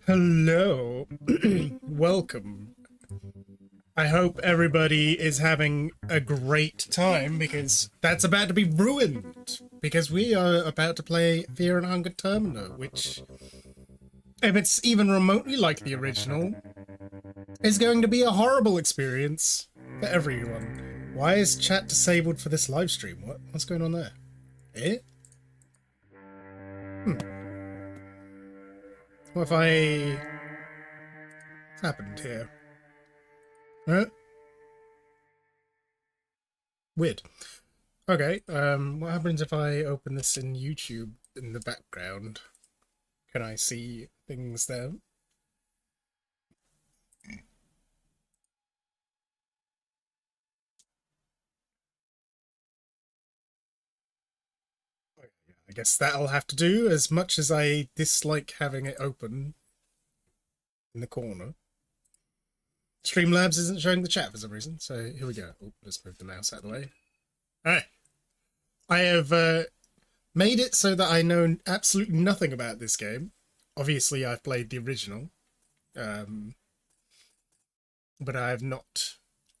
Hello. Welcome. I hope everybody is having a great time because that's about to be ruined. Because we are about to play Fear and Hunger Termina, which, if it's even remotely like the original, is going to be a horrible experience for everyone. Why is chat disabled for this live stream? What's going on there? Eh? What if what's happened here? Huh? Weird. Okay, what happens if I open this in YouTube in the background? Can I see things there? I guess that'll have to do, as much as I dislike having it open in the corner. Streamlabs isn't showing the chat for some reason, so here we go. Oh, let's move the mouse out of the way. Alright. I have made it so that I know absolutely nothing about this game. Obviously, I've played the original. But I have not.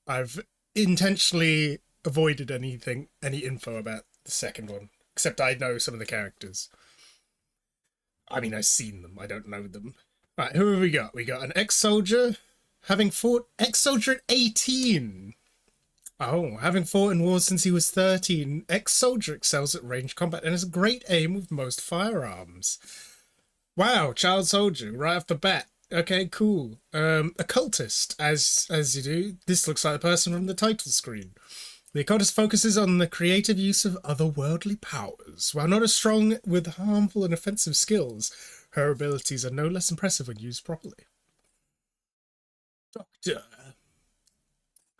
I've intentionally avoided any info about the second one. Except I know some of the characters. I mean, I've seen them. I don't know them. Right, who have we got? We got an ex-soldier. Having fought... Ex-soldier at 18! Oh, having fought in wars since he was 13, ex-soldier excels at range combat and has a great aim with most firearms. Wow, child soldier, right off the bat. Okay, cool. Occultist, as you do. This looks like the person from the title screen. The occultist focuses on the creative use of otherworldly powers. While not as strong with harmful and offensive skills, her abilities are no less impressive when used properly. Doctor.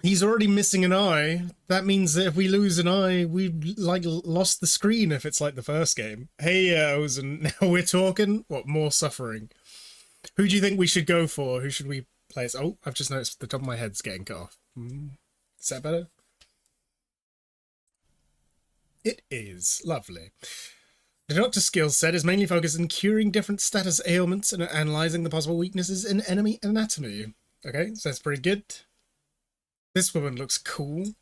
He's already missing an eye. That means that if we lose an eye, we've lost the screen if it's like the first game. Hey, Ozen, now we're talking. What, more suffering? Who do you think we should go for? Who should we play as? Oh, I've just noticed the top of my head's getting cut off. Is that better? It is. Lovely. The doctor's skill set is mainly focused on curing different status ailments and analysing the possible weaknesses in enemy anatomy. Okay, so that's pretty good. This woman looks cool.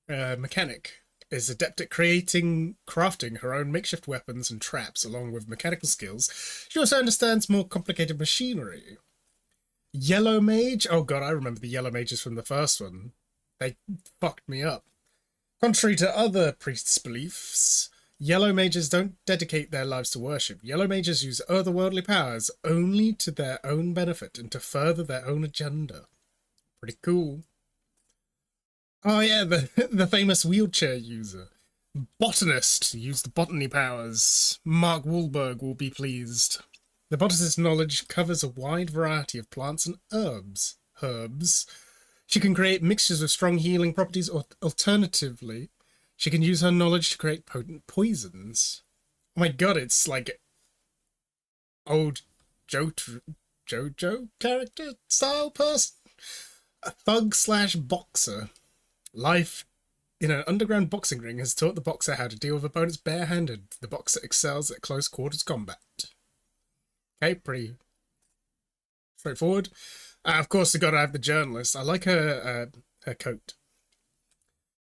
Mechanic is adept at crafting her own makeshift weapons and traps along with mechanical skills. She also understands more complicated machinery. Yellow Mage? Oh god, I remember the Yellow Mages from the first one. They fucked me up. Contrary to other priests' beliefs, Yellow Mages don't dedicate their lives to worship. Yellow Mages use otherworldly powers only to their own benefit and to further their own agenda. Pretty cool. Oh yeah, the famous wheelchair user. Botanist, use the botany powers. Mark Wahlberg will be pleased. The botanist's knowledge covers a wide variety of plants and herbs. She can create mixtures with strong healing properties, or alternatively, she can use her knowledge to create potent poisons. Oh my god, it's like old JoJo character style person. A thug slash boxer. Life in an underground boxing ring has taught the boxer how to deal with opponents barehanded. The boxer excels at close quarters combat. Okay, pretty straightforward. Of course, we got to have the journalist. I like her coat.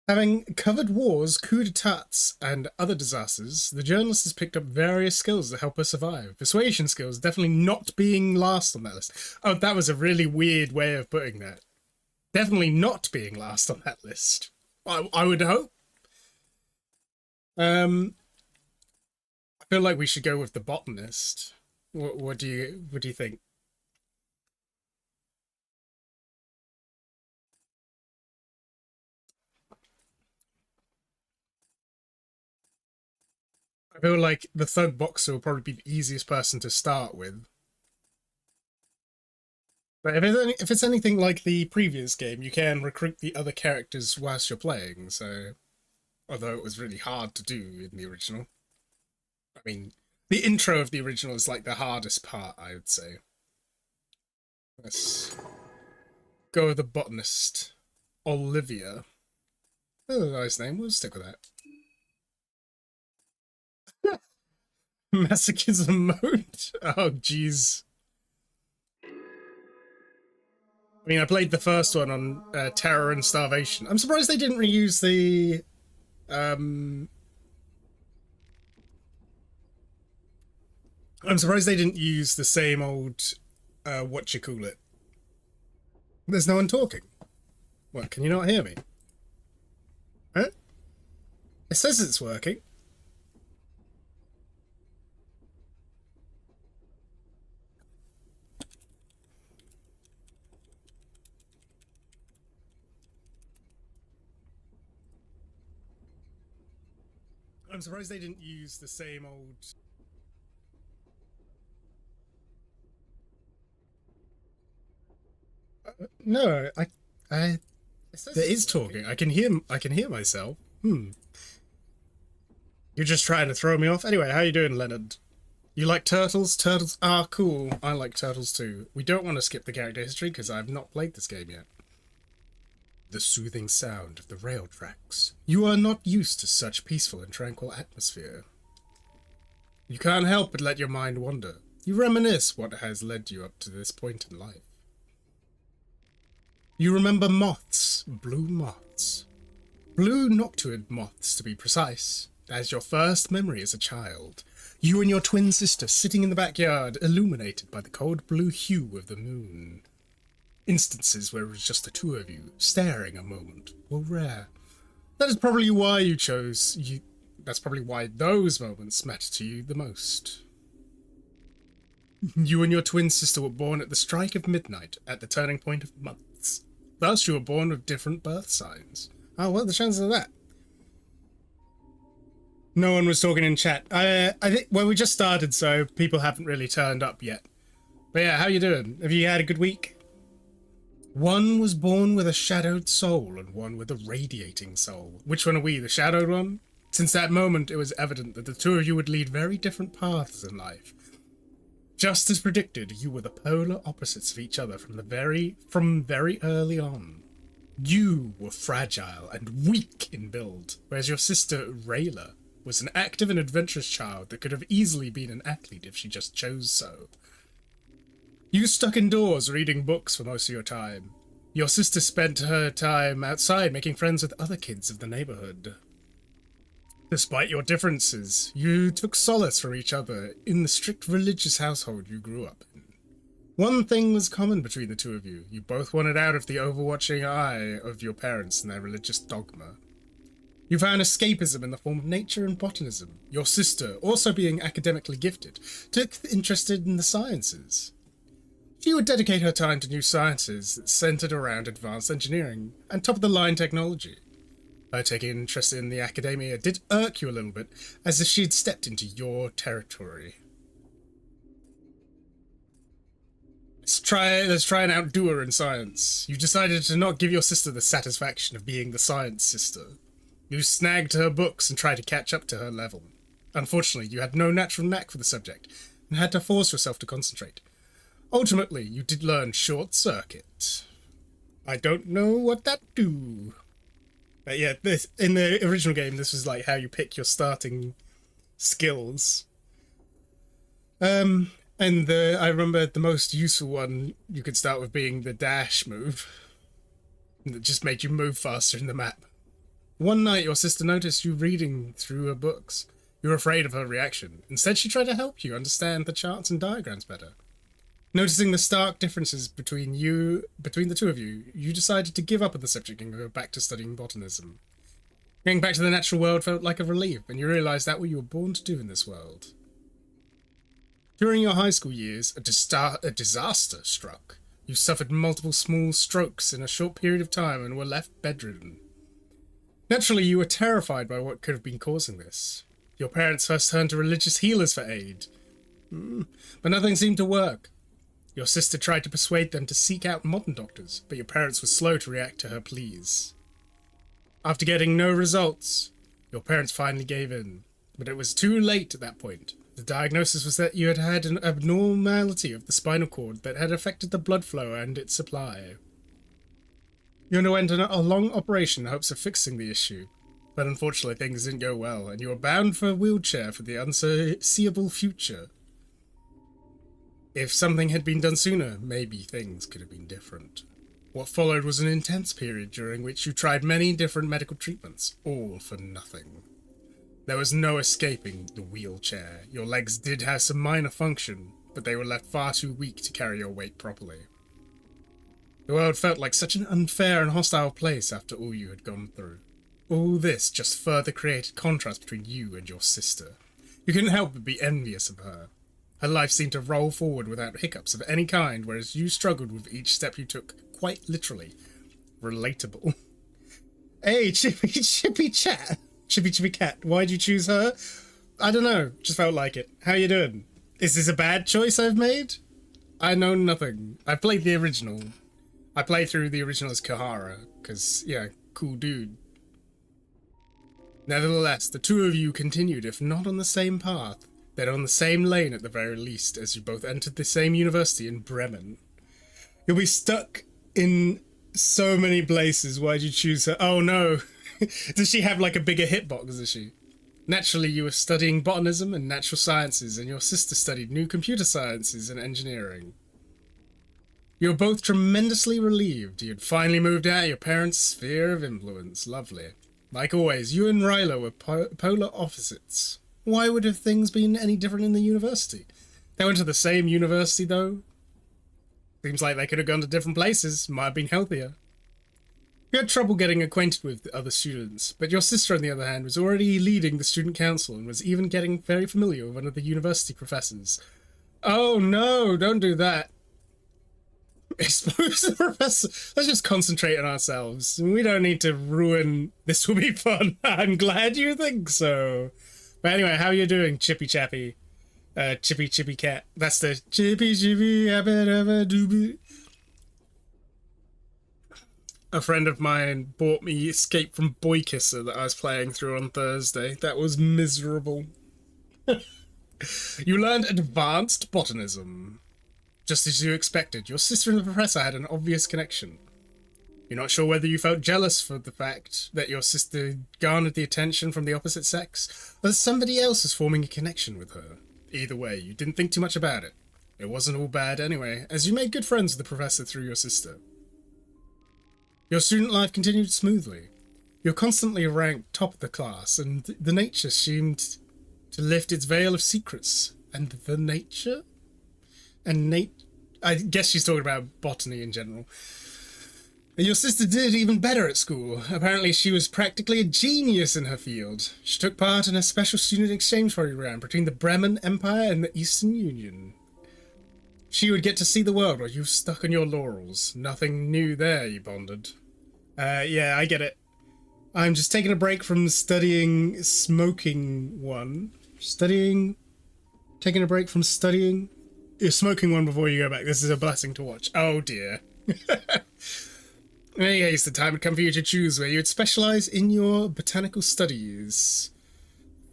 Having covered wars, coups d'etats, and other disasters, the journalist has picked up various skills that help her survive. Persuasion skills, definitely not being last on that list. Oh, that was a really weird way of putting that. Definitely not being last on that list. I would hope. I feel like we should go with the botanist. What do you think? I feel like the thug boxer will probably be the easiest person to start with. But if it's anything like the previous game, you can recruit the other characters whilst you're playing. So, although it was really hard to do in the original, I mean, the intro of the original is like the hardest part, I would say. Let's go with the botanist, Olivia. Oh, nice name. We'll stick with that. Masochism mode. Oh, jeez. I mean, I played the first one on Terror and Starvation. I'm surprised they didn't reuse the I'm surprised they didn't use the same old what you call it. There's no one talking. What, can you not hear me? Huh? It says it's working. I'm surprised they didn't use the same old. No, I. There is talking. I can hear. I can hear myself. You're just trying to throw me off. Anyway, how you doing, Leonard? You like turtles? Turtles are cool. I like turtles too. We don't want to skip the character history because I've not played this game yet. The soothing sound of the rail tracks. You are not used to such peaceful and tranquil atmosphere. You can't help but let your mind wander. You reminisce what has led you up to this point in life. You remember moths, blue moths. Blue noctuid moths, to be precise, as your first memory as a child. You and your twin sister sitting in the backyard, illuminated by the cold blue hue of the moon. Instances where it was just the two of you, staring a moment, were rare. That is probably why you chose you. That's probably why those moments matter to you the most. You and your twin sister were born at the strike of midnight, at the turning point of months. Thus, you were born with different birth signs. Oh, what are the chances of that? No one was talking in chat. I think, well, we just started, so people haven't really turned up yet. But yeah, how you doing? Have you had a good week? One was born with a shadowed soul, and one with a radiating soul. Which one are we, the shadowed one? Since that moment, it was evident that the two of you would lead very different paths in life. Just as predicted, you were the polar opposites of each other from very early on. You were fragile and weak in build, whereas your sister, Rayla, was an active and adventurous child that could have easily been an athlete if she just chose so. You stuck indoors reading books for most of your time. Your sister spent her time outside making friends with other kids of the neighborhood. Despite your differences, you took solace from each other in the strict religious household you grew up in. One thing was common between the two of you. You both wanted out of the overwatching eye of your parents and their religious dogma. You found escapism in the form of nature and botanism. Your sister, also being academically gifted, took interested in the sciences. She would dedicate her time to new sciences that centered around advanced engineering and top-of-the-line technology. Her taking interest in the academia did irk you a little bit, as if she had stepped into your territory. Let's try and outdo her in science. You decided to not give your sister the satisfaction of being the science sister. You snagged her books and tried to catch up to her level. Unfortunately, you had no natural knack for the subject, and had to force yourself to concentrate. Ultimately, you did learn short circuit. I don't know what that do. But yeah, in the original game, this was like how you pick your starting skills. And I remember the most useful one you could start with being the dash move. That just made you move faster in the map. One night, your sister noticed you reading through her books. You were afraid of her reaction. Instead, she tried to help you understand the charts and diagrams better. Noticing the stark differences between the two of you, you decided to give up on the subject and go back to studying botanism. Getting back to the natural world felt like a relief, and you realized that what you were born to do in this world. During your high school years, a disaster struck. You suffered multiple small strokes in a short period of time and were left bedridden. Naturally, you were terrified by what could have been causing this. Your parents first turned to religious healers for aid. But nothing seemed to work. Your sister tried to persuade them to seek out modern doctors, but your parents were slow to react to her pleas. After getting no results, your parents finally gave in. But it was too late at that point. The diagnosis was that you had had an abnormality of the spinal cord that had affected the blood flow and its supply. You underwent a long operation in hopes of fixing the issue, but unfortunately things didn't go well, and you were bound for a wheelchair for the unseeable future. If something had been done sooner, maybe things could have been different. What followed was an intense period during which you tried many different medical treatments, all for nothing. There was no escaping the wheelchair. Your legs did have some minor function, but they were left far too weak to carry your weight properly. The world felt like such an unfair and hostile place after all you had gone through. All this just further created contrast between you and your sister. You couldn't help but be envious of her. Her life seemed to roll forward without hiccups of any kind, whereas you struggled with each step you took, quite literally. Relatable. Hey, Chippy Cat, why'd you choose her? I don't know, just felt like it. How you doing? Is this a bad choice I've made? I know nothing. I played the original. I played through the original as Kahara, because, yeah, cool dude. Nevertheless, the two of you continued, if not on the same path, then on the same lane at the very least, as you both entered the same university in Bremen. You'll be stuck in so many places. Why'd you choose her? Oh no. Does she have like a bigger hitbox, does she? Naturally, you were studying botanism and natural sciences, and your sister studied new computer sciences and engineering. You were both tremendously relieved. You had finally moved out of your parents' sphere of influence. Lovely. Like always, you and Rylo were polar opposites. Why would have things been any different in the university? They went to the same university, though. Seems like they could have gone to different places. Might have been healthier. You had trouble getting acquainted with the other students, but your sister, on the other hand, was already leading the student council and was even getting very familiar with one of the university professors. Oh no, don't do that. Expose the professor. Let's just concentrate on ourselves. We don't need to ruin... This will be fun. I'm glad you think so. But anyway, how are you doing, Chippy Chappy? Chippy Cat. That's the Chippy Abba Dooby. A friend of mine bought me Escape from Boy Kisser that I was playing through on Thursday. That was miserable. You learned advanced botanism. Just as you expected, your sister and the professor had an obvious connection. You're not sure whether you felt jealous for the fact that your sister garnered the attention from the opposite sex, or that somebody else is forming a connection with her. Either way, you didn't think too much about it. It wasn't all bad anyway, as you made good friends with the professor through your sister. Your student life continued smoothly. You're constantly ranked top of the class, and the nature seemed to lift its veil of secrets. And the nature? I guess she's talking about botany in general. Your sister did even better at school. Apparently she was practically a genius in her field. She took part in a special student exchange program between the Bremen Empire and the Eastern Union. She would get to see the world while you were stuck on your laurels. Nothing new there, you bonded. Yeah, I get it. I'm just taking a break from studying smoking one. Taking a break from studying? You're smoking one before you go back. This is a blessing to watch. Oh dear. In any case, the time had come for you to choose where you would specialise in your botanical studies.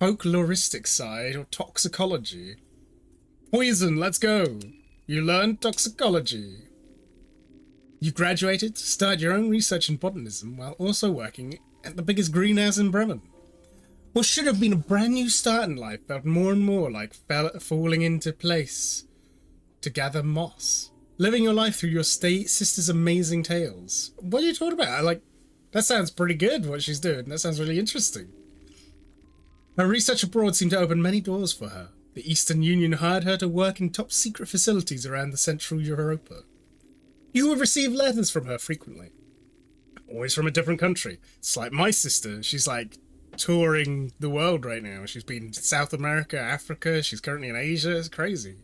Folkloristic side or toxicology. Poison, let's go. You learned toxicology. You graduated to start your own research in botanism while also working at the biggest greenhouse in Bremen. What should have been a brand new start in life felt more and more like falling into place to gather moss. Living your life through your sister's amazing tales. What are you talking about? That sounds pretty good, what she's doing. That sounds really interesting. Her research abroad seemed to open many doors for her. The Eastern Union hired her to work in top secret facilities around the Central Europa. You would receive letters from her frequently. Always from a different country. It's like my sister. She's like touring the world right now. She's been to South America, Africa. She's currently in Asia. It's crazy.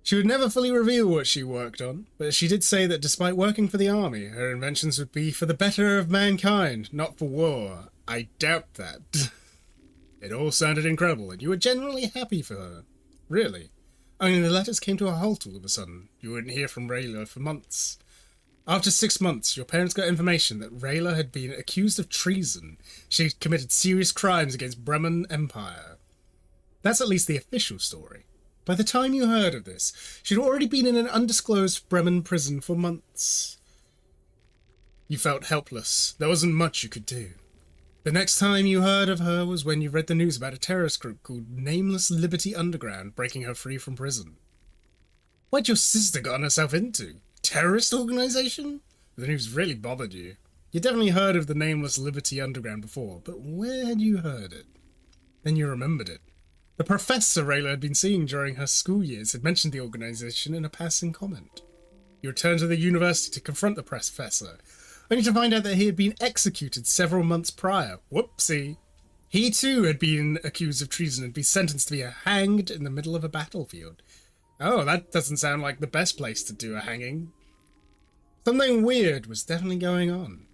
She would never fully reveal what she worked on, but she did say that despite working for the army, her inventions would be for the better of mankind, not for war. I doubt that. It all sounded incredible, and you were generally happy for her. Really. Only the letters came to a halt all of a sudden. You wouldn't hear from Rayla for months. After 6 months, your parents got information that Rayla had been accused of treason. She had committed serious crimes against Bremen Empire. That's at least the official story. By the time you heard of this, she'd already been in an undisclosed Bremen prison for months. You felt helpless. There wasn't much you could do. The next time you heard of her was when you read the news about a terrorist group called Nameless Liberty Underground breaking her free from prison. What'd your sister gotten herself into? Terrorist organization? The news really bothered you. You definitely heard of the Nameless Liberty Underground before, but where had you heard it? Then you remembered it. The professor Rayla had been seeing during her school years had mentioned the organization in a passing comment. You returned to the university to confront the professor, only to find out that he had been executed several months prior. Whoopsie. He too had been accused of treason and been sentenced to be hanged in the middle of a battlefield. Oh, that doesn't sound like the best place to do a hanging. Something weird was definitely going on.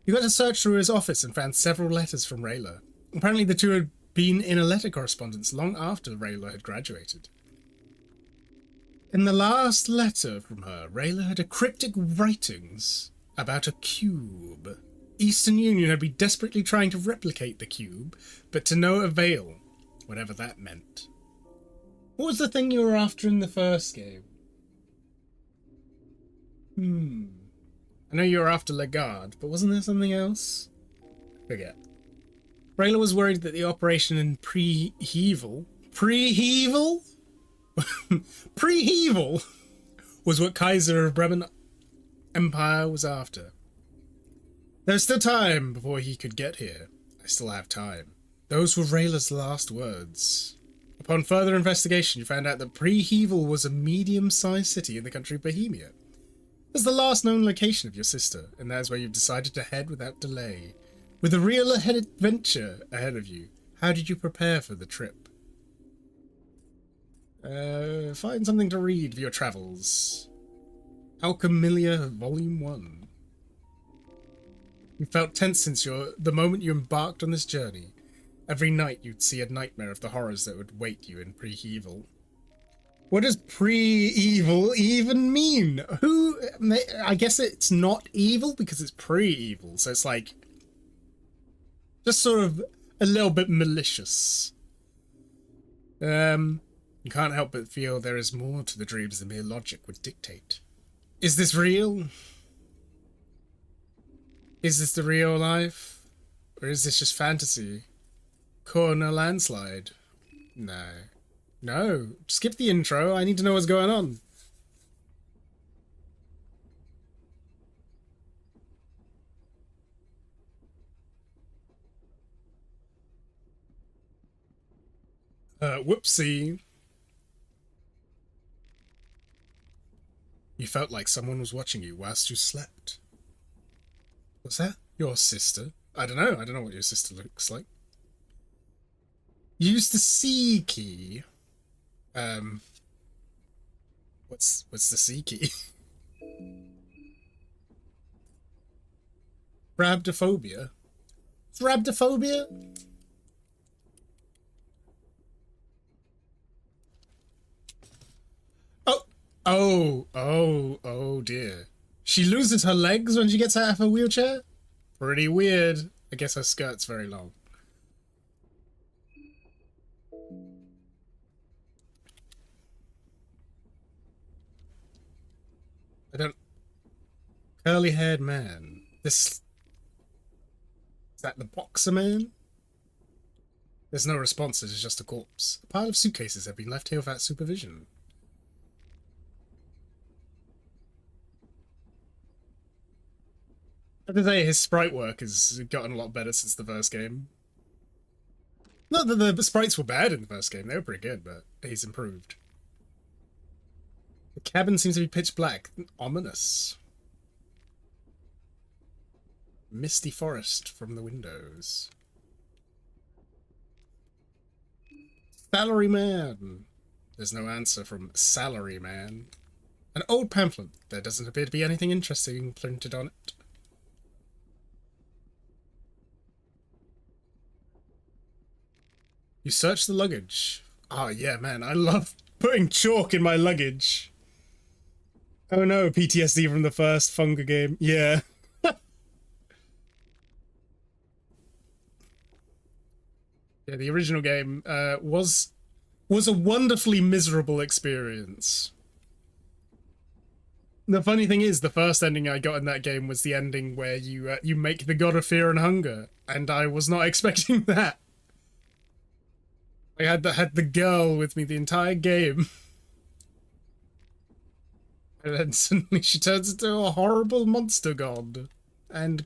You got to search through his office and found several letters from Rayla. Apparently the two had been in a letter correspondence long after Rayla had graduated. In the last letter from her, Rayla had a cryptic writings about a cube. Eastern Union had been desperately trying to replicate the cube, but to no avail, whatever that meant. What was the thing you were after in the first game? I know you were after Legard, but wasn't there something else? Forget. Rayla was worried that the operation in Preheval was what Kaiser of Bremen Empire was after. There was still time before he could get here. I still have time. Those were Rayla's last words. Upon further investigation, you found out that Preheval was a medium-sized city in the country of Bohemia. It's the last known location of your sister, and that is where you've decided to head without delay. With a real adventure ahead of you, how did you prepare for the trip? Find something to read for your travels. Alchemilia Volume 1. You felt tense since the moment you embarked on this journey. Every night you'd see a nightmare of the horrors that would wait you in Preheval. What does pre-evil even mean? I guess it's not evil because it's pre-evil, so it's like just sort of a little bit malicious. You can't help but feel there is more to the dreams than mere logic would dictate. Is this real? Is this the real life? Or is this just fantasy? Corner landslide? No. No. Skip the intro. I need to know what's going on. Whoopsie. You felt like someone was watching you whilst you slept. Was that your sister? I don't know. I don't know what your sister looks like. Use the C key. What's the C key? Rhabdophobia? Rhabdophobia? Oh dear. She loses her legs when she gets out of her wheelchair? Pretty weird. I guess her skirt's very long. I don't... Curly-haired man. This... Is that the boxer man? There's no responses, it's just a corpse. A pile of suitcases have been left here without supervision. I have to say, his sprite work has gotten a lot better since the first game. Not that the sprites were bad in the first game, they were pretty good, but he's improved. The cabin seems to be pitch black. Ominous. Misty forest from the windows. Salaryman. There's no answer from Salaryman. An old pamphlet. There doesn't appear to be anything interesting printed on it. You search the luggage. Oh yeah, man, I love putting chalk in my luggage. Oh no, PTSD from the first Funga game. Yeah. Yeah, the original game was a wonderfully miserable experience. The funny thing is, the first ending I got in that game was the ending where you make the god of fear and hunger, and I was not expecting that. I had the girl with me the entire game, and then suddenly she turns into a horrible monster god and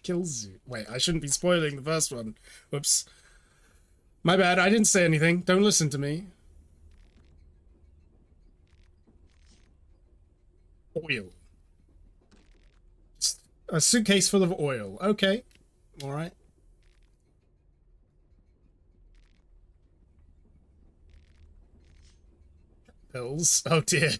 kills you. Wait, I shouldn't be spoiling the first one. Whoops. My bad, I didn't say anything. Don't listen to me. Oil. A suitcase full of oil. Okay. Alright. Pills. Oh dear.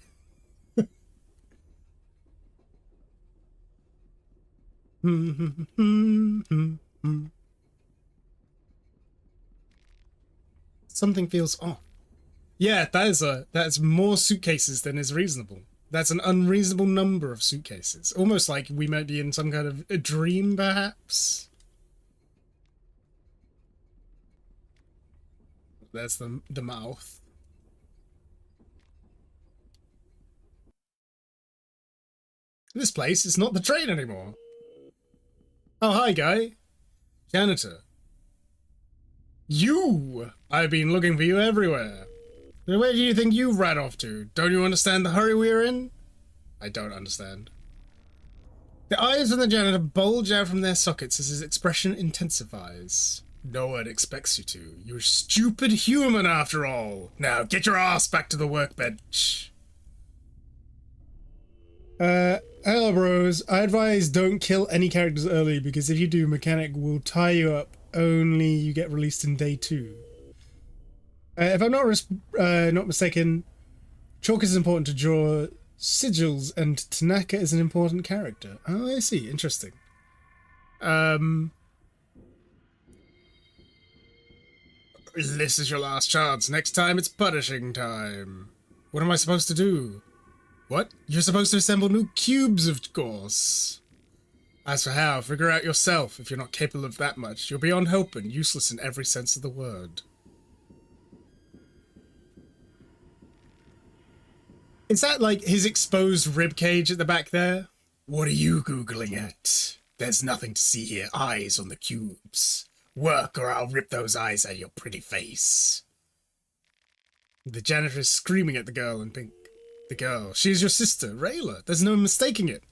Something feels off. Yeah, that's more suitcases than is reasonable. That's an unreasonable number of suitcases. Almost like we might be in some kind of a dream, perhaps. There's the mouth. This place is not the train anymore. Oh, hi, guy. Janitor. You! I've been looking for you everywhere. Where do you think you ran off to? Don't you understand the hurry we're in? I don't understand. The eyes of the janitor bulge out from their sockets as his expression intensifies. No one expects you to. You're a stupid human after all. Now get your ass back to the workbench. Hello bros. I advise don't kill any characters early because if you do, Mechanic will tie you up. Only you get released in day 2. If I'm not mistaken, chalk is important to draw sigils, and Tanaka is an important character. Oh, I see. Interesting. This is your last chance. Next time it's punishing time. What am I supposed to do? What? You're supposed to assemble new cubes, of course. As for how, figure out yourself. If you're not capable of that much, you're beyond help and useless in every sense of the word. Is that like his exposed ribcage at the back there? What are you Googling at? There's nothing to see here. Eyes on the cubes. Work or I'll rip those eyes out of your pretty face. The janitor is screaming at the girl in pink. The girl. She's your sister, Rayla. There's no mistaking it.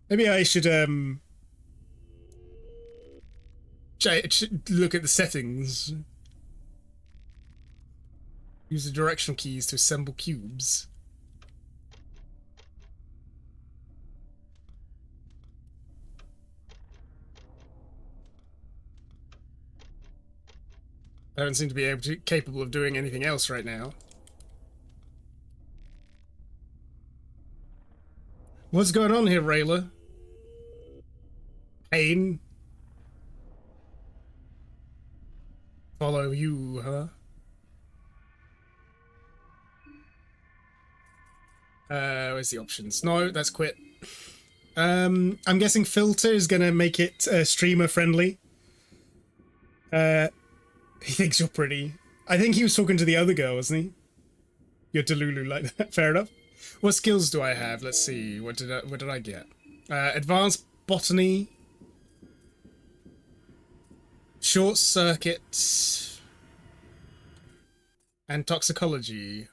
Maybe I should look at the settings. Use the directional keys to assemble cubes. I don't seem to be capable of doing anything else right now. What's going on here, Rayla? Pain? Follow you, huh? Where's the options? No, that's quit. I'm guessing filter is gonna make it streamer friendly. He thinks you're pretty. I think he was talking to the other girl, wasn't he? You're Delulu like that. Fair enough. What skills do I have? Let's see. What did I get? Advanced botany, short circuit, and toxicology.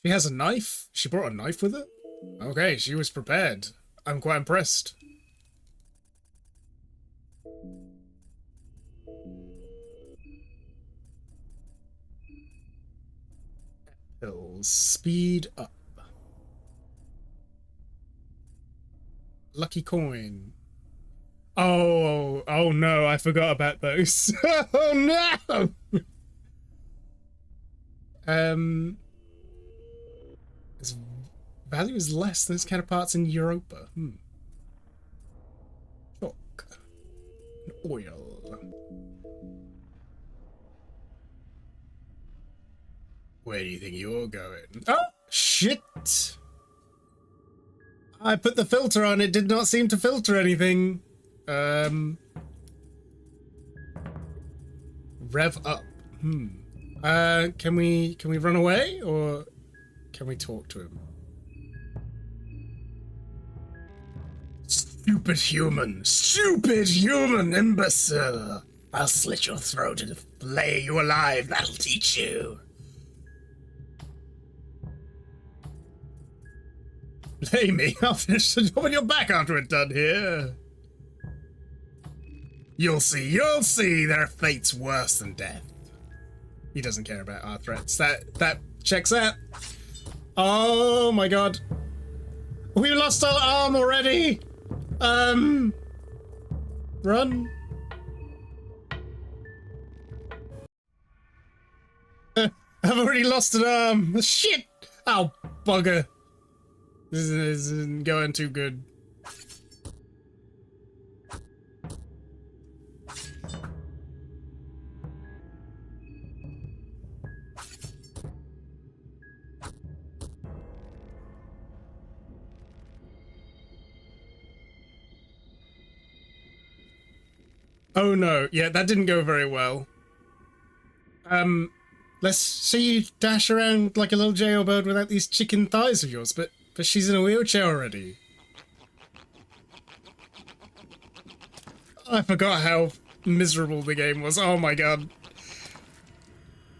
She has a knife? She brought a knife with her? Okay, she was prepared. I'm quite impressed. Pills. Speed up. Lucky coin. Oh no, I forgot about those. Oh no! Its value is less than its counterparts in Europa. Chalk. Oil. Where do you think you're going? Oh, shit! I put the filter on, it did not seem to filter anything. Rev up. Can we run away or can we talk to him? Stupid human, imbecile! I'll slit your throat and flay you alive. That'll teach you. Lay me. I'll finish the job on your back after we're done here. You'll see. Their fate's worse than death. He doesn't care about our threats. That checks out. Oh my god. We lost our arm already. Run. I've already lost an arm. Shit. Oh, bugger. This isn't going too good. Oh no, yeah, that didn't go very well. Let's see you dash around like a little jailbird without these chicken thighs of yours, but she's in a wheelchair already. I forgot how miserable the game was. Oh my god.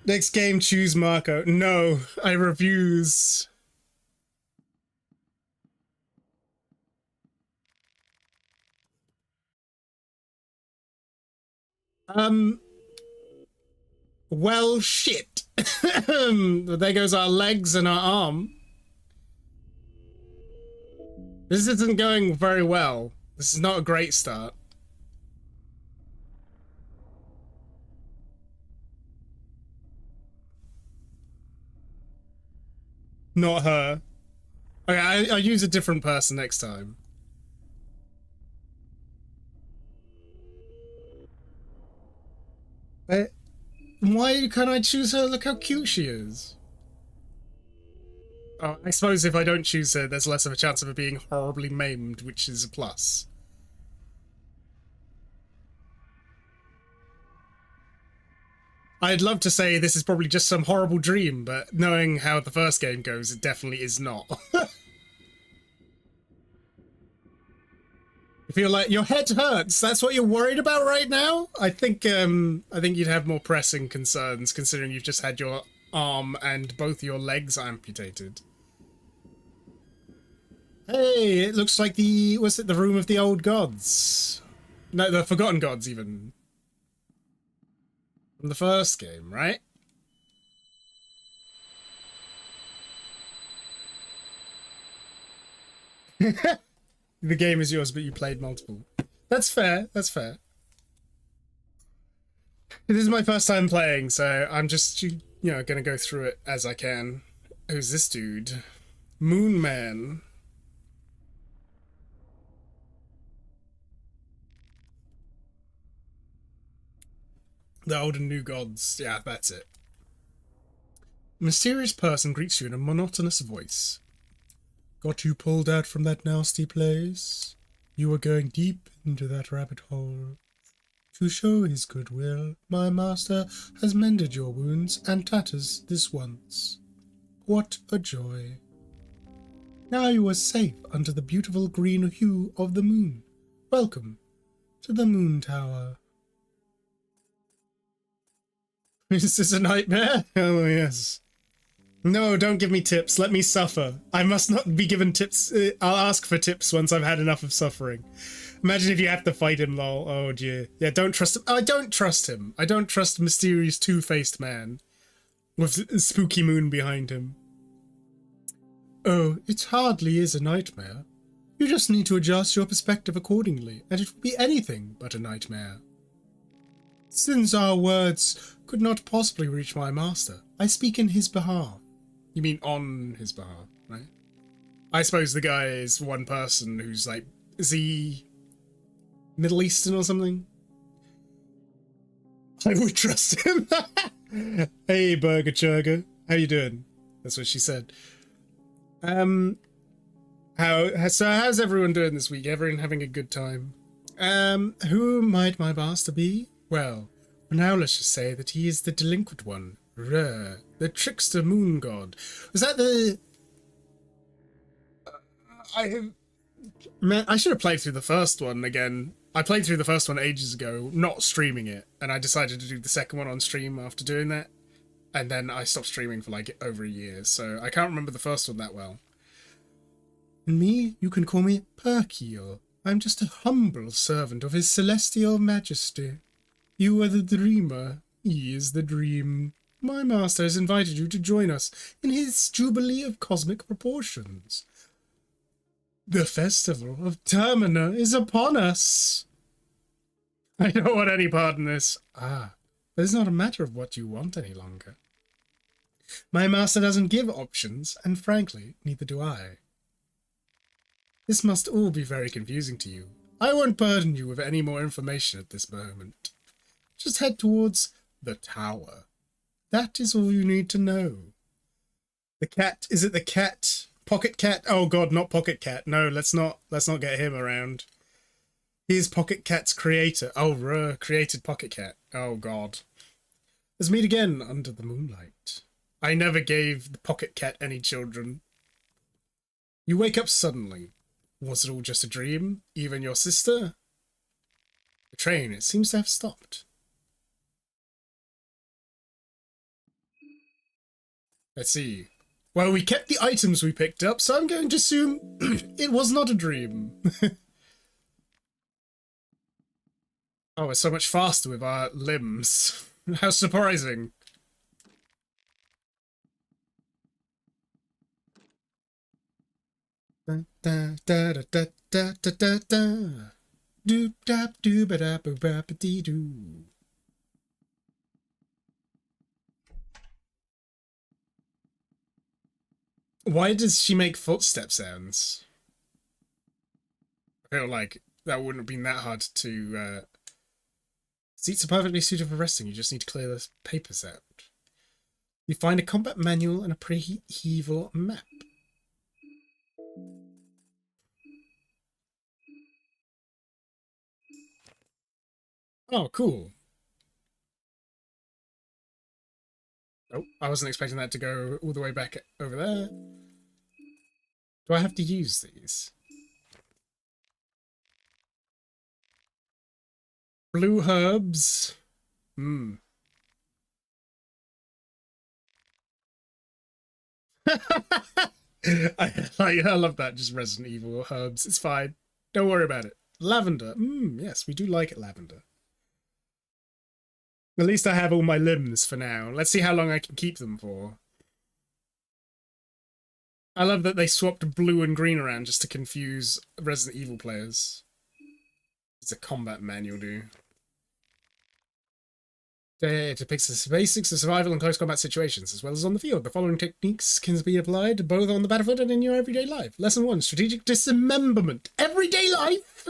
Next game, choose Marco. No, I refuse. Well, shit. There goes our legs and our arm. This isn't going very well. This is not a great start. Not her. Okay, I'll use a different person next time. Why can't I choose her? Look how cute she is. Oh, I suppose if I don't choose her, there's less of a chance of her being horribly maimed, which is a plus. I'd love to say this is probably just some horrible dream, but knowing how the first game goes, it definitely is not. You feel like your head hurts. That's what you're worried about right now? I think you'd have more pressing concerns considering you've just had your arm and both your legs amputated. Hey, it looks like the room of the old gods? No, the forgotten gods even. From the first game, right? The game is yours, but you played multiple. That's fair. That's fair. This is my first time playing, so I'm just, gonna go through it as I can. Who's this dude? Moon Man. The old and new gods. Yeah, that's it. A mysterious person greets you in a monotonous voice. Got you pulled out from that nasty place? You were going deep into that rabbit hole. To show his goodwill, my master has mended your wounds and tatters this once. What a joy. Now you are safe under the beautiful green hue of the moon. Welcome to the Moon Tower. Is this a nightmare? Oh, yes. No, don't give me tips. Let me suffer. I must not be given tips. I'll ask for tips once I've had enough of suffering. Imagine if you have to fight him, lol. Oh, dear. Yeah, don't trust him. I don't trust him. I don't trust mysterious two-faced man with a spooky moon behind him. Oh, it hardly is a nightmare. You just need to adjust your perspective accordingly, and it will be anything but a nightmare. Since our words could not possibly reach my master, I speak in his behalf. You mean on his behalf, right? I suppose the guy is one person who's like, is he Middle Eastern or something? I would trust him. Hey, Burger Churger, how you doing? That's what she said. How's everyone doing this week? Everyone having a good time? Who might my master be? Well, for now let's just say that he is the delinquent one. The trickster moon god. Was that the... Man, I should have played through the first one again. I played through the first one ages ago, not streaming it, and I decided to do the second one on stream after doing that. And then I stopped streaming for like over a year, so I can't remember the first one that well. And me, you can call me Perkiel. I'm just a humble servant of his celestial majesty. You are the dreamer, he is the dream. My master has invited you to join us in his jubilee of cosmic proportions. The festival of Termina is upon us. I don't want any part in this. But it's not a matter of what you want any longer. My master doesn't give options, and frankly, neither do I. This must all be very confusing to you. I won't burden you with any more information at this moment. Just head towards the tower. That is all you need to know. The cat, is it the cat? Pocket Cat? Oh god, not Pocket Cat. No, let's not get him around. He is Pocket Cat's creator. Oh, created Pocket Cat. Oh god. Let's meet again under the moonlight. I never gave the Pocket Cat any children. You wake up suddenly. Was it all just a dream? Even your sister? The train, it seems to have stopped. Let's see. Well, we kept the items we picked up, so I'm going to assume it was not a dream. Oh, we're so much faster with our limbs. How surprising. Da da da da da da da da. Doop dap doo ba da boo ba ba dee doo. Why does she make footstep sounds? I feel like that wouldn't have been that hard to... Seats are perfectly suited for resting, you just need to clear the papers out. You find a combat manual and a pre-evil map. Oh, cool. Oh, I wasn't expecting that to go all the way back over there. Do I have to use these? Blue herbs. I love that, just Resident Evil herbs. It's fine. Don't worry about it. Lavender. Yes, we do like it, lavender. At least I have all my limbs for now. Let's see how long I can keep them for. I love that they swapped blue and green around just to confuse Resident Evil players. It's a combat manual, dude. It depicts the basics of survival in close combat situations, as well as on the field. The following techniques can be applied both on the battlefield and in your everyday life. Lesson 1, strategic dismemberment. Everyday life?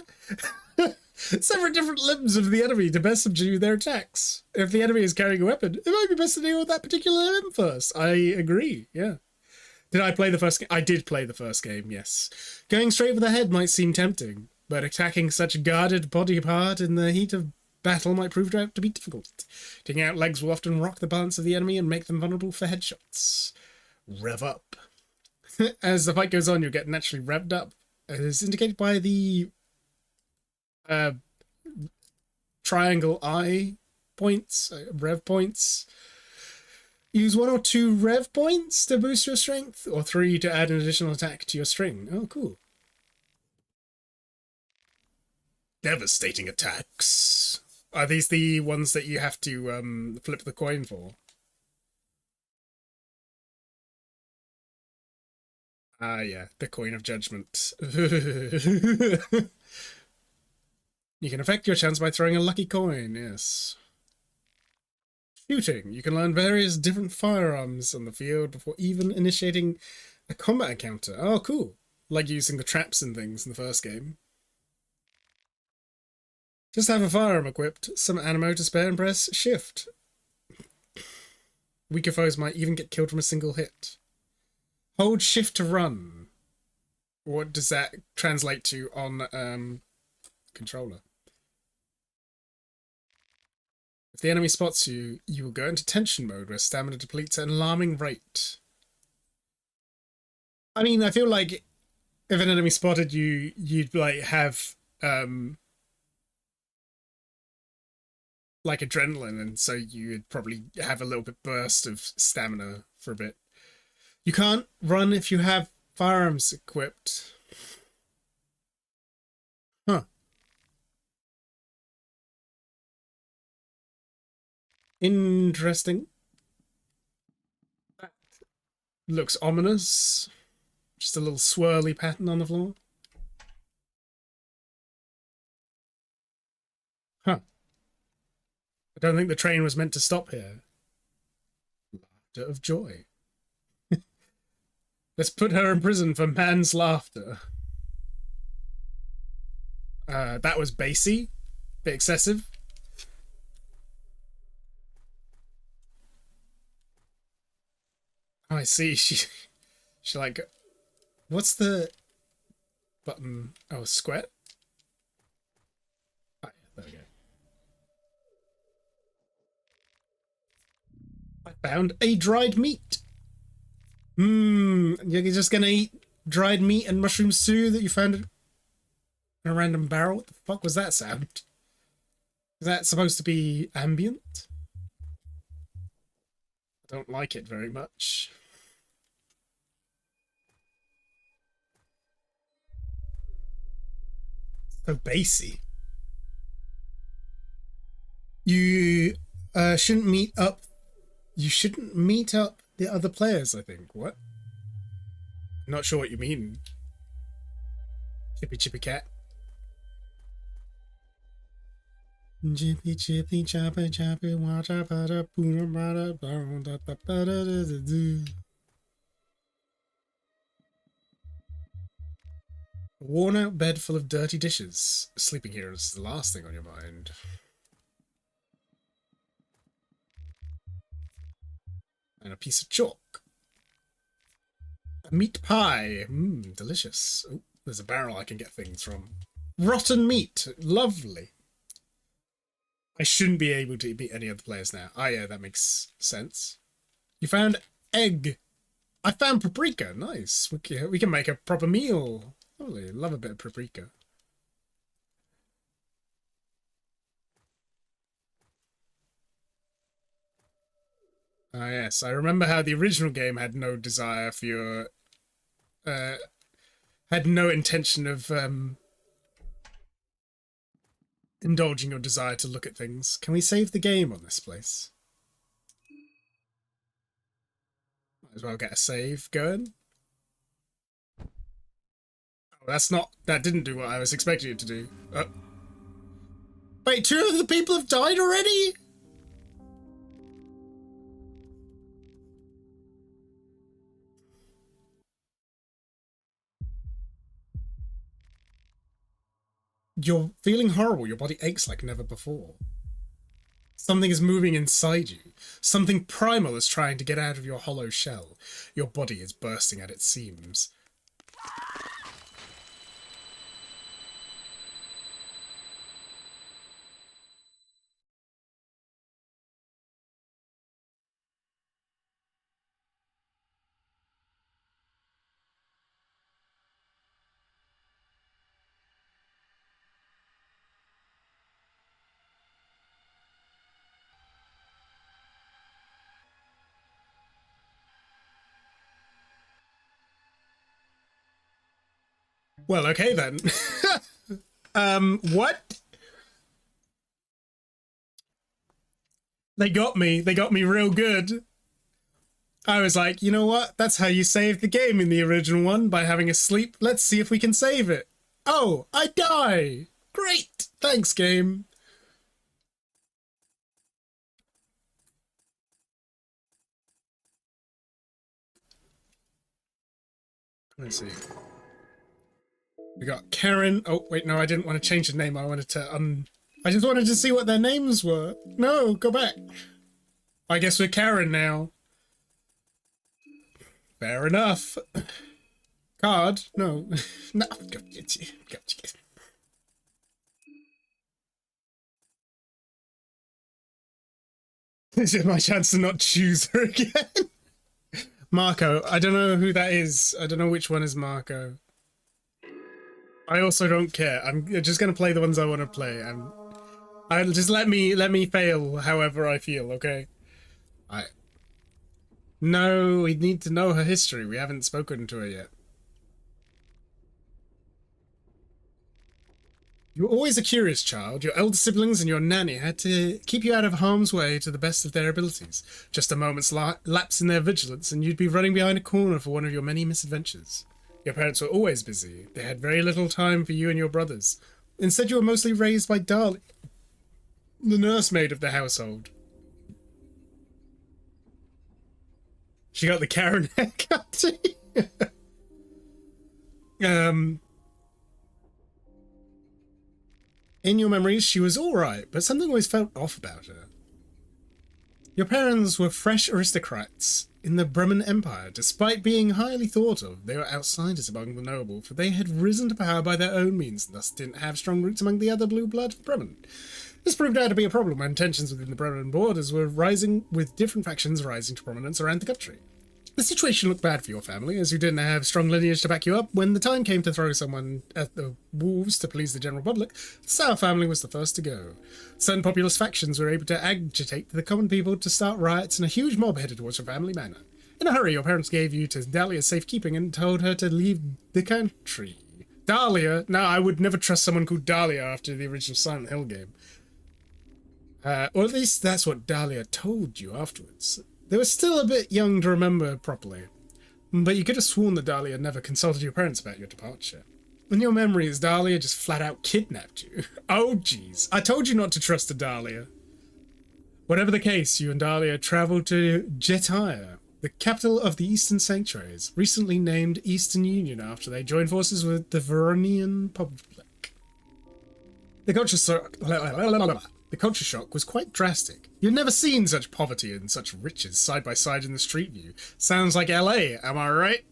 Several different limbs of the enemy to best subdue their attacks. If the enemy is carrying a weapon, it might be best to deal with that particular limb first. I agree, yeah. Did I play the first game? I did play the first game, yes. Going straight for the head might seem tempting, but attacking such a guarded body part in the heat of battle might prove to be difficult. Taking out legs will often rock the balance of the enemy and make them vulnerable for headshots. Rev up. As the fight goes on, you'll get naturally revved up, as indicated by the triangle eye points, rev points. Use 1 or 2 rev points to boost your strength, or 3 to add an additional attack to your string. Oh, cool. Devastating attacks. Are these the ones that you have to flip the coin for? Ah, yeah, the coin of judgment. You can affect your chance by throwing a lucky coin, yes. Shooting. You can learn various different firearms on the field before even initiating a combat encounter. Oh, cool. Like using the traps and things in the first game. Just have a firearm equipped, some ammo to spare, and press shift. Weaker foes might even get killed from a single hit. Hold shift to run. What does that translate to on controller? If the enemy spots you, you will go into tension mode where stamina depletes at an alarming rate. I mean, I feel like if an enemy spotted you, you'd like have like adrenaline, and so you'd probably have a little bit burst of stamina for a bit. You can't run if you have firearms equipped. Huh. Interesting. That looks ominous. Just a little swirly pattern on the floor. Huh. I don't think the train was meant to stop here. Laughter of joy. Let's put her in prison for man's laughter. That was bassy. Bit excessive. Oh, I see. She like, what's the button? Oh, square? Oh, yeah, there we go. I found a dried meat. You're just gonna eat dried meat and mushrooms too that you found in a random barrel? What the fuck was that sound? Is that supposed to be ambient? I don't like it very much. So bassy. You shouldn't meet up. You shouldn't meet up the other players, I think. What? I'm not sure what you mean. Chippy chippy cat. Chippy chippy choppy choppy wacha bada boom bada boom da da bada da da. A worn out bed full of dirty dishes. Sleeping here is the last thing on your mind. And a piece of chalk. A meat pie. Delicious. Oh, there's a barrel I can get things from. Rotten meat. Lovely. I shouldn't be able to beat any other players now. Oh yeah, that makes sense. You found egg. I found paprika. Nice. We can make a proper meal. Lovely. Love a bit of paprika. Ah yes, I remember how the original game had no desire for your had no intention of indulging your desire to look at things. Can we save the game on this place? Might as well get a save going. Oh, that didn't do what I was expecting it to do. Wait, 2 of the people have died already? You're feeling horrible. Your body aches like never before. Something is moving inside you. Something primal is trying to get out of your hollow shell. Your body is bursting at its seams. Well, okay then. What? They got me. They got me real good. I was like, you know what? That's how you save the game in the original one, by having a sleep. Let's see if we can save it. Oh, I die. Great. Thanks, game. Let's see. We got Karen. Oh, wait, no, I didn't want to change the name. I wanted to, I just wanted to see what their names were. No, go back. I guess we're Karen now. Fair enough. Card? No. No. This is my chance to not choose her again. Marco. I don't know who that is. I don't know which one is Marco. I also don't care. I'm just gonna play the ones I want to play. I'll just let me fail however I feel, okay? No, we need to know her history. We haven't spoken to her yet. You were always a curious child. Your elder siblings and your nanny had to keep you out of harm's way to the best of their abilities. Just a moment's lapse in their vigilance and you'd be running behind a corner for one of your many misadventures. Your parents were always busy. They had very little time for you and your brothers. Instead, you were mostly raised by Darlie, the nursemaid of the household. She got the Karen haircut. In your memories, she was alright, but something always felt off about her. Your parents were fresh aristocrats in the Bremen Empire. Despite being highly thought of, they were outsiders among the noble, for they had risen to power by their own means and thus didn't have strong roots among the other blue blood of Bremen. This proved out to be a problem when tensions within the Bremen borders were rising, with different factions rising to prominence around the country. The situation looked bad for your family, as you didn't have strong lineage to back you up. When the time came to throw someone at the wolves to please the general public, the Sauer family was the first to go. Certain populist factions were able to agitate the common people to start riots, and a huge mob headed towards your family manor. In a hurry, your parents gave you to Dahlia's safekeeping and told her to leave the country. Dahlia? No, I would never trust someone called Dahlia after the original Silent Hill game. Or at least that's what Dahlia told you afterwards. They were still a bit young to remember properly, but you could have sworn that Dahlia never consulted your parents about your departure. In your memories, Dahlia just flat out kidnapped you. Oh jeez, I told you not to trust a Dahlia. Whatever the case, you and Dahlia travelled to Jetire, the capital of the Eastern Sanctuaries, recently named Eastern Union after they joined forces with the Veronian Public. The culture shock was quite drastic. You'd never seen such poverty and such riches side by side in the street view. Sounds like LA, am I right?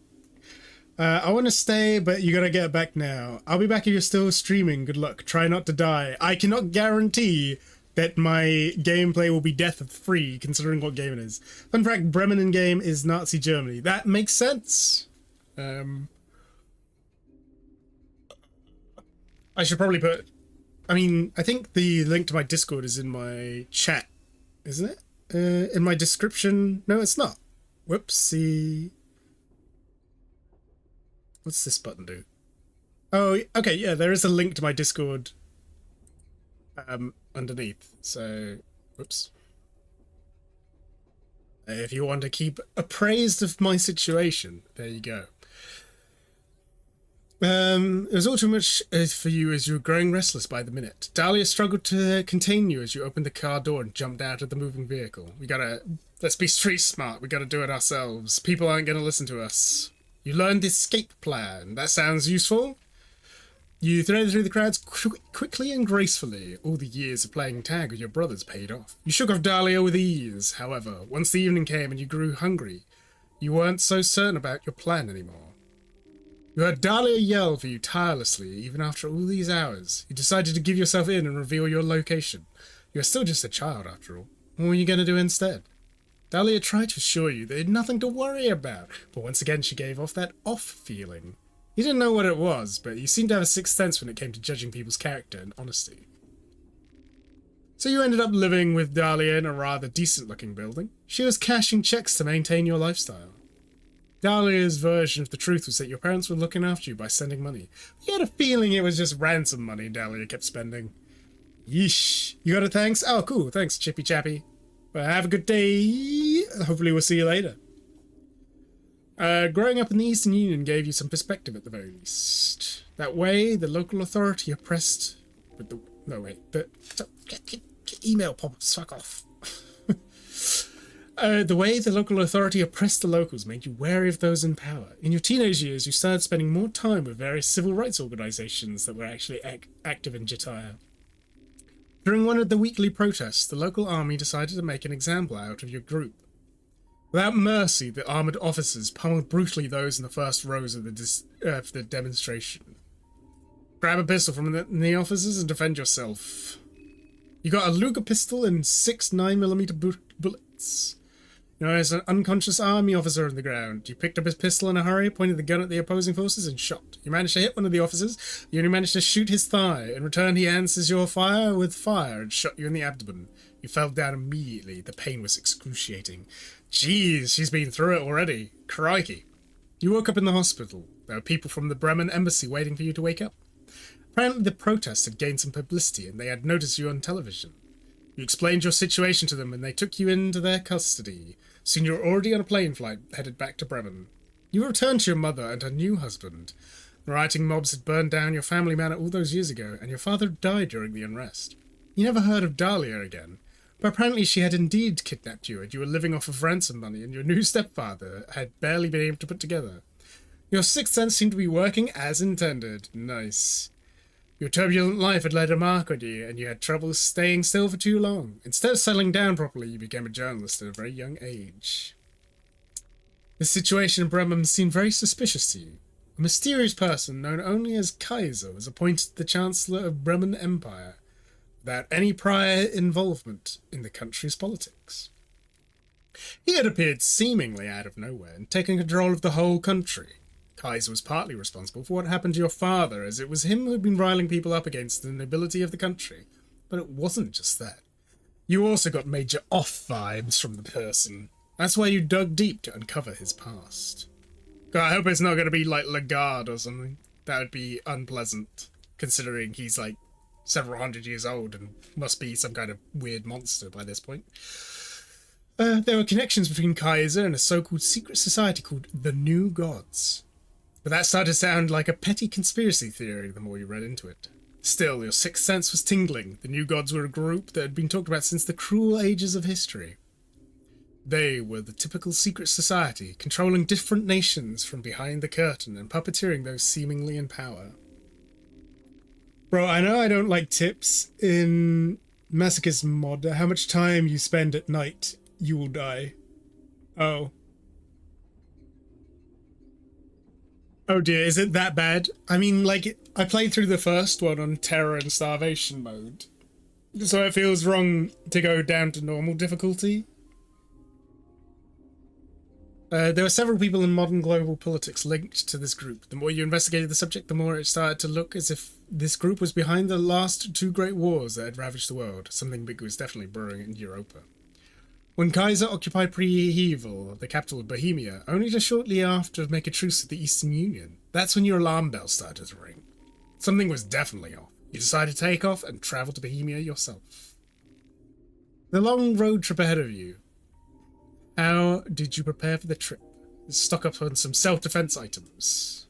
I want to stay, but you gotta get back now. I'll be back if you're still streaming. Good luck. Try not to die. I cannot guarantee that my gameplay will be death-free, considering what game it is. Fun fact, Bremen in game is Nazi Germany. That makes sense. I should probably put... I mean, I think the link to my Discord is in my chat, isn't it? In my description? No, it's not. Whoopsie. What's this button do? Oh, okay, yeah, there is a link to my Discord underneath. So, whoops. If you want to keep appraised of my situation, there you go. It was all too much for you as you were growing restless by the minute. Dahlia struggled to contain you as you opened the car door and jumped out of the moving vehicle. Let's be street smart, we gotta do it ourselves. People aren't gonna listen to us. You learned the escape plan. That sounds useful. You threaded through the crowds quickly and gracefully. All the years of playing tag with your brothers paid off. You shook off Dahlia with ease. However, once the evening came and you grew hungry, you weren't so certain about your plan anymore. You heard Dahlia yell for you tirelessly, even after all these hours. You decided to give yourself in and reveal your location. You are still just a child, after all. What were you going to do instead? Dahlia tried to assure you they had nothing to worry about, but once again she gave off that off feeling. You didn't know what it was, but you seemed to have a sixth sense when it came to judging people's character and honesty. So you ended up living with Dahlia in a rather decent-looking building. She was cashing checks to maintain your lifestyle. Dahlia's version of the truth was that your parents were looking after you by sending money. You had a feeling it was just ransom money Dahlia kept spending. Yeesh. You got a thanks? Oh, cool. Thanks, Chippy Chappy. Well, have a good day. Hopefully we'll see you later. Growing up in the Eastern Union gave you some perspective at the very least. That way, the local authority oppressed... With the... No, wait. Get email pop-ups. Fuck off. The way the local authority oppressed the locals made you wary of those in power. In your teenage years, you started spending more time with various civil rights organizations that were actually active in Jataya. During one of the weekly protests, the local army decided to make an example out of your group. Without mercy, the armoured officers pummeled brutally those in the first rows of the demonstration. Grab a pistol from the officers and defend yourself. You got a Luger pistol and 6 9mm bullets. You know, there's an unconscious army officer on the ground. You picked up his pistol in a hurry, pointed the gun at the opposing forces, and shot. You managed to hit one of the officers. You only managed to shoot his thigh. In return, he answers your fire with fire and shot you in the abdomen. You fell down immediately. The pain was excruciating. Jeez, she's been through it already. Crikey. You woke up in the hospital. There were people from the Bremen embassy waiting for you to wake up. Apparently the protest had gained some publicity and they had noticed you on television. You explained your situation to them and they took you into their custody. Soon you were already on a plane flight headed back to Bremen. You returned to your mother and her new husband. The rioting mobs had burned down your family manor all those years ago and your father died during the unrest. You never heard of Dahlia again, but apparently she had indeed kidnapped you and you were living off of ransom money and your new stepfather had barely been able to put together. Your sixth sense seemed to be working as intended. Nice. Your turbulent life had left a mark on you, and you had trouble staying still for too long. Instead of settling down properly, you became a journalist at a very young age. The situation in Bremen seemed very suspicious to you. A mysterious person known only as Kaiser was appointed the Chancellor of Bremen Empire, without any prior involvement in the country's politics. He had appeared seemingly out of nowhere and taken control of the whole country. Kaiser was partly responsible for what happened to your father, as it was him who had been riling people up against the nobility of the country. But it wasn't just that. You also got Major Off vibes from the person. That's why you dug deep to uncover his past. God, I hope it's not going to be like Lagarde or something. That would be unpleasant, considering he's like several hundred years old and must be some kind of weird monster by this point. There were connections between Kaiser and a so-called secret society called the New Gods. But that started to sound like a petty conspiracy theory the more you read into it. Still, your sixth sense was tingling. The New Gods were a group that had been talked about since the cruel ages of history. They were the typical secret society, controlling different nations from behind the curtain and puppeteering those seemingly in power. Bro, I know I don't like tips in Masochism mod. How much time you spend at night, you will die. Oh. Oh dear, is it that bad? I mean, like, I played through the first one on terror and starvation mode, so it feels wrong to go down to normal difficulty. There were several people in modern global politics linked to this group. The more you investigated the subject, the more it started to look as if this group was behind the last 2 great wars that had ravaged the world. Something big was definitely brewing in Europa. When Kaiser occupied Prieval, the capital of Bohemia, only to shortly after make a truce with the Eastern Union, that's when your alarm bell started to ring. Something was definitely off. You decided to take off and travel to Bohemia yourself. The long road trip ahead of you. How did you prepare for the trip? Stock up on some self-defense items.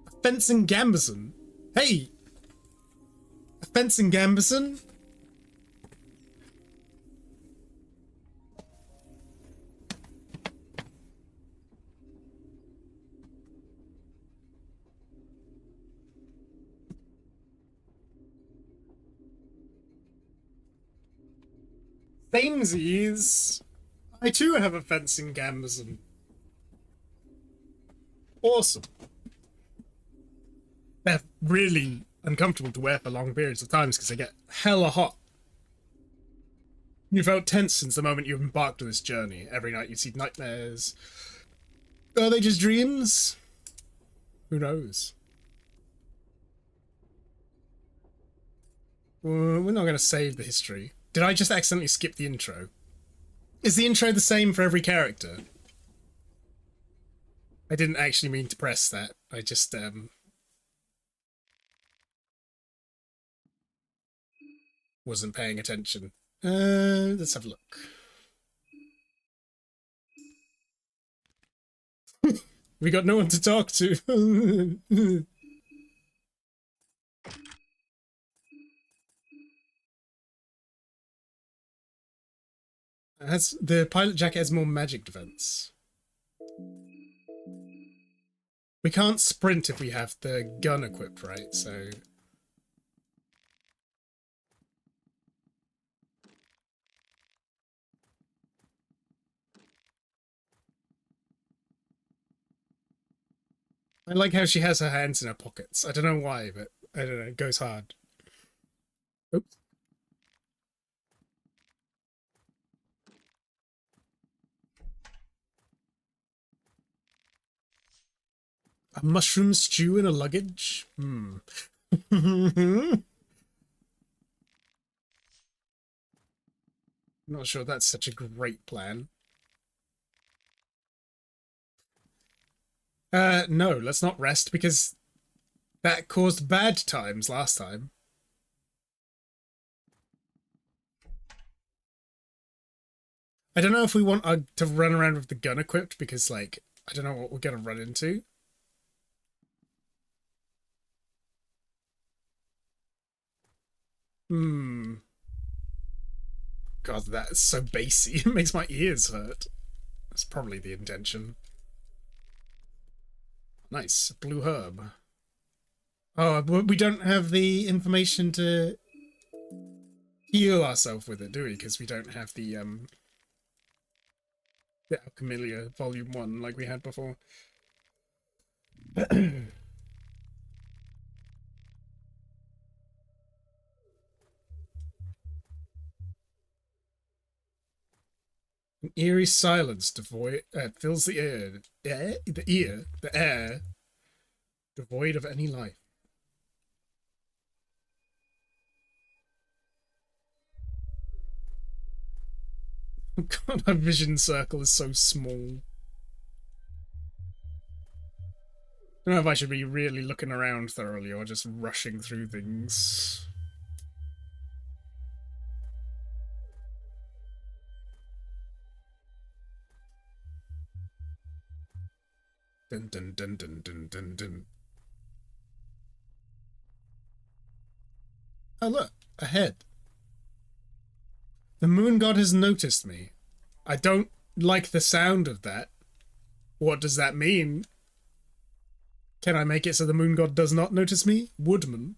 A fencing gambeson? Hey! A fencing gambeson? Samesies! I too have a fencing gambeson. Awesome. They're really uncomfortable to wear for long periods of times because they get hella hot. You felt tense since the moment you embarked on this journey. Every night you see nightmares. Are they just dreams? Who knows? We're not going to save the history. Did I just accidentally skip the intro? Is the intro the same for every character? I didn't actually mean to press that. I just wasn't paying attention. Let's have a look. We got no one to talk to. The pilot jacket has more magic defense. We can't sprint if we have the gun equipped, right? So I like how she has her hands in her pockets. I don't know why, but I don't know. It goes hard. Oops. A mushroom stew in a luggage? Hmm. Not sure that's such a great plan. No, let's not rest because that caused bad times last time. I don't know if we want to run around with the gun equipped because, like, I don't know what we're gonna run into. Hmm. God, that's so bassy. It makes my ears hurt. That's probably the intention. Nice. Blue herb. Oh, but we don't have the information to heal ourselves with it, do we? Because we don't have the Alchemilia Volume 1 like we had before. An eerie silence fills the air, devoid of any life. God, our vision circle is so small. I don't know if I should be really looking around thoroughly or just rushing through things. Dun dun dun dun dun dun dun. Oh look, ahead. The moon god has noticed me. I don't like the sound of that. What does that mean? Can I make it so the moon god does not notice me? Woodman.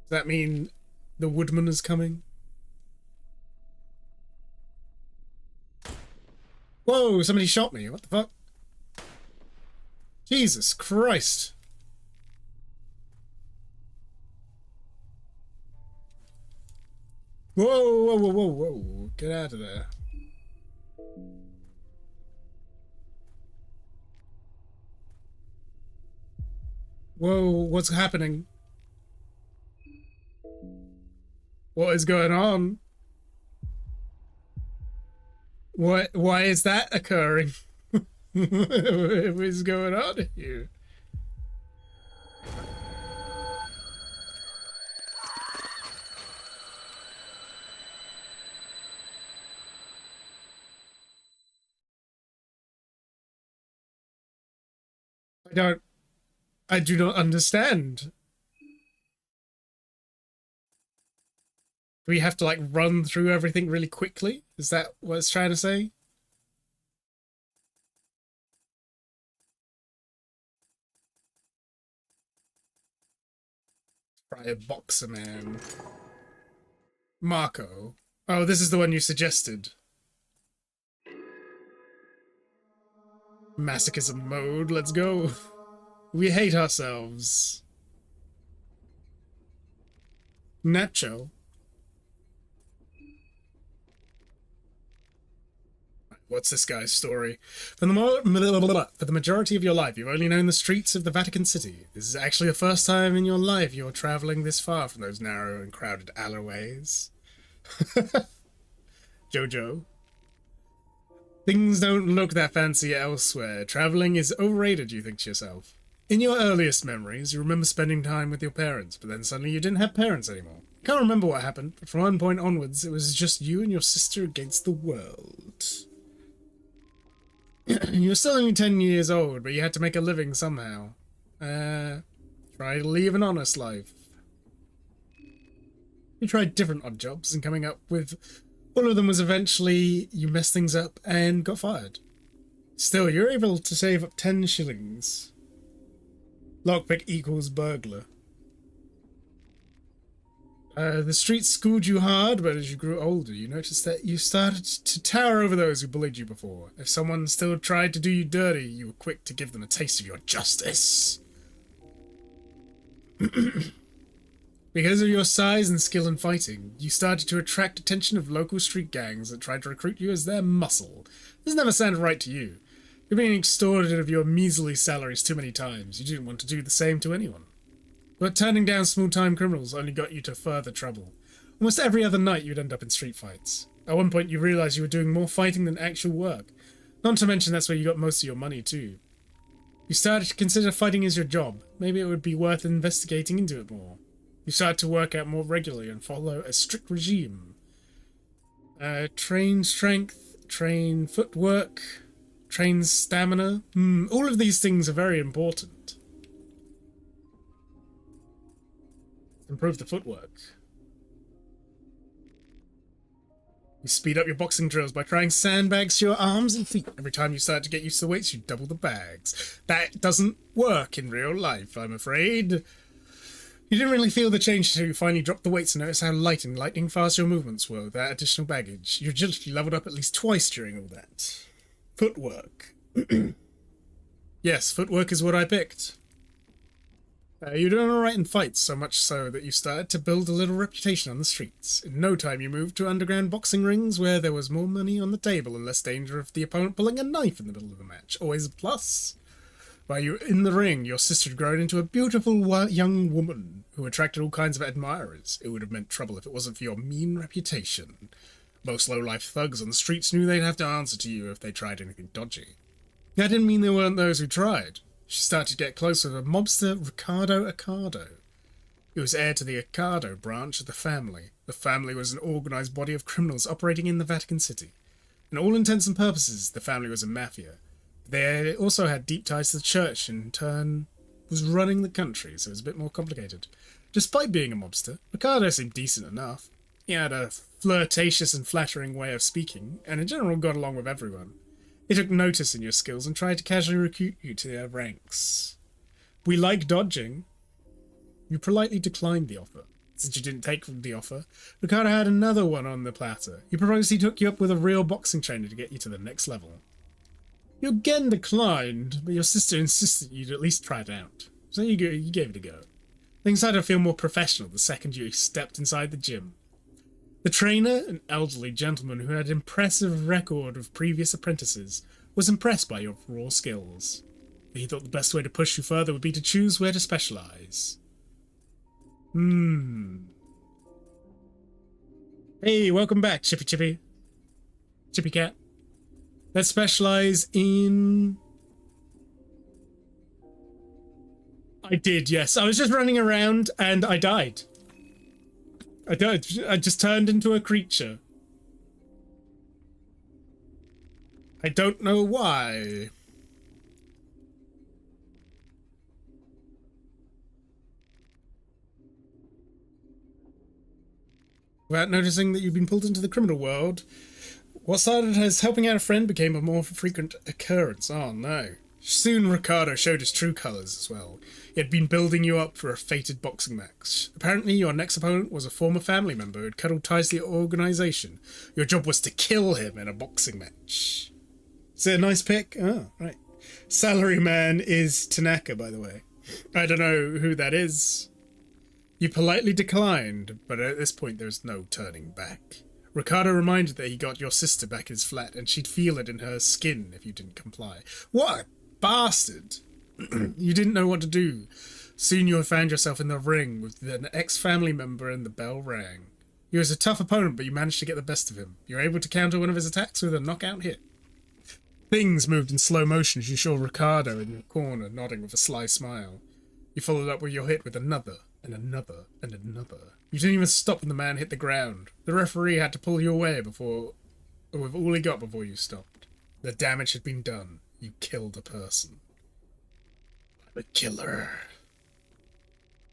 Does that mean the woodman is coming? Whoa, somebody shot me. What the fuck? Jesus Christ. Whoa, whoa, whoa, whoa, whoa. Get out of there. Whoa, what's happening? What is going on? Why is that occurring? What is going on here? I do not understand. Do we have to like run through everything really quickly? Is that what it's trying to say? Try a boxer man. Marco. Oh, this is the one you suggested. Masochism mode, let's go. We hate ourselves. Nacho. What's this guy's story? For the majority of your life, you've only known the streets of the Vatican City. This is actually the first time in your life you're traveling this far from those narrow and crowded alleyways. Jojo. Things don't look that fancy elsewhere. Traveling is overrated, you think to yourself. In your earliest memories, you remember spending time with your parents, but then suddenly you didn't have parents anymore. I can't remember what happened, but from one point onwards, it was just you and your sister against the world. You were still only 10 years old, but you had to make a living somehow. Try to live an honest life. You tried different odd jobs, and coming up with one of them was eventually you messed things up and got fired. Still, you're able to save up 10 shillings. Lockpick equals burglar. The streets schooled you hard, but as you grew older, you noticed that you started to tower over those who bullied you before. If someone still tried to do you dirty, you were quick to give them a taste of your justice. Because of your size and skill in fighting, you started to attract attention of local street gangs that tried to recruit you as their muscle. This never sounded right to you. You're being extorted of your measly salaries too many times. You didn't want to do the same to anyone. But turning down small-time criminals only got you to further trouble. Almost every other night you'd end up in street fights. At one point you realised you were doing more fighting than actual work. Not to mention that's where you got most of your money too. You started to consider fighting as your job. Maybe it would be worth investigating into it more. You started to work out more regularly and follow a strict regime. Train strength, train footwork, train stamina. All of these things are very important. Improve the footwork. You speed up your boxing drills by trying sandbags to your arms and feet. Every time you start to get used to the weights, you double the bags. That doesn't work in real life, I'm afraid. You didn't really feel the change until you finally dropped the weights and noticed how light and lightning fast your movements were with that additional baggage. Your agility leveled up at least twice during all that. Footwork. Yes, footwork is what I picked. You're doing alright in fights, so much so that you started to build a little reputation on the streets. In no time you moved to underground boxing rings where there was more money on the table and less danger of the opponent pulling a knife in the middle of the match. Always a plus. While you were in the ring, your sister had grown into a beautiful young woman who attracted all kinds of admirers. It would have meant trouble if it wasn't for your mean reputation. Most low-life thugs on the streets knew they'd have to answer to you if they tried anything dodgy. That didn't mean there weren't those who tried. She started to get close with a mobster, Ricardo Accardo. He was heir to the Accardo branch of the family. The family was an organised body of criminals operating in the Vatican City. In all intents and purposes, the family was a mafia. They also had deep ties to the church and in turn was running the country, so it was a bit more complicated. Despite being a mobster, Ricardo seemed decent enough. He had a flirtatious and flattering way of speaking, and in general got along with everyone. He took notice in your skills and tried to casually recruit you to their ranks. We like dodging. You politely declined the offer. Since you didn't take the offer, Ricardo had another one on the platter. He proposed he took you up with a real boxing trainer to get you to the next level. You again declined, but your sister insisted you'd at least try it out. So you gave it a go. Things started to feel more professional the second you stepped inside the gym. The trainer, an elderly gentleman who had an impressive record of previous apprentices, was impressed by your raw skills. He thought the best way to push you further would be to choose where to specialise. Hey, welcome back, Chippy Chippy. Chippy Cat. Let's specialise in... I did, yes. I was just running around and I died. I just turned into a creature. I don't know why. Without noticing that you've been pulled into the criminal world, what started as helping out a friend became a more frequent occurrence. Oh no. Soon Ricardo showed his true colours as well. He had been building you up for a fated boxing match. Apparently your next opponent was a former family member who had cut all ties to the organisation. Your job was to kill him in a boxing match. Is it a nice pick? Oh, right. Salaryman is Tanaka, by the way. I don't know who that is. You politely declined, but at this point there's no turning back. Ricardo reminded that he got your sister back in his flat and she'd feel it in her skin if you didn't comply. What a bastard! You didn't know what to do. Soon you found yourself in the ring with an ex-family member and the bell rang. He was a tough opponent, but you managed to get the best of him. You were able to counter one of his attacks with a knockout hit. Things moved in slow motion as you saw Ricardo in the corner, nodding with a sly smile. You followed up with your hit with another, and another, and another. You didn't even stop when the man hit the ground. The referee had to pull you away with all he got before you stopped. The damage had been done. You killed a person. I'm a killer.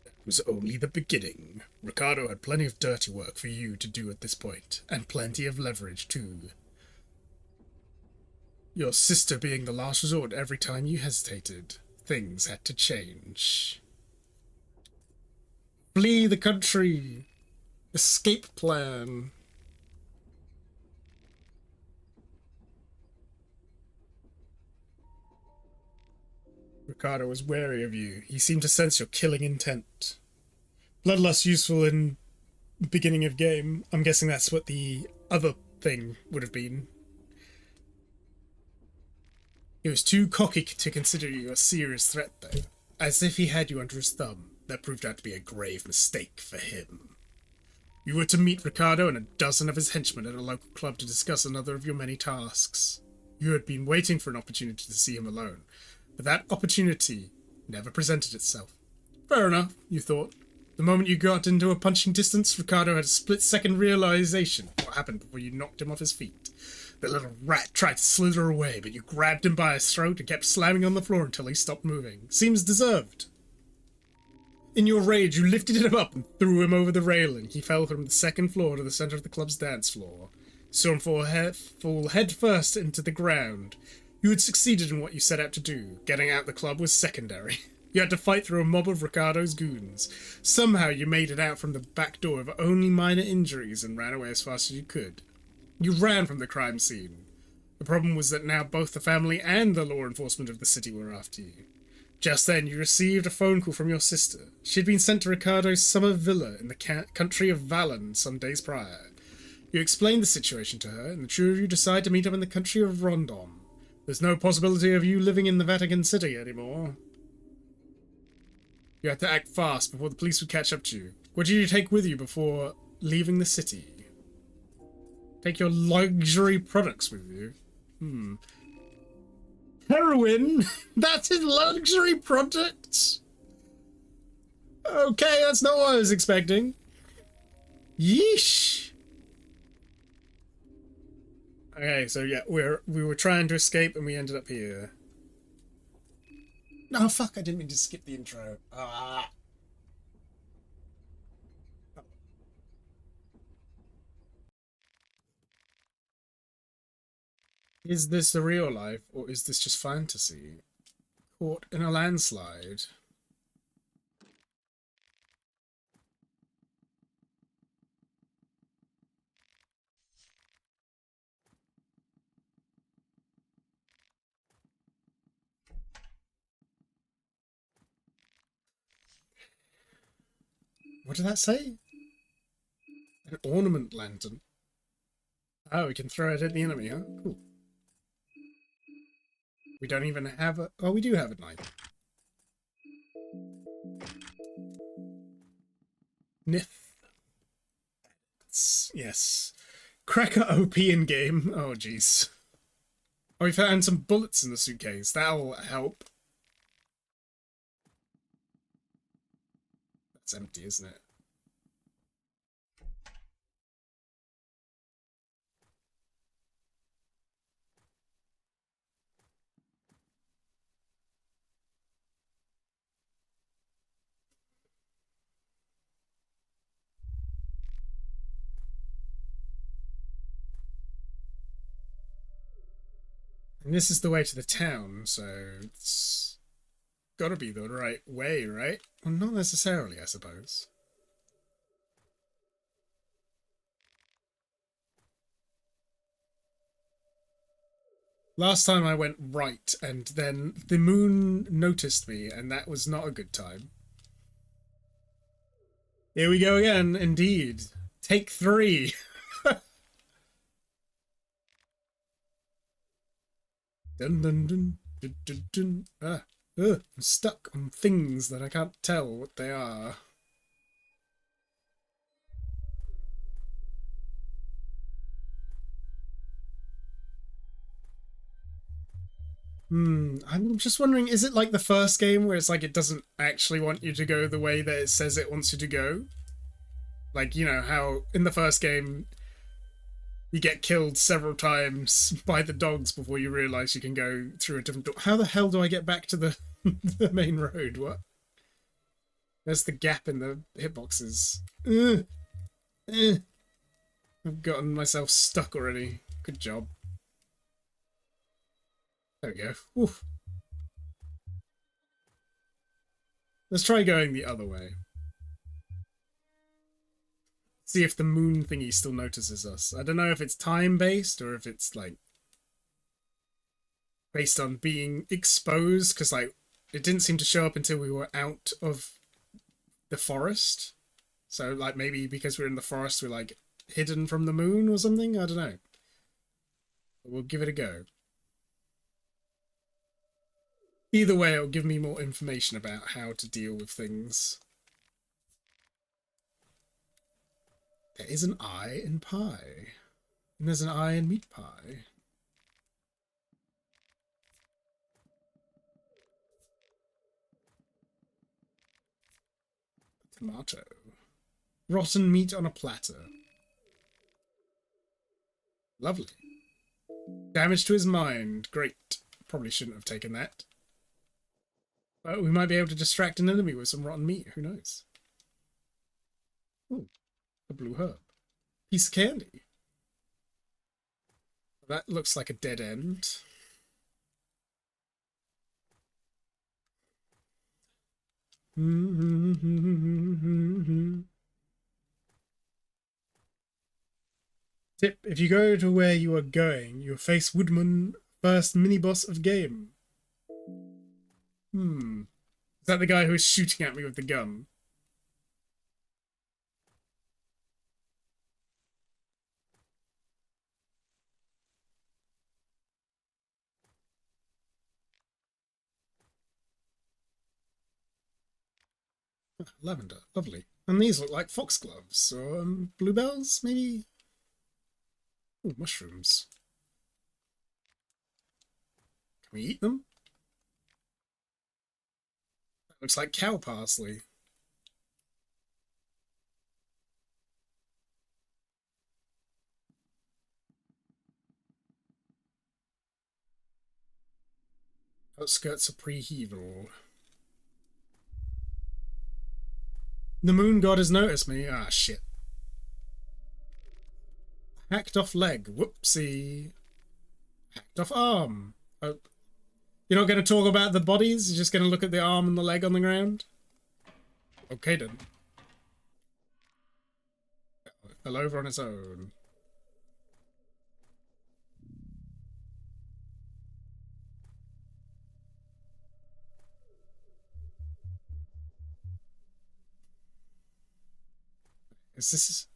That was only the beginning. Ricardo had plenty of dirty work for you to do at this point, and plenty of leverage, too. Your sister being the last resort every time you hesitated. Things had to change. Flee the country. Escape plan. Ricardo was wary of you. He seemed to sense your killing intent. Bloodlust useful in beginning of game. I'm guessing that's what the other thing would have been. He was too cocky to consider you a serious threat, though. As if he had you under his thumb. That proved out to be a grave mistake for him. You were to meet Ricardo and a dozen of his henchmen at a local club to discuss another of your many tasks. You had been waiting for an opportunity to see him alone, but that opportunity never presented itself. Fair enough, you thought. The moment you got into a punching distance, Ricardo had a split-second realization of what happened before you knocked him off his feet. The little rat tried to slither away, but you grabbed him by his throat and kept slamming on the floor until he stopped moving. Seems deserved. In your rage, you lifted him up and threw him over the railing. He fell from the second floor to the center of the club's dance floor. Saw him fall head first into the ground. You had succeeded in what you set out to do. Getting out the club was secondary. You had to fight through a mob of Ricardo's goons. Somehow you made it out from the back door with only minor injuries and ran away as fast as you could. You ran from the crime scene. The problem was that now both the family and the law enforcement of the city were after you. Just then, you received a phone call from your sister. She had been sent to Ricardo's summer villa in the country of Valen some days prior. You explained the situation to her, and the two of you decide to meet up in the country of Rondon. There's no possibility of you living in the Vatican City anymore. You had to act fast before the police would catch up to you. What did you take with you before leaving the city? Take your luxury products with you? Heroin? That's his luxury products? Okay, that's not what I was expecting. Yeesh. Okay, so yeah, we were trying to escape and we ended up here. No, fuck, I didn't mean to skip the intro. Ah. Is this the real life, or is this just fantasy? Caught in a landslide. What did that say? An ornament lantern. Oh, we can throw it at the enemy, huh? Cool. We don't even have a... Oh, we do have a knife. Nith. Yes. Cracker OP in game. Oh, jeez. Oh, we found some bullets in the suitcase. That'll help. That's empty, isn't it? And this is the way to the town, so it's gotta be the right way, right? Well, not necessarily, I suppose. Last time I went right, and then the moon noticed me, and that was not a good time. Here we go again, indeed. Take 3. Dun dun dun dun dun dun. I'm stuck on things that I can't tell what they are. I'm just wondering, is it like the first game where it's like it doesn't actually want you to go the way that it says it wants you to go? Like, you know, how in the first game you get killed several times by the dogs before you realize you can go through a different door. How the hell do I get back to the the main road? What? There's the gap in the hitboxes. I've gotten myself stuck already. Good job. There we go. Oof. Let's try going the other way. See if the moon thingy still notices us. I don't know if it's time-based or if it's, like, based on being exposed, because, like, it didn't seem to show up until we were out of the forest. So, like, maybe because we're in the forest, we're, like, hidden from the moon or something? I don't know. But we'll give it a go. Either way, it'll give me more information about how to deal with things. There is an eye in pie. And there's an eye in meat pie. Tomato. Rotten meat on a platter. Lovely. Damage to his mind. Great. Probably shouldn't have taken that. But we might be able to distract an enemy with some rotten meat. Who knows? Ooh, a blue herb. Piece of candy. That looks like a dead end. Tip, if you go to where you are going, you'll face Woodman, first mini-boss of game. Is that the guy who was shooting at me with the gun? Lavender, lovely. And these look like foxgloves, or bluebells, maybe? Ooh, mushrooms. Can we eat them? That looks like cow parsley. Outskirts of Preheval. The moon god has noticed me. Ah, shit. Hacked off leg. Whoopsie. Hacked off arm. Oh. You're not going to talk about the bodies? You're just going to look at the arm and the leg on the ground? Okay, then. Fell over on its own. Is this...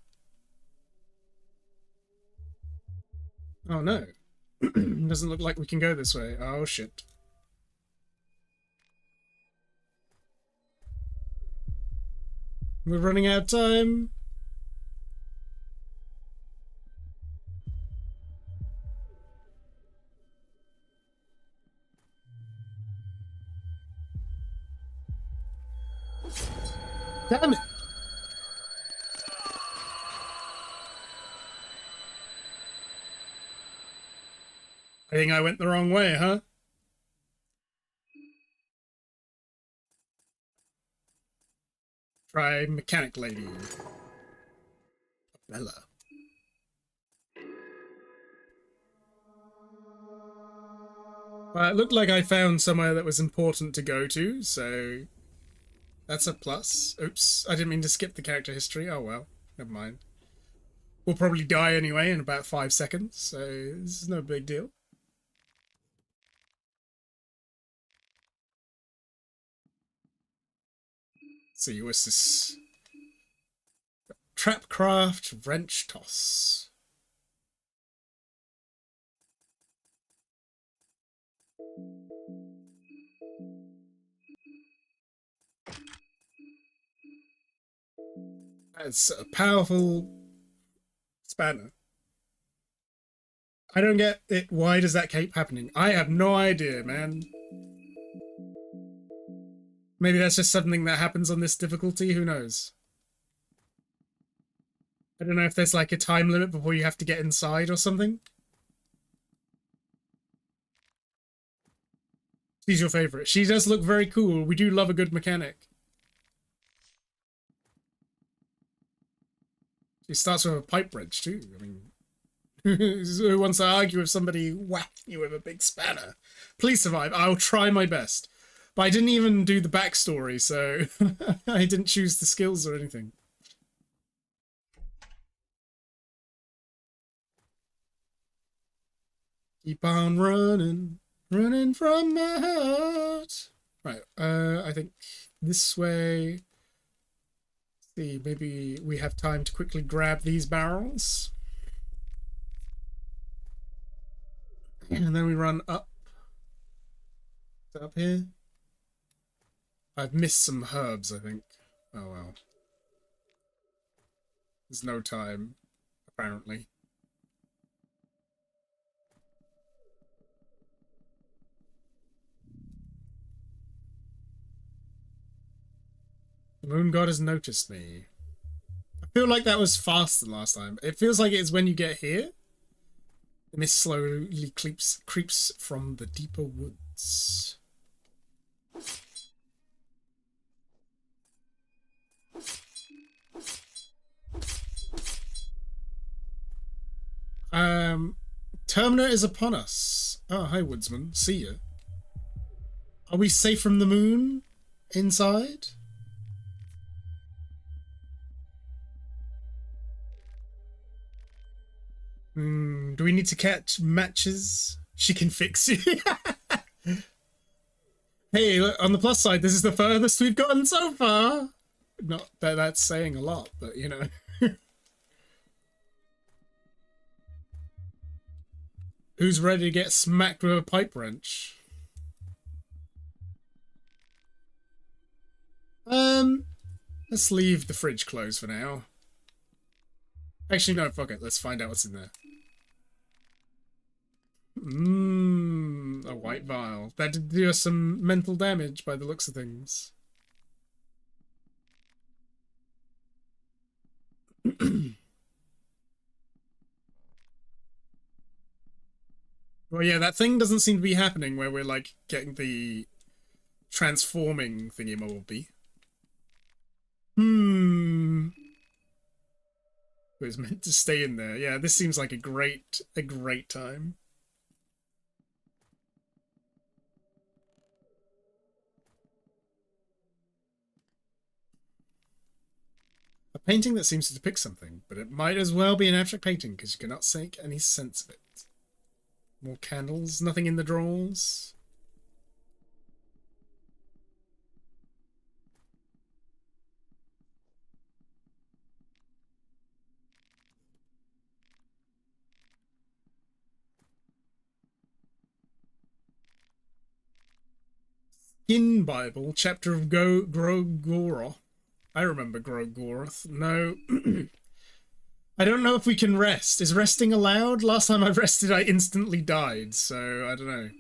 Oh, no. Doesn't look like we can go this way. Oh, shit. We're running out of time. Damn it. I think I went the wrong way, huh? Try Mechanic Lady. Bella. Well, it looked like I found somewhere that was important to go to, so that's a plus. Oops, I didn't mean to skip the character history. Oh well, never mind. We'll probably die anyway in about 5 seconds, so this is no big deal. Let's see, what's this? Trapcraft Wrench Toss. That's a powerful spanner. I don't get it. Why does that keep happening? I have no idea, man. Maybe that's just something that happens on this difficulty. Who knows? I don't know if there's like a time limit before you have to get inside or something. She's your favorite. She does look very cool. We do love a good mechanic. She starts with a pipe wrench too. I mean, who wants to argue with somebody whacking you with a big spanner? Please survive. I'll try my best. But I didn't even do the backstory, so I didn't choose the skills or anything. Keep on running, running from my heart. Right, I think this way. Let's see, maybe we have time to quickly grab these barrels. And then we run up. Up here. I've missed some herbs, I think. Oh well. There's no time, apparently. The moon god has noticed me. I feel like that was faster than last time. It feels like it's when you get here. The mist slowly creeps from the deeper woods. Termina is upon us. Oh, hi, woodsman. See ya. Are we safe from the moon? Inside? Do we need to catch matches? She can fix you. Hey, on the plus side, this is the furthest we've gotten so far. Not that that's saying a lot, but you know. Who's ready to get smacked with a pipe wrench? Let's leave the fridge closed for now. Actually, no, fuck it. Let's find out what's in there. A white vial. That did do us some mental damage by the looks of things. Well, yeah, that thing doesn't seem to be happening where we're, like, getting the transforming thingy-mobby. It was meant to stay in there. Yeah, this seems like a great time. A painting that seems to depict something, but it might as well be an abstract painting because you cannot make any sense of it. More candles, nothing in the drawers. Skin Bible, chapter of Grogoroth. I remember Grogoroth. No. I don't know if we can rest. Is resting allowed? Last time I rested, I instantly died, so I don't know.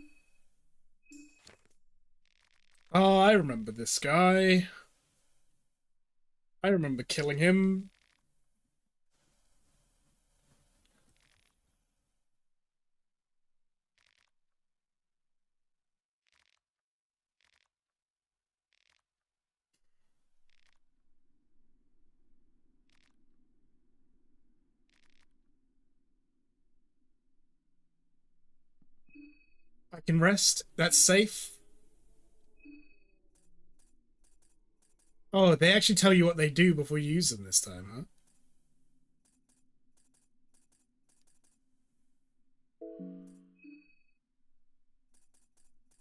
Oh, I remember this guy. I remember killing him. I can rest. That's safe. Oh, they actually tell you what they do before you use them this time, huh?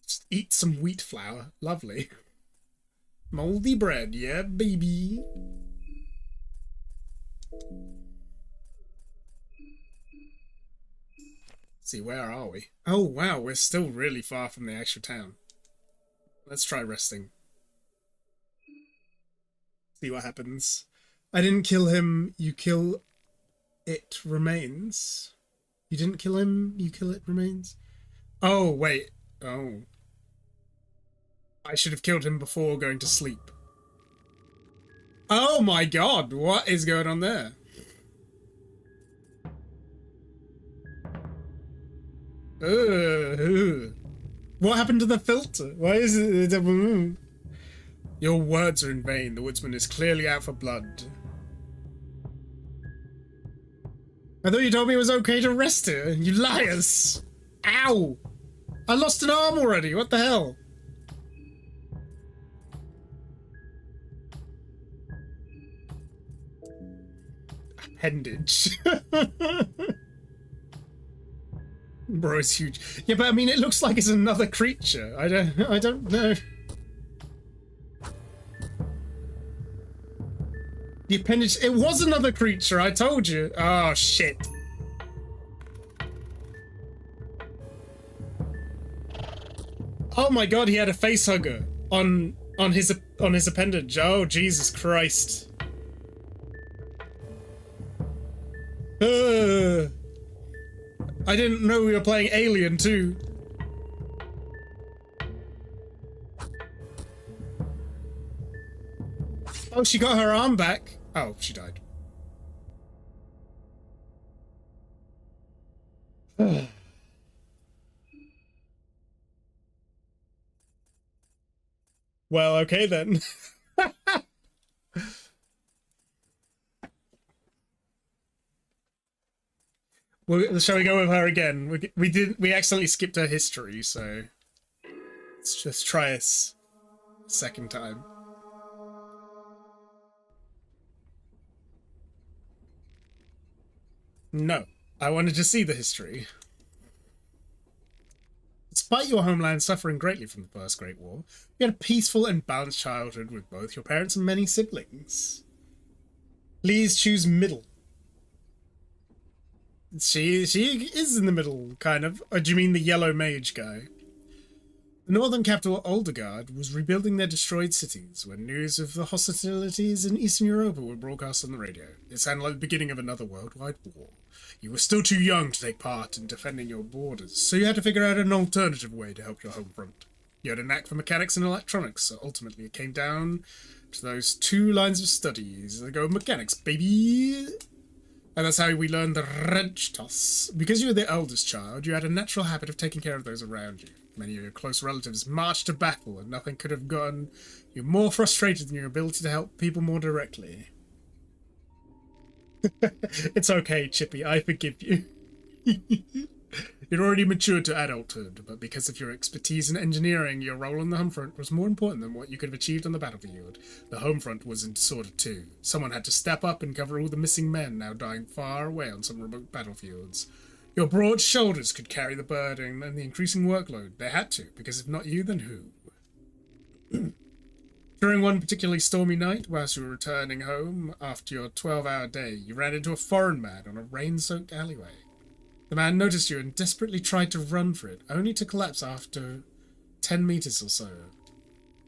Just eat some wheat flour. Lovely. Moldy bread, yeah, baby. See, where are we? Oh, wow, we're still really far from the actual town. Let's try resting. See what happens. I didn't kill him. You kill it remains. You didn't kill him, you kill it remains. Oh, wait. Oh. I should have killed him before going to sleep. Oh my god, what is going on there? What happened to the filter? Why is it? Your words are in vain. The woodsman is clearly out for blood. I thought you told me it was okay to rest her. You liars! Ow! I lost an arm already. What the hell? Appendage. Bro, it's huge. Yeah, but I mean, it looks like it's another creature. I don't know. The appendage. It was another creature. I told you. Oh shit. Oh my god, he had a face hugger on his appendage. Oh Jesus Christ. I didn't know we were playing Alien too. Oh, she got her arm back. Oh, she died. Well, okay then. Shall we go with her again? We accidentally skipped her history, so let's just try this a second time. No, I wanted to see the history. Despite your homeland suffering greatly from the First Great War, you had a peaceful and balanced childhood with both your parents and many siblings. Please choose middle. She is in the middle, kind of. Or do you mean the yellow mage guy? The northern capital, Oldegard, was rebuilding their destroyed cities when news of the hostilities in Eastern Europa were broadcast on the radio. It sounded like the beginning of another worldwide war. You were still too young to take part in defending your borders, so you had to figure out an alternative way to help your home front. You had a knack for mechanics and electronics, so ultimately it came down to those two lines of studies. Go mechanics, baby! And that's how we learned the wrench toss. Because you were the eldest child, you had a natural habit of taking care of those around you. Many of your close relatives marched to battle, and nothing could have gotten you more frustrated than your ability to help people more directly. It's okay, Chippy, I forgive you. You'd already matured to adulthood, but because of your expertise in engineering, your role on the home front was more important than what you could have achieved on the battlefield. The home front was in disorder too. Someone had to step up and cover all the missing men now dying far away on some remote battlefields. Your broad shoulders could carry the burden and the increasing workload. They had to, because if not you, then who? During one particularly stormy night, whilst you were returning home after your 12-hour day, you ran into a foreign man on a rain-soaked alleyway. The man noticed you and desperately tried to run for it, only to collapse after 10 meters or so.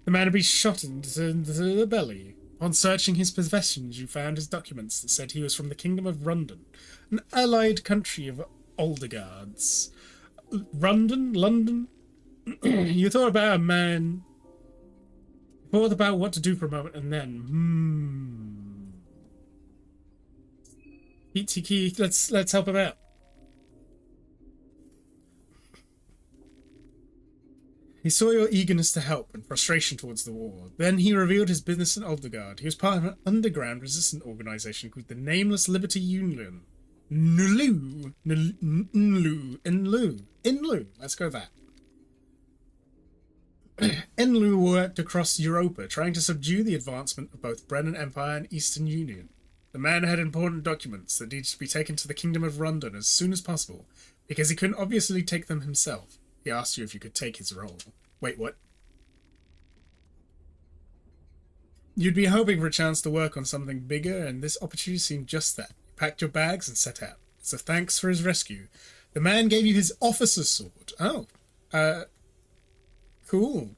The man had been shot into the belly. On searching his possessions, you found his documents that said he was from the Kingdom of Rundon, an allied country of Oldegards. London? You thought about a man. You thought about what to do for a moment, and then, Tiki, let's help him out. He saw your eagerness to help and frustration towards the war. Then he revealed his business in Oldegard. He was part of an underground resistance organization called the Nameless Liberty Union. Nlu. Let's go with that. Enlu worked across Europa, trying to subdue the advancement of both Brennan Empire and Eastern Union. The man had important documents that needed to be taken to the Kingdom of Rundon as soon as possible, because he couldn't obviously take them himself. He asked you if you could take his role. Wait, what? You'd be hoping for a chance to work on something bigger, and this opportunity seemed just that. You packed your bags and set out. As a thanks for his rescue, the man gave you his officer's sword. Oh, cool.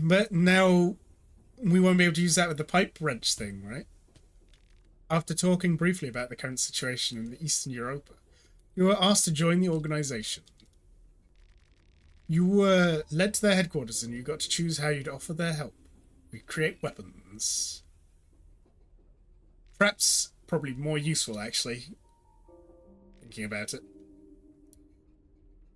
But now we won't be able to use that with the pipe wrench thing, right? After talking briefly about the current situation in Eastern Europa, you were asked to join the organization. You were led to their headquarters and you got to choose how you'd offer their help. We create weapons. Perhaps probably more useful, actually, thinking about it.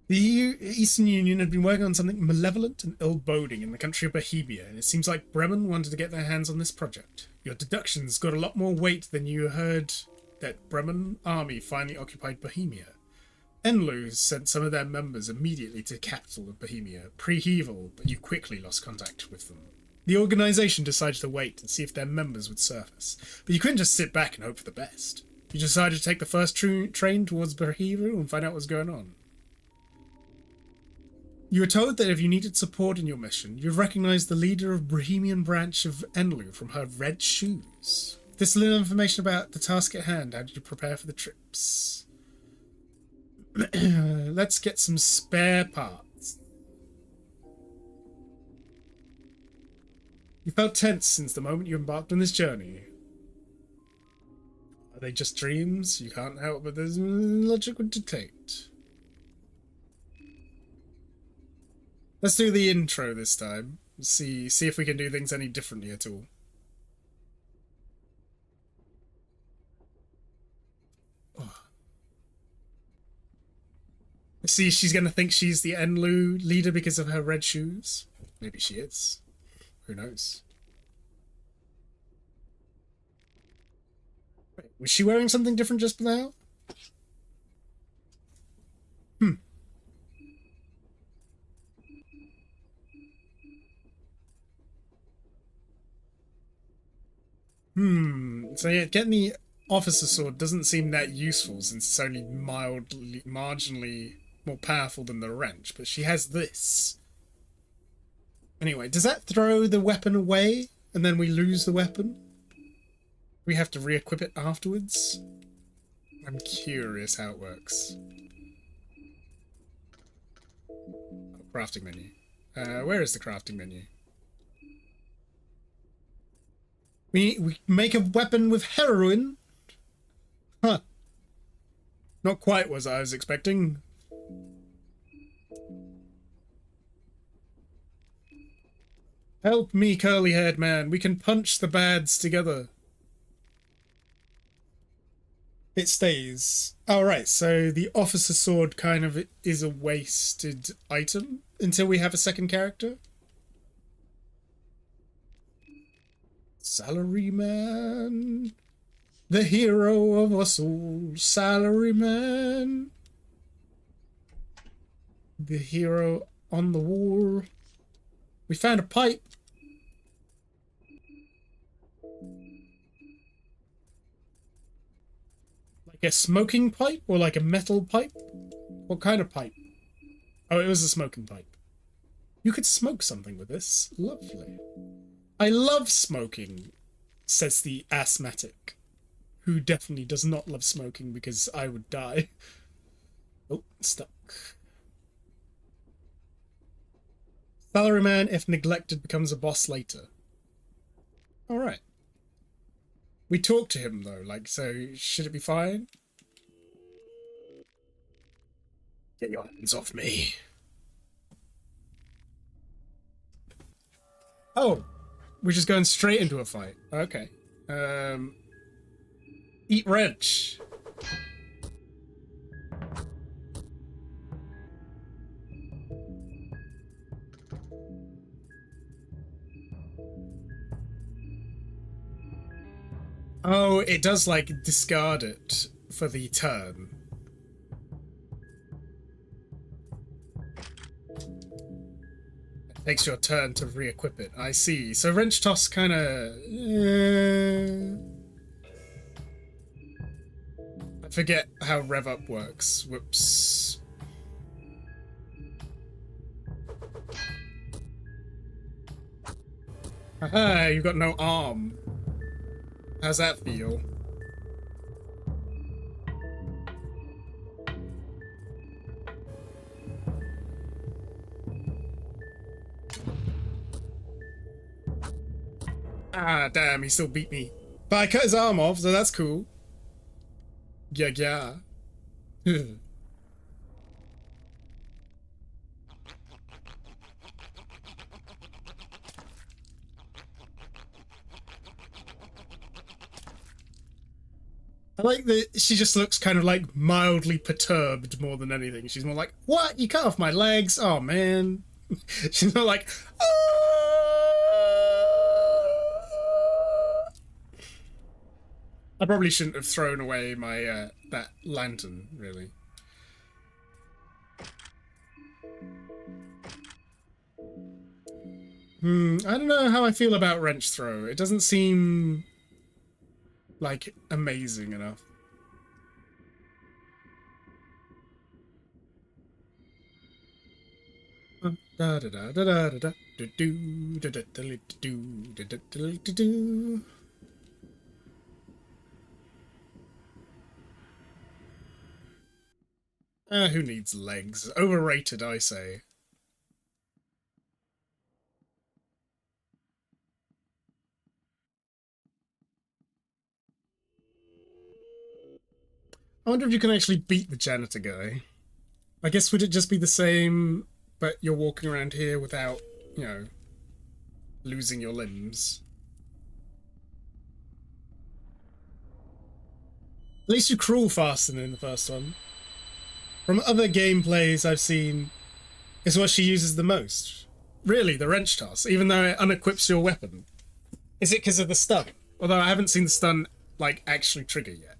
The Eastern Union had been working on something malevolent and ill-boding in the country of Bohemia, and it seems like Bremen wanted to get their hands on this project. Your deductions got a lot more weight than you heard that Bremen army finally occupied Bohemia. Enlu sent some of their members immediately to the capital of Bohemia, pre-Hevel, but you quickly lost contact with them. The organization decided to wait and see if their members would surface, but you couldn't just sit back and hope for the best. You decided to take the first train towards Bohemia and find out what's going on. You were told that if you needed support in your mission, you'd recognize the leader of Bohemian branch of Enlu from her red shoes. This little information about the task at hand. How did you prepare for the trips? Let's get some spare parts. You felt tense since the moment you embarked on this journey. Are they just dreams? You can't help but there's logic would dictate. Let's do the intro this time. See if we can do things any differently at all. Oh. See, she's gonna think she's the Enlu leader because of her red shoes. Maybe she is. Who knows? Wait, was she wearing something different just now? So yeah, getting the officer sword doesn't seem that useful since it's only marginally more powerful than the wrench, but she has this. Anyway, does that throw the weapon away and then we lose the weapon? We have to re-equip it afterwards? I'm curious how it works. Oh, crafting menu. Where is the crafting menu? We make a weapon with heroin? Huh. Not quite what I was expecting. Help me, curly-haired man. We can punch the bads together. It stays. Oh, right. So the officer sword kind of is a wasted item until we have a second character? Salaryman, the hero of us all, Salaryman, the hero on the wall. We found a pipe. Like a smoking pipe or like a metal pipe? What kind of pipe? Oh, it was a smoking pipe. You could smoke something with this. Lovely. I love smoking, says the asthmatic, who definitely does not love smoking because I would die. Oh, stuck. Salaryman, if neglected, becomes a boss later. Alright. We talked to him, though, like, so should it be fine? Get your hands off me. Oh! We're just going straight into a fight. Okay. Eat wrench. Oh, it does like discard it for the turn. Takes your turn to re-equip it. I see. So wrench toss kind of... I forget how rev up works. Whoops. Haha, you've got no arm. How's that feel? Ah, damn, he still beat me. But I cut his arm off, so that's cool. Yeah, yeah. I like that she just looks kind of like mildly perturbed more than anything. She's more like, what? You cut off my legs? Oh, man. She's not like, oh. I probably shouldn't have thrown away my that lantern, really. I don't know how I feel about wrench throw. It doesn't seem like amazing enough. Da da da da da da do do da da da do da da da do. Who needs legs? Overrated, I say. I wonder if you can actually beat the janitor guy. I guess would it just be the same, but you're walking around here without, you know, losing your limbs? At least you crawl faster than in the first one. From other gameplays I've seen, it's what she uses the most. Really, the wrench toss, even though it unequips your weapon. Is it because of the stun? Although I haven't seen the stun, like, actually trigger yet.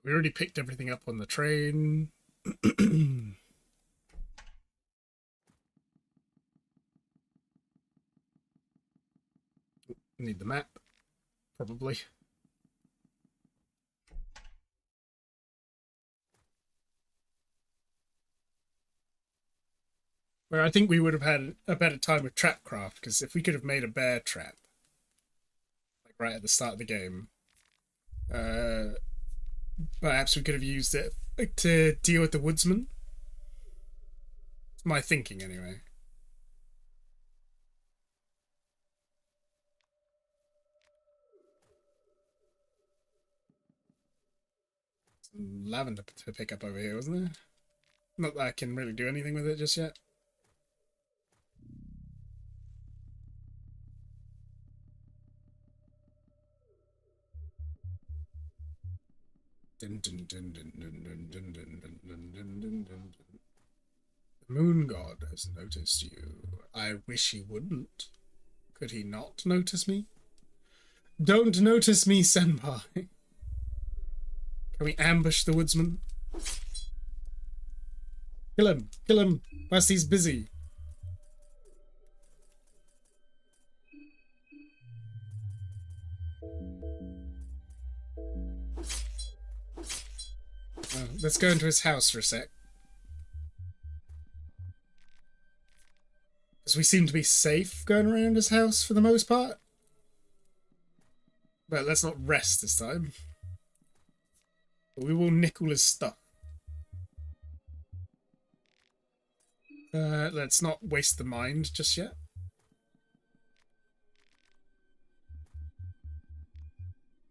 We already picked everything up on the train. Need the map, probably. Where I think we would have had a better time with Trapcraft, because if we could have made a bear trap, like right at the start of the game, perhaps we could have used it to deal with the woodsman. It's my thinking, anyway. Some lavender to pick up over here, wasn't there? Not that I can really do anything with it just yet. The moon god has noticed you. I wish he wouldn't. Could he not notice me? Don't notice me, senpai. Can we ambush the woodsman? Kill him! Kill him! Whilst he's busy. Let's go into his house for a sec. Because we seem to be safe going around his house for the most part. But let's not rest this time. But we will nickel his stuff. Let's not waste the mind just yet.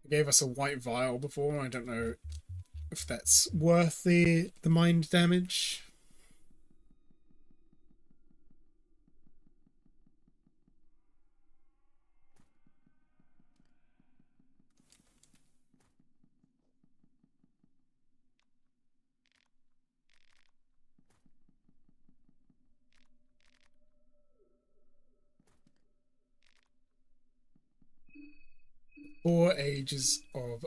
He gave us a white vial before. I don't know if that's worth the mind damage. Four ages of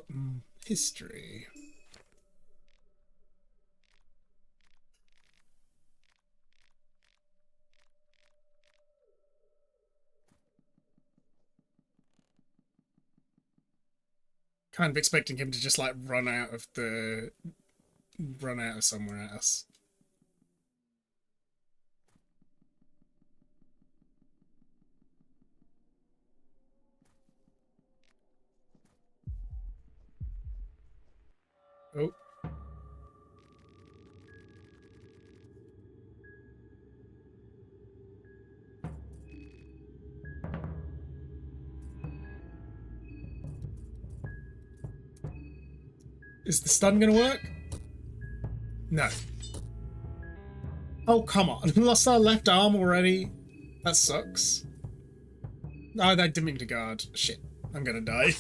history. Kind of expecting him to just like run out of somewhere else. Oh. Is the stun gonna work? No. Oh, come on. Lost our left arm already? That sucks. Oh, that didn't mean to guard. Shit. I'm gonna die.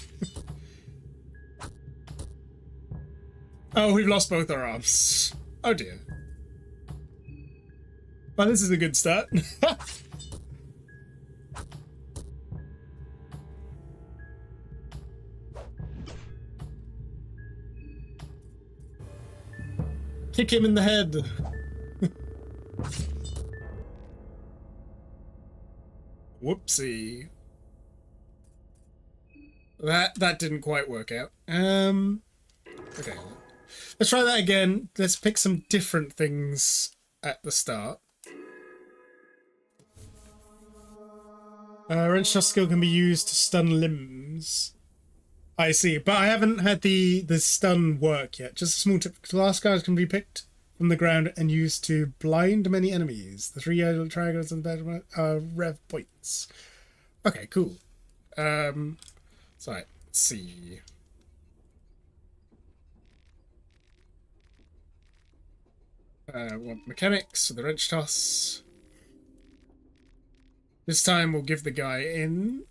Oh, we've lost both our arms. Oh dear. Well, this is a good start. Kick him in the head. Whoopsie. That didn't quite work out. Okay. Let's try that again. Let's pick some different things at the start. Wrench toss skill can be used to stun limbs. I see, but I haven't had the stun work yet. Just a small tip. Glass guards can be picked from the ground and used to blind many enemies. The 3 yellow triangles and the are rev points. Okay, cool. Sorry, let's see. Want mechanics for the wrench toss. This time we'll give the guy in.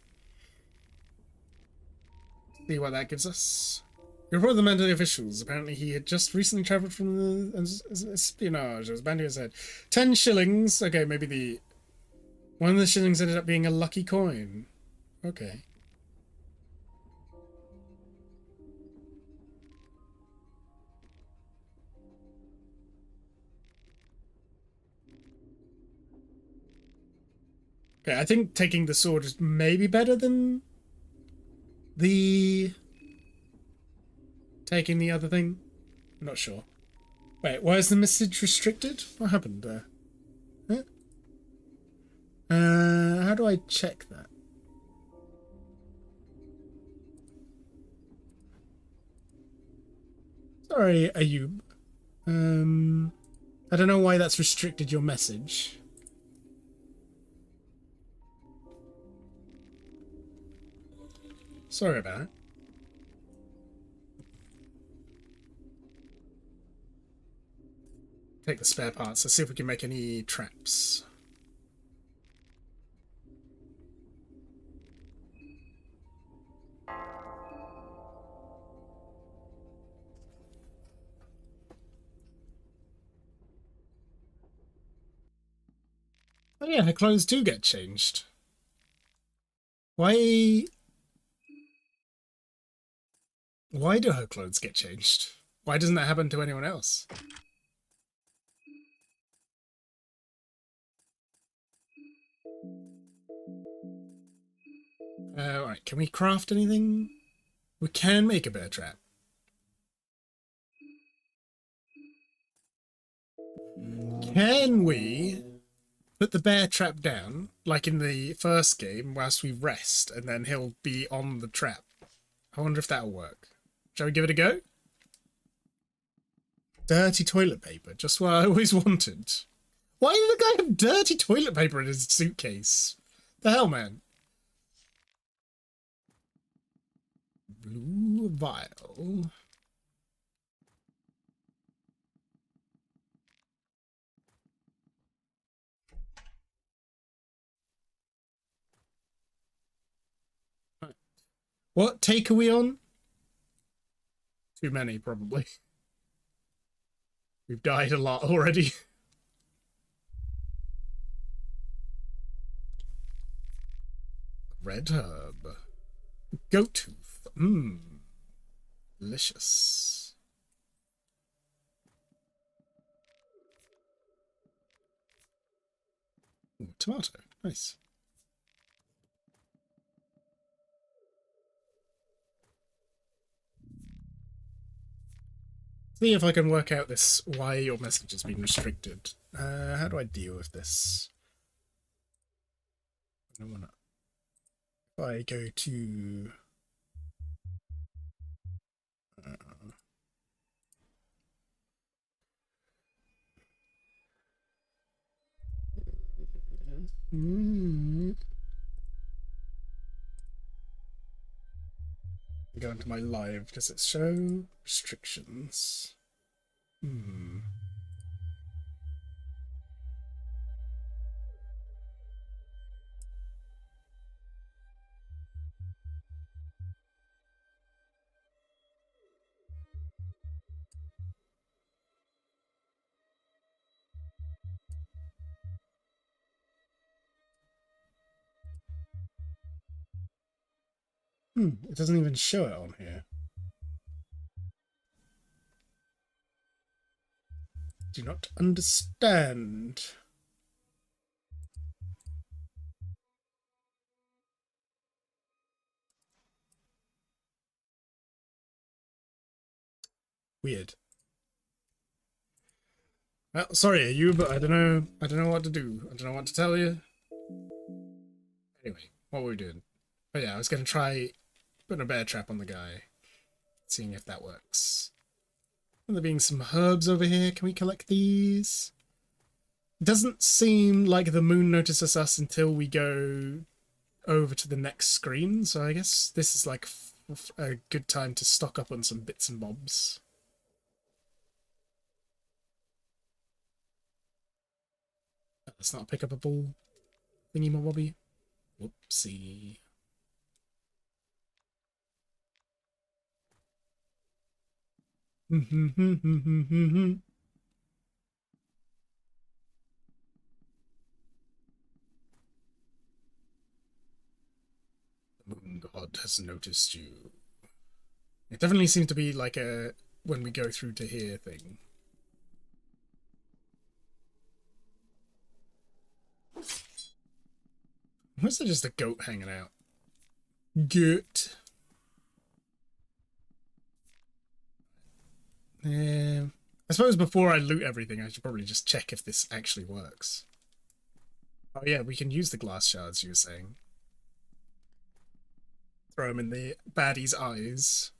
See what that gives us. You report the man to the officials. Apparently he had just recently travelled from the espionage. It was banding his head. 10 shillings. Okay, maybe one of the shillings ended up being a lucky coin. Okay. Okay, I think taking the sword is maybe better than taking the other thing. I'm not sure. Wait, why is the message restricted? What happened there? Huh? How do I check that? Sorry, Ayub. I don't know why that's restricted your message. Sorry about it. Take the spare parts. Let's see if we can make any traps. Oh yeah, her clothes do get changed. Why do her clothes get changed? Why doesn't that happen to anyone else? Alright, can we craft anything? We can make a bear trap. Can we put the bear trap down, like in the first game, whilst we rest, and then he'll be on the trap? I wonder if that'll work. Shall we give it a go? Dirty toilet paper, just what I always wanted. Why did the guy have dirty toilet paper in his suitcase? The hell, man? Blue vial. What take are we on? Too many, probably. We've died a lot already. Red herb. Goat tooth. Mmm. Delicious. Ooh, tomato. Nice. See if I can work out this, why your message has been restricted. How do I deal with this? I don't wanna... If I go to... Go into my live. Does it show restrictions? It doesn't even show it on here. Do not understand. Weird. Well, sorry, you, but I don't know what to do. I don't know what to tell you. Anyway, what were we doing? Oh yeah, I was gonna try putting a bear trap on the guy. Seeing if that works. And there being some herbs over here. Can we collect these? Doesn't seem like the moon notices us until we go over to the next screen, so I guess this is like a good time to stock up on some bits and bobs. That's not a pick-upable thingy-mobobby. Whoopsie. Moon God has noticed you. It definitely seems to be like a when we go through to here thing. Why is there just a goat hanging out? Goat. I suppose before I loot everything, I should probably just check if this actually works. Oh yeah, we can use the glass shards, you were saying. Throw them in the baddie's eyes.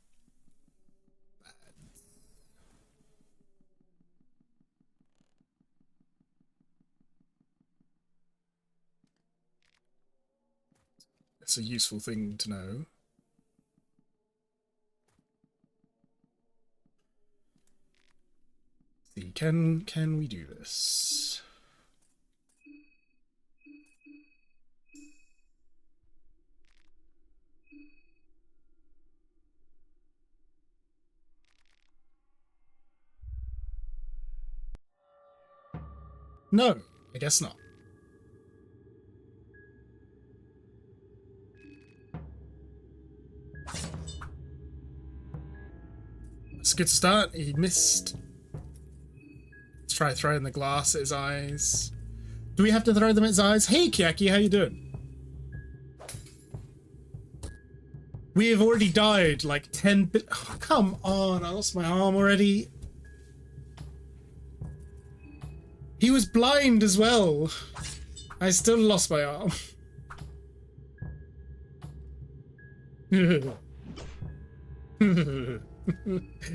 That's a useful thing to know. See, can we do this? No, I guess not. It's a good start. He missed. Let's try throwing the glass at his eyes. Do we have to throw them at his eyes? Hey, Kiaki, how you doing? We have already died like 10 bit. Oh, come on, I lost my arm already. He was blind as well. I still lost my arm.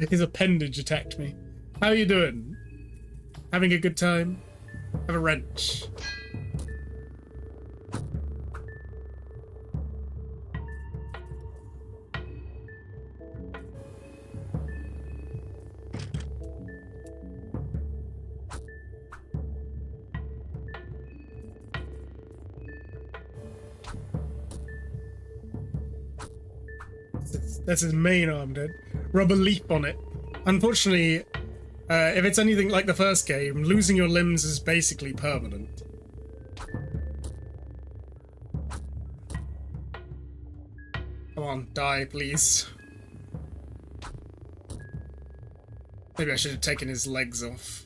His appendage attacked me. How are you doing? Having a good time? Have a wrench. That's his main arm, dude. Rub a leaf on it. Unfortunately, if it's anything like the first game, losing your limbs is basically permanent. Come on, die, please. Maybe I should have taken his legs off.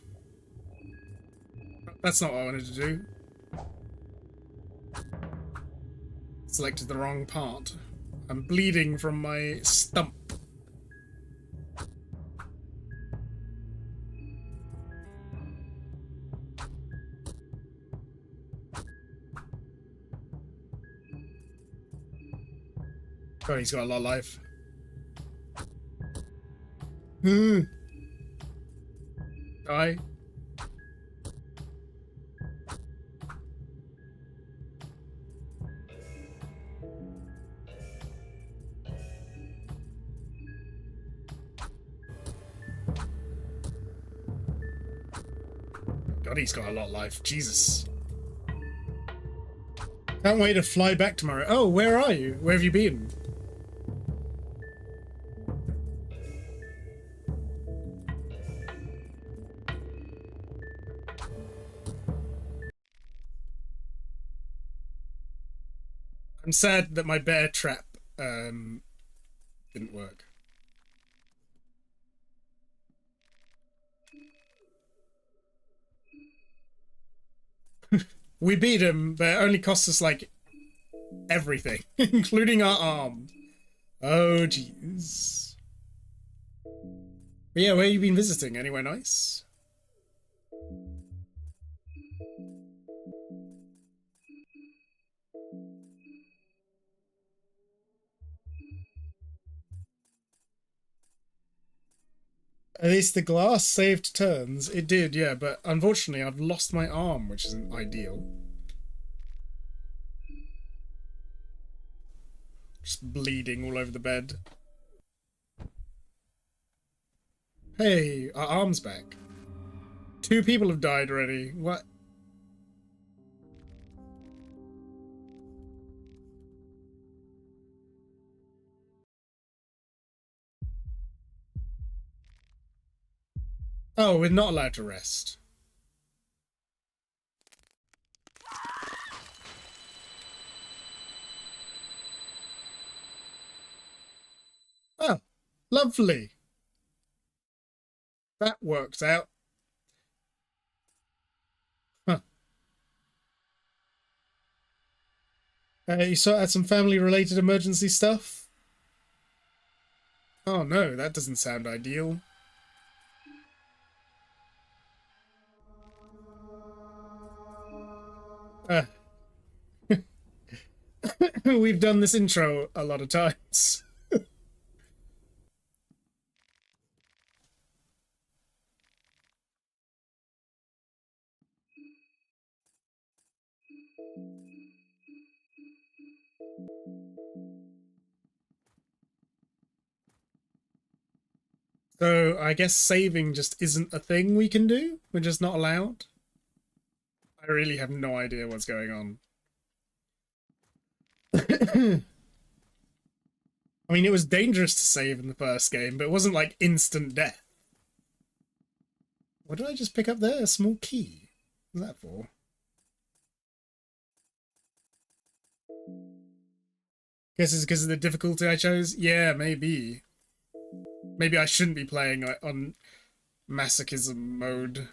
That's not what I wanted to do. Selected the wrong part. I'm bleeding from my stump. God, he's got a lot of life. Die. God, he's got a lot of life. Jesus. Can't wait to fly back tomorrow. Oh, where are you? Where have you been? I'm sad that my bear trap didn't work. We beat him, but it only cost us like everything, including our arm. Oh, jeez. But yeah, where you been visiting? Anywhere nice? At least the glass saved turns. It did, yeah, but unfortunately I've lost my arm, which isn't ideal. Just bleeding all over the bed. Hey, our arm's back. 2 people have died already. What? Oh, we're not allowed to rest. Oh, lovely. That worked out. Huh. You sort out some family-related emergency stuff? Oh no, that doesn't sound ideal. We've done this intro a lot of times. So I guess saving just isn't a thing we can do? We're just not allowed? I really have no idea what's going on. I mean, it was dangerous to save in the first game, but it wasn't like instant death. What did I just pick up there? A small key. What's that for? Guess it's because of the difficulty I chose? Yeah, maybe. Maybe I shouldn't be playing on masochism mode.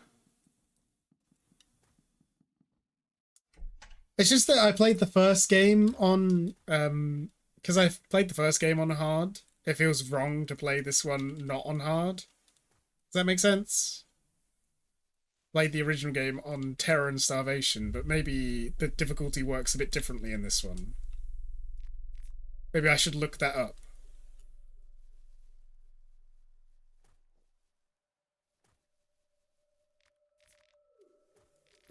It's just that I played the first game on because I played the first game on hard. It feels wrong to play this one not on hard. Does that make sense? Played the original game on terror and starvation, but maybe the difficulty works a bit differently in this one. Maybe I should look that up.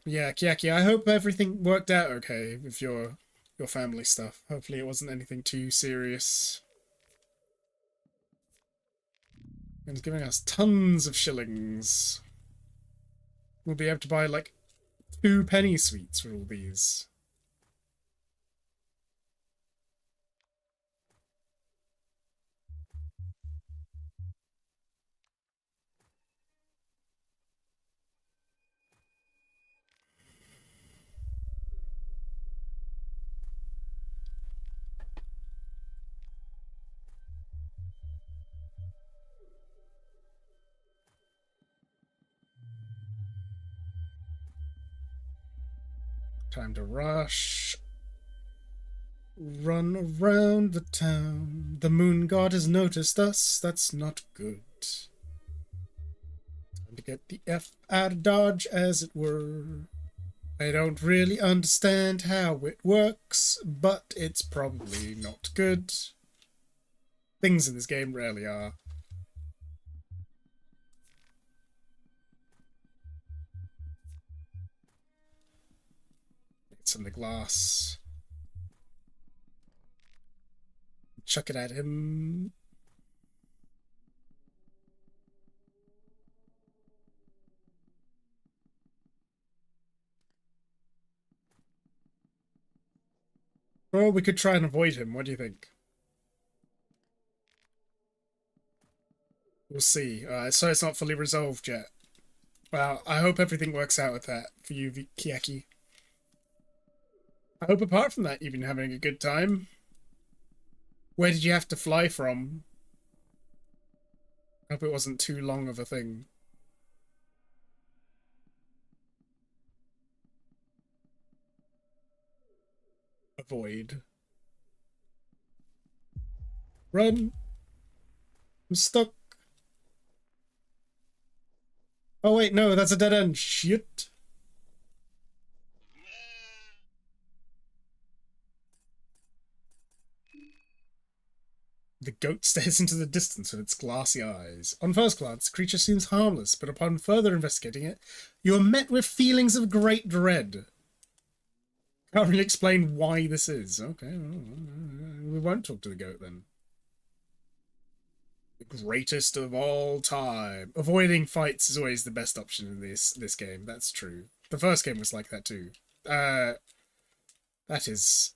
Yeah, Kiaki, I hope everything worked out okay with your family stuff. Hopefully it wasn't anything too serious. And it's giving us tons of shillings. We'll be able to buy like 2 penny sweets for all these. Time to rush. Run around the town. The moon god has noticed us. That's not good. Time to get the F out of Dodge, as it were. I don't really understand how it works, but it's probably not good. Things in this game rarely are. It's in the glass. Chuck it at him. Or we could try and avoid him. What do you think? We'll see. So it's not fully resolved yet. Well, I hope everything works out with that for you, Kiaki. I hope apart from that, you've been having a good time. Where did you have to fly from? I hope it wasn't too long of a thing. Avoid. Run. I'm stuck. Oh wait, no, that's a dead end. Shit. The goat stares into the distance with its glassy eyes. On first glance, the creature seems harmless, but upon further investigating it, you are met with feelings of great dread. Can't really explain why this is. Okay, we won't talk to the goat then. The greatest of all time. Avoiding fights is always the best option in this game. That's true. The first game was like that too. That is...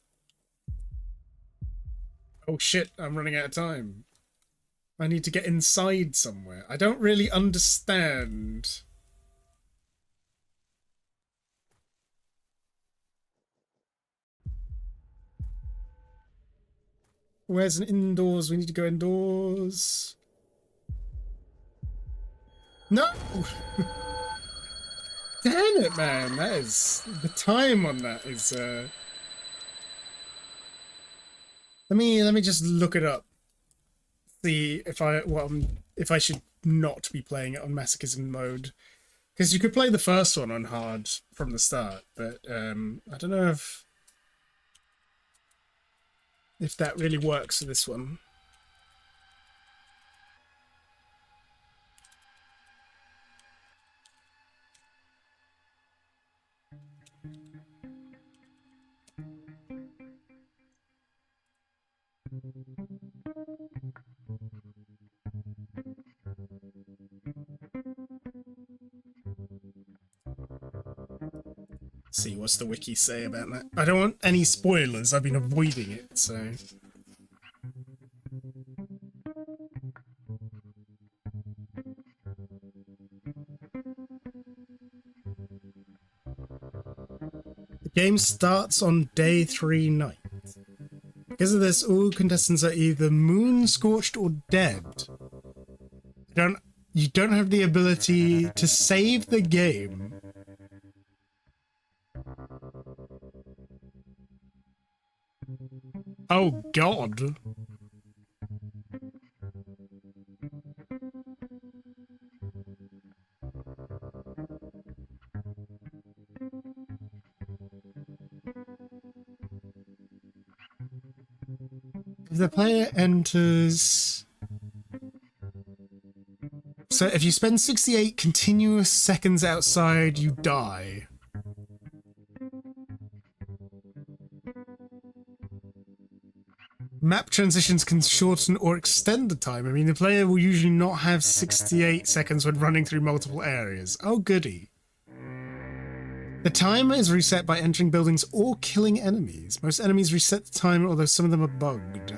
Oh shit, I'm running out of time. I need to get inside somewhere. I don't really understand. Where's an indoors? We need to go indoors. No! Damn it, man. That is... The time on that is... Let me just look it up. See if I should not be playing it on masochism mode. Because you could play the first one on hard from the start, but I don't know if that really works for this one. See what's the wiki say about that. I don't want any spoilers. I've been avoiding it, so... The game starts on day 3 night. Because of this, all contestants are either moon-scorched or dead. You don't have the ability to save the game. Oh god. If the player enters... So if you spend 68 continuous seconds outside, you die. Map transitions can shorten or extend the time. I mean, the player will usually not have 68 seconds when running through multiple areas. Oh, goody. The timer is reset by entering buildings or killing enemies. Most enemies reset the timer, although some of them are bugged.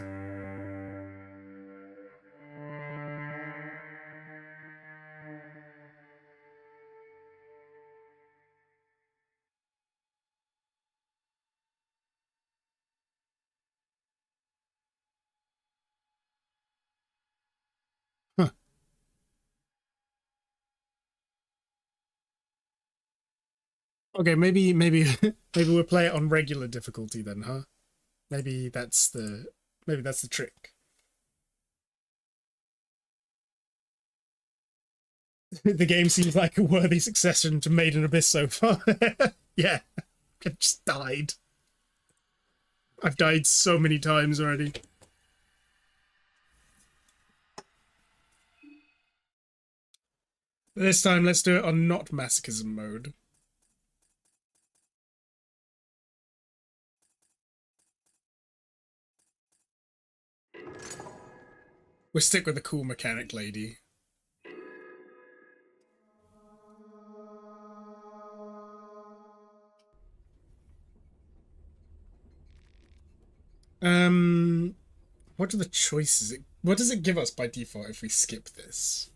Huh. Okay, maybe we'll play it on regular difficulty then, huh? Maybe that's the trick. The game seems like a worthy succession to Made in Abyss so far. Yeah, I just died. I've died so many times already. This time, let's do it on not masochism mode. We'll stick with the cool mechanic lady. What are the choices? What does it give us by default if we skip this?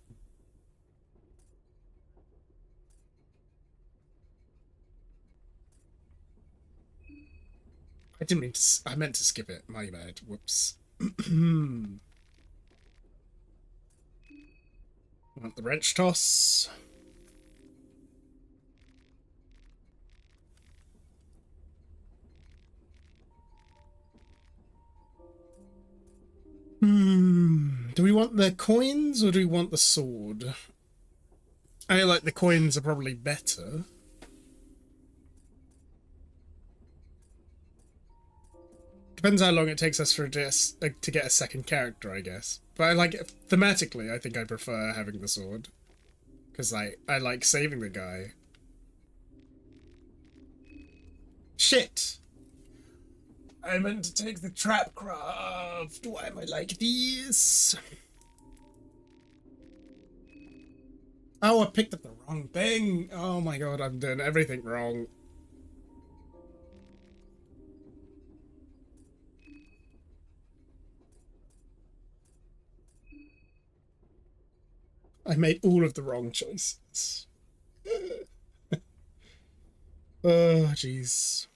I didn't mean to. I meant to skip it. My bad. Whoops. Want the wrench toss? Do we want the coins or do we want the sword? I feel like the coins are probably better. Depends how long it takes us for to get a second character, I guess. But thematically, I think I prefer having the sword. Because I like saving the guy. Shit! I meant to take the trap craft. Why am I like this? Oh, I picked up the wrong thing. Oh my god, I'm doing everything wrong. I made all of the wrong choices. Oh, jeez.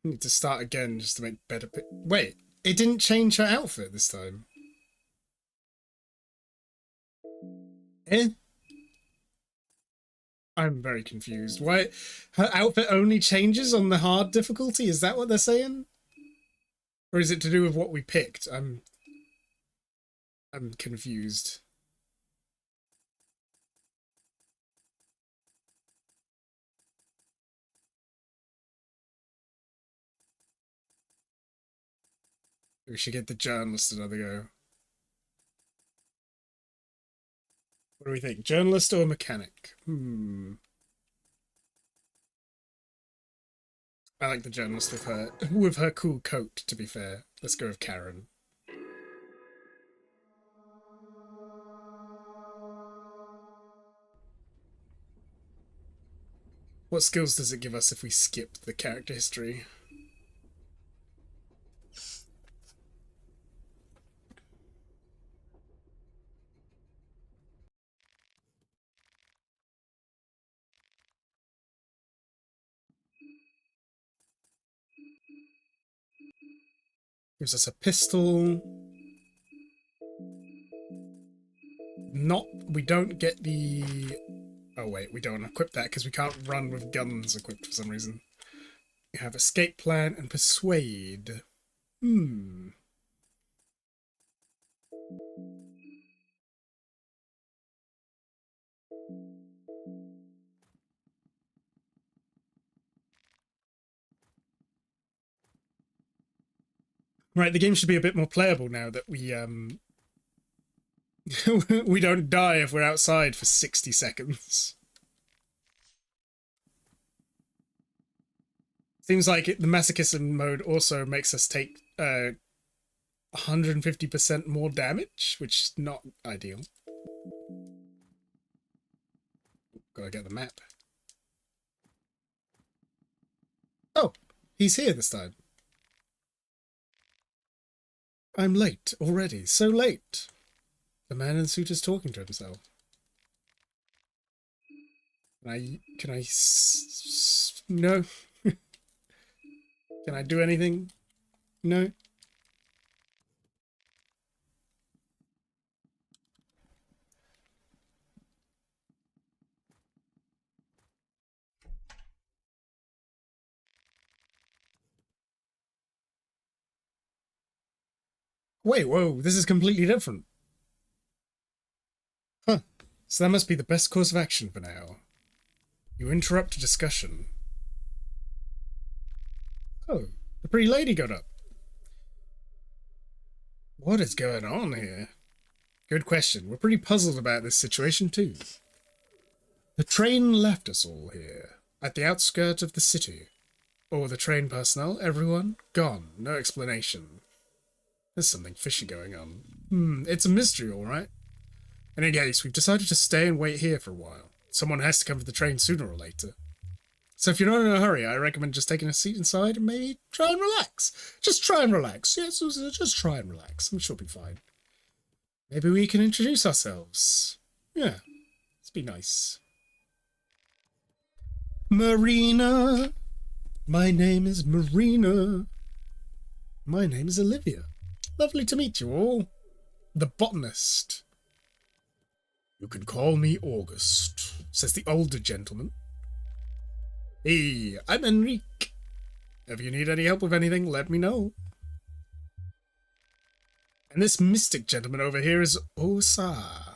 Need to start again just to make better. Wait, it didn't change her outfit this time. Eh? I'm very confused. Why? Her outfit only changes on the hard difficulty? Is that what they're saying? Or is it to do with what we picked? I'm confused. We should get the journalist another go. What do we think? Journalist or mechanic? I like the journalist with her cool coat, to be fair. Let's go with Karen. What skills does it give us if we skip the character history? Gives us a pistol. We don't get the... Oh wait, we don't equip that because we can't run with guns equipped for some reason. We have escape plan and persuade. Right, the game should be a bit more playable now that we we don't die if we're outside for 60 seconds. Seems like the masochism mode also makes us take 150% more damage, which is not ideal. Gotta get the map. Oh, he's here this time. I'm late already, so late. The man in the suit is talking to himself. Can I no? Can I do anything? No? Wait, whoa, this is completely different. Huh. So that must be the best course of action for now. You interrupt a discussion. Oh, the pretty lady got up. What is going on here? Good question. We're pretty puzzled about this situation too. The train left us all here, at the outskirts of the city. All the train personnel, everyone, gone. No explanation. There's something fishy going on. It's a mystery, all right. In any case, we've decided to stay and wait here for a while. Someone has to come for the train sooner or later. So if you're not in a hurry, I recommend just taking a seat inside and maybe try and relax. Just try and relax. Yes, just try and relax. I'm sure it'll be fine. Maybe we can introduce ourselves. Yeah, let's be nice. Marina. My name is Marina. My name is Olivia. Lovely to meet you all. The botanist. You can call me August, says the older gentleman. Hey, I'm Enrique. If you need any help with anything, let me know. And this mystic gentleman over here is Osa.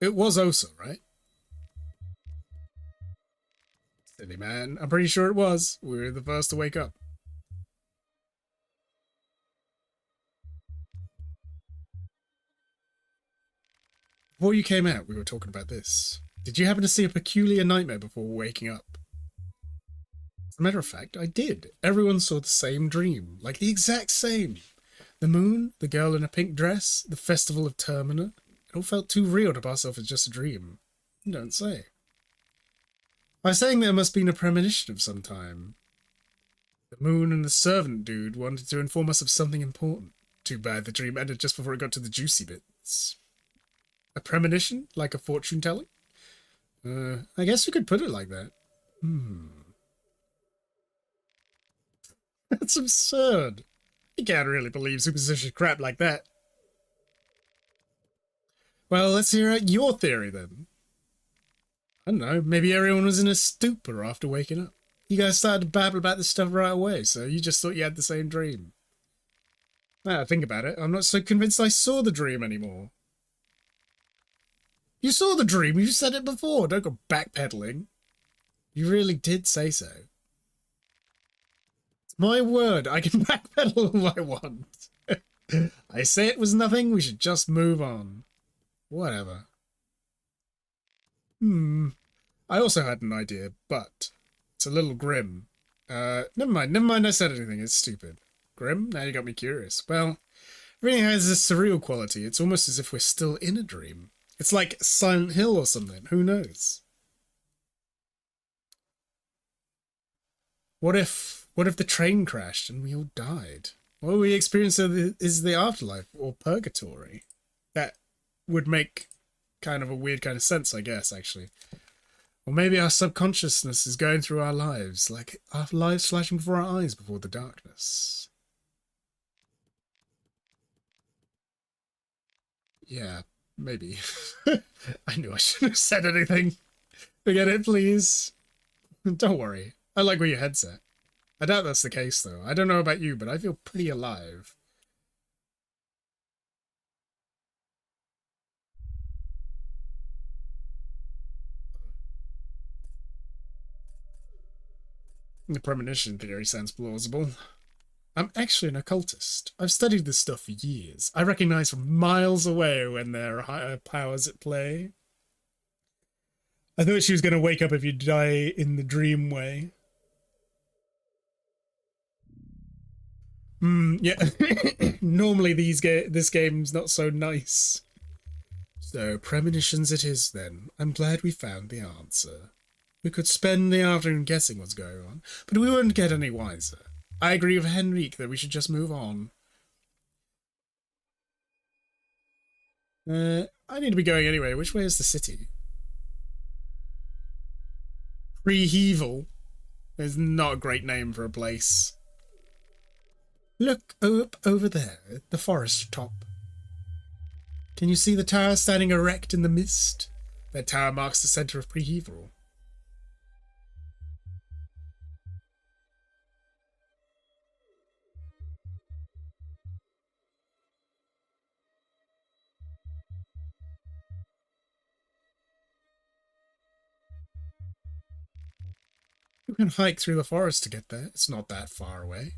It was Osa, right? Silly man. I'm pretty sure it was. We were the first to wake up. Before you came out, we were talking about this. Did you happen to see a peculiar nightmare before waking up? As a matter of fact, I did. Everyone saw the same dream. Like the exact same. The moon, the girl in a pink dress, the festival of Termina. It all felt too real to pass off as just a dream. You don't say. I was saying there must have been a premonition of some time. The moon and the servant dude wanted to inform us of something important. Too bad the dream ended just before it got to the juicy bits. A premonition? Like a fortune telling? I guess you could put it like that. That's absurd. You can't really believe superstitious crap like that. Well, let's hear out your theory then. I don't know, maybe everyone was in a stupor after waking up. You guys started to babble about this stuff right away, so you just thought you had the same dream. Now I think about it, I'm not so convinced I saw the dream anymore. You saw the dream, you said it before, don't go backpedaling. You really did say so. It's my word, I can backpedal all I want. I say it was nothing, we should just move on. Whatever. I also had an idea, but it's a little grim. Never mind I said anything, it's stupid. Grim? Now you got me curious. Well, everything has this surreal quality, it's almost as if we're still in a dream. It's like Silent Hill or something, who knows? What if the train crashed and we all died? What we experience is the afterlife, or purgatory. That would make kind of a weird kind of sense, I guess, actually. Or maybe our subconsciousness is going through our lives, like our lives flashing before our eyes before the darkness. Yeah, maybe. I knew I shouldn't have said anything. Forget it, please. Don't worry. I like where your head's at. I doubt that's the case, though. I don't know about you, but I feel pretty alive. The premonition theory sounds plausible. I'm actually an occultist. I've studied this stuff for years. I recognize from miles away when there are higher powers at play. I thought she was going to wake up if you die in the dream way. Yeah. Normally this game's not so nice. So, premonitions it is then. I'm glad we found the answer. We could spend the afternoon guessing what's going on, but we won't get any wiser. I agree with Henrique that we should just move on. I need to be going anyway. Which way is the city? Preheval is not a great name for a place. Look up over there at the forest top. Can you see the tower standing erect in the mist? That tower marks the center of Preheval. You can hike through the forest to get there. It's not that far away.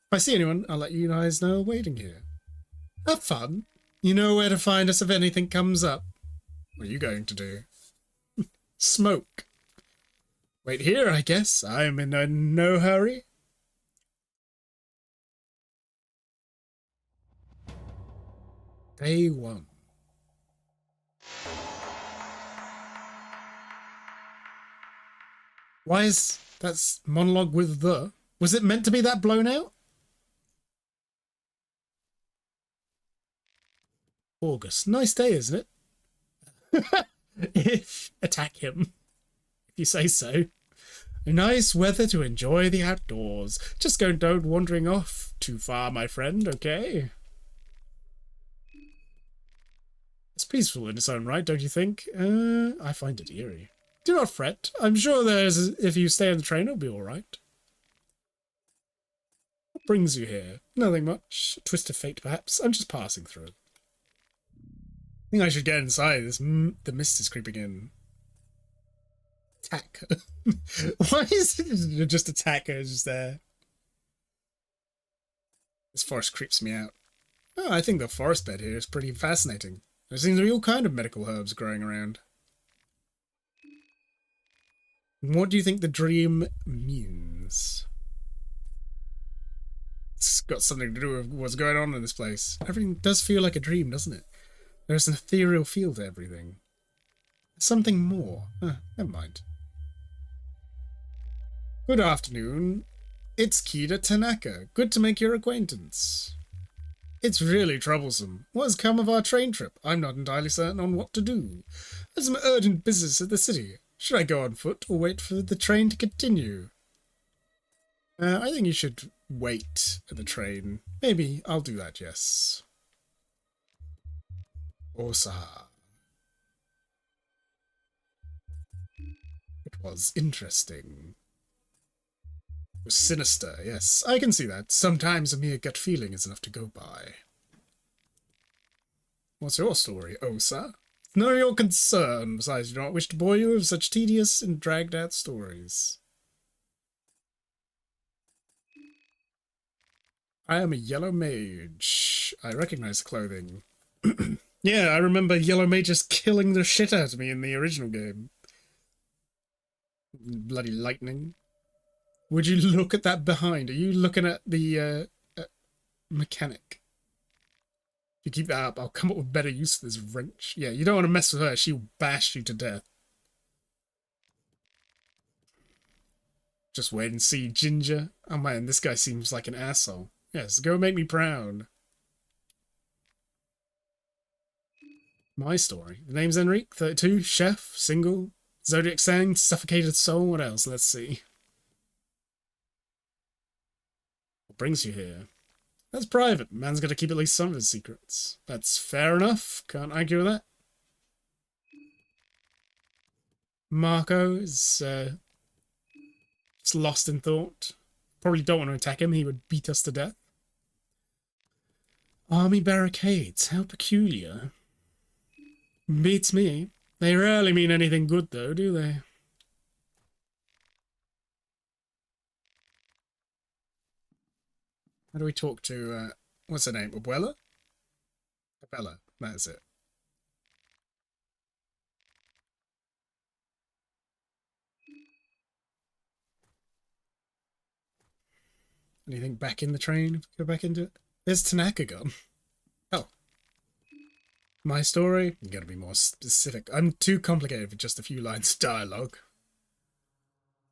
If I see anyone, I'll let you guys know waiting here. Have fun. You know where to find us if anything comes up. What are you going to do? Smoke. Wait here, I guess. I'm in no hurry. Day 1. Why is that's monologue with the? Was it meant to be that blown out? August. Nice day, isn't it? If attack him, if you say so. Nice weather to enjoy the outdoors. Just don't wandering off too far, my friend, okay? It's peaceful in its own right, don't you think? I find it eerie. Do not fret. I'm sure if you stay on the train, it'll be all right. What brings you here? Nothing much. A twist of fate, perhaps. I'm just passing through. I think I should get inside. The mist is creeping in. Attack. Why is it just attacker just there? This forest creeps me out. Oh, I think the forest bed here is pretty fascinating. There seems to be all kind of medical herbs growing around. What do you think the dream means? It's got something to do with what's going on in this place. Everything does feel like a dream, doesn't it? There's an ethereal feel to everything. Something more. Never mind. Good afternoon. It's Kida Tanaka. Good to make your acquaintance. It's really troublesome. What has come of our train trip? I'm not entirely certain on what to do. There's some urgent business at the city. Should I go on foot or wait for the train to continue? I think you should wait at the train. Maybe I'll do that, yes. Osa. It was interesting. It was sinister, yes. I can see that. Sometimes a mere gut feeling is enough to go by. What's your story, Osa? It's none of your concern. Besides, I do not wish to bore you with such tedious and dragged-out stories. I am a yellow mage. I recognize the clothing. Yeah, I remember yellow mages killing the shit out of me in the original game. Bloody lightning. Would you look at that behind? Are you looking at the mechanic? If you keep that up, I'll come up with better use for this wrench. Yeah, you don't want to mess with her. She'll bash you to death. Just wait and see, Ginger. Oh man, this guy seems like an asshole. Yes, go make me proud. My story. The name's Enrique, 32, chef, single, zodiac sign, suffocated soul. What else? Let's see. What brings you here? That's private. Man's got to keep at least some of his secrets. That's fair enough. Can't argue with that. Marco is just lost in thought. Probably don't want to attack him. He would beat us to death. Army barricades. How peculiar. Beats me. They rarely mean anything good, though, do they? How do we talk to, what's her name? Abuela? Abella, that is it. Anything back in the train? Go back into it? There's Tanaka gone. Oh. My story? You gotta be more specific. I'm too complicated for just a few lines of dialogue.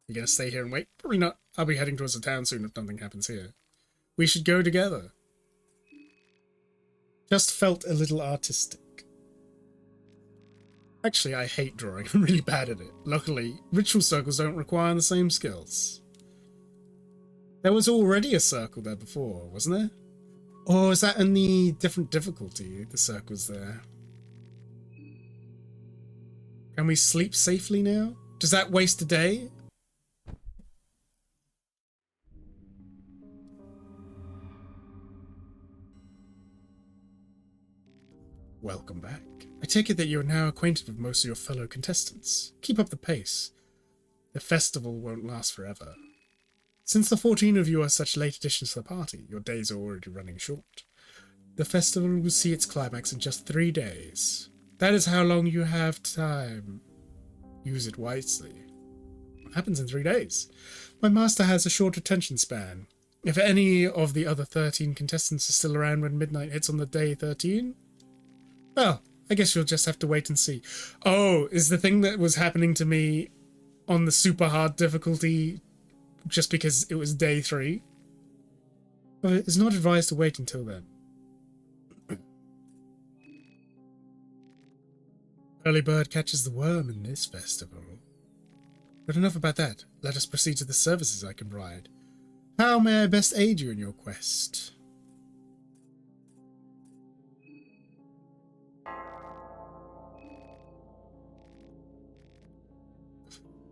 You gonna stay here and wait? Probably not. I'll be heading towards the town soon if nothing happens here. We should go together. Just felt a little artistic. Actually, I hate drawing. I'm really bad at it. Luckily, ritual circles don't require the same skills. There was already a circle there before, wasn't there? Or is that in the different difficulty, the circles there? Can we sleep safely now? Does that waste a day? Welcome back. I take it that you are now acquainted with most of your fellow contestants. Keep up the pace. The festival won't last forever. Since the 14 of you are such late additions to the party, your days are already running short. The festival will see its climax in just 3 days. That is how long you have time. Use it wisely. What happens in 3 days? My master has a short attention span. If any of the other 13 contestants are still around when midnight hits on the day 13, well, I guess you'll just have to wait and see. Oh, is the thing that was happening to me on the super hard difficulty just because it was day 3? But it's not advised to wait until then. Early bird catches the worm in this festival. But enough about that. Let us proceed to the services I can provide. How may I best aid you in your quest?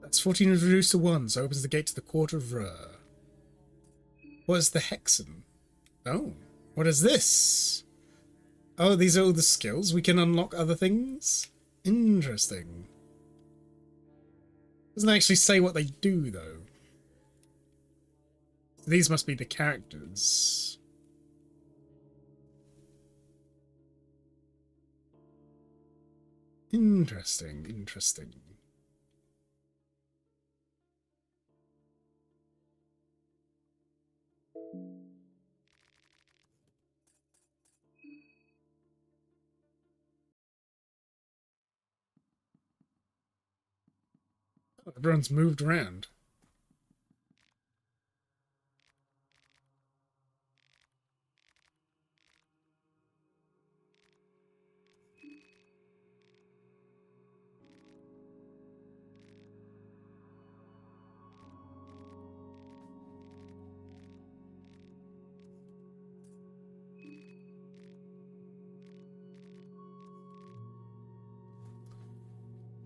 That's 14 reduced to 1, so opens the gate to the Court of Rur. What is the Hexen? Oh, what is this? Oh, these are all the skills. We can unlock other things? Interesting. Doesn't actually say what they do, though. These must be the characters. Interesting, interesting. Oh, everyone's moved around.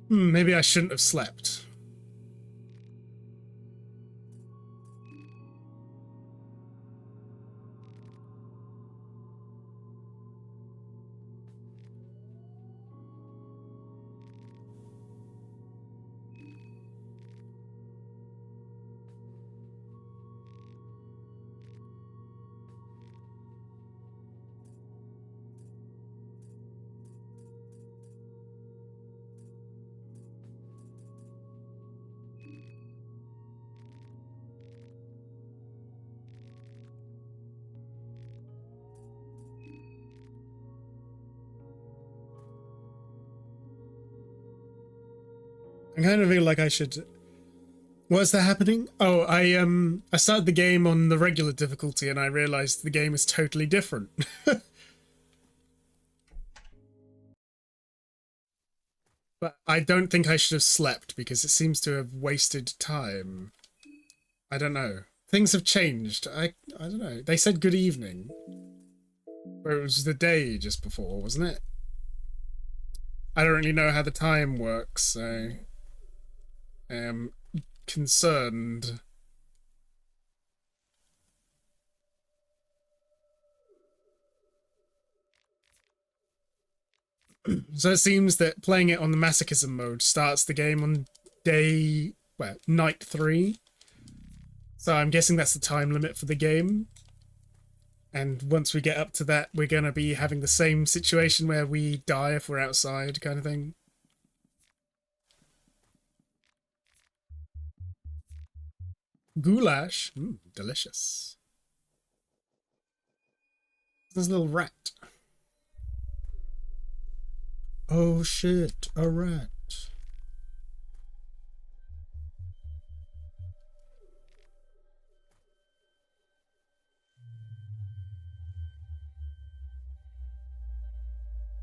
Maybe I shouldn't have slept. I kind of feel like I should... What's that happening? Oh, I started the game on the regular difficulty and I realized the game is totally different. But I don't think I should have slept because it seems to have wasted time. I don't know. Things have changed. I don't know. They said good evening. But it was the day just before, wasn't it? I don't really know how the time works, so I am concerned. So it seems that playing it on the masochism mode starts the game on night 3. So I'm guessing that's the time limit for the game. And once we get up to that, we're going to be having the same situation where we die if we're outside, kind of thing. Goulash. Delicious. There's a little rat. Oh shit, a rat.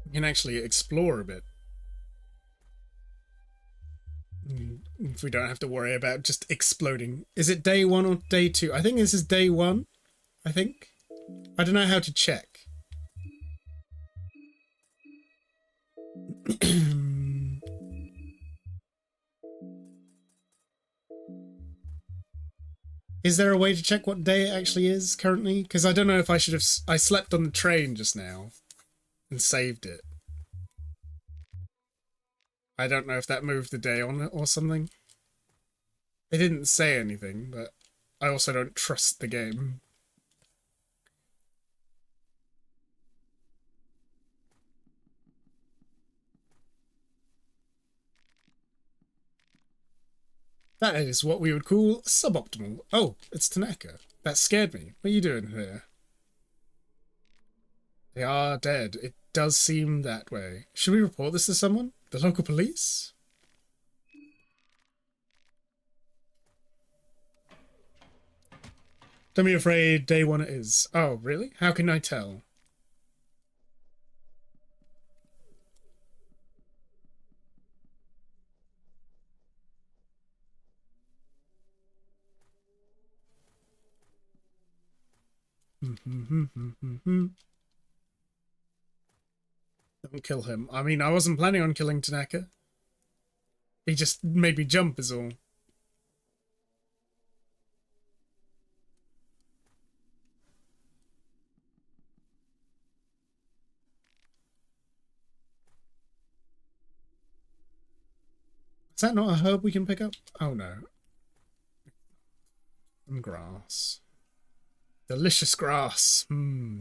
You can actually explore a bit. If we don't have to worry about just exploding. Is it day 1 or day 2? I think this is day 1. I think. I don't know how to check. Is there a way to check what day it actually is currently? Because I don't know if I should have... I slept on the train just now and saved it. I don't know if that moved the day on it or something. It didn't say anything, but I also don't trust the game. That is what we would call suboptimal. Oh, it's Tanaka. That scared me. What are you doing here? They are dead. It does seem that way. Should we report this to someone? The local police? Don't be afraid, day one it is. Oh, really? How can I tell? Don't kill him. I mean, I wasn't planning on killing Tanaka. He just made me jump is all. Is that not a herb we can pick up? Oh no. And grass. Delicious grass. Ooh,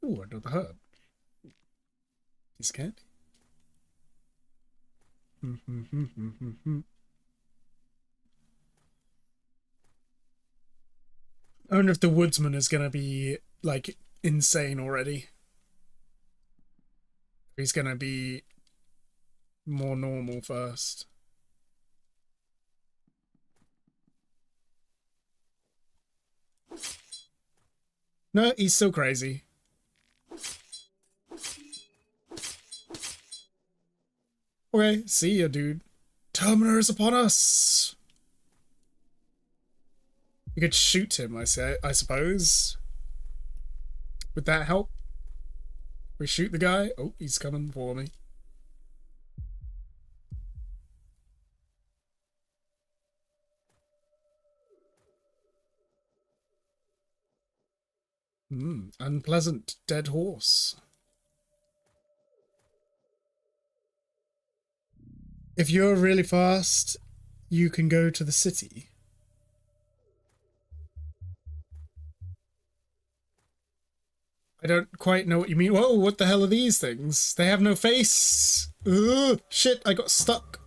another herb. He's scared. I wonder if the woodsman is gonna be like insane already. He's gonna be more normal first. No, he's still crazy. Okay, see ya, dude. Termina is upon us! You could shoot him, I suppose. Would that help? We shoot the guy? Oh, he's coming for me. Unpleasant dead horse. If you're really fast, you can go to the city. I don't quite know what you mean. Whoa, what the hell are these things? They have no face. Ugh, shit, I got stuck.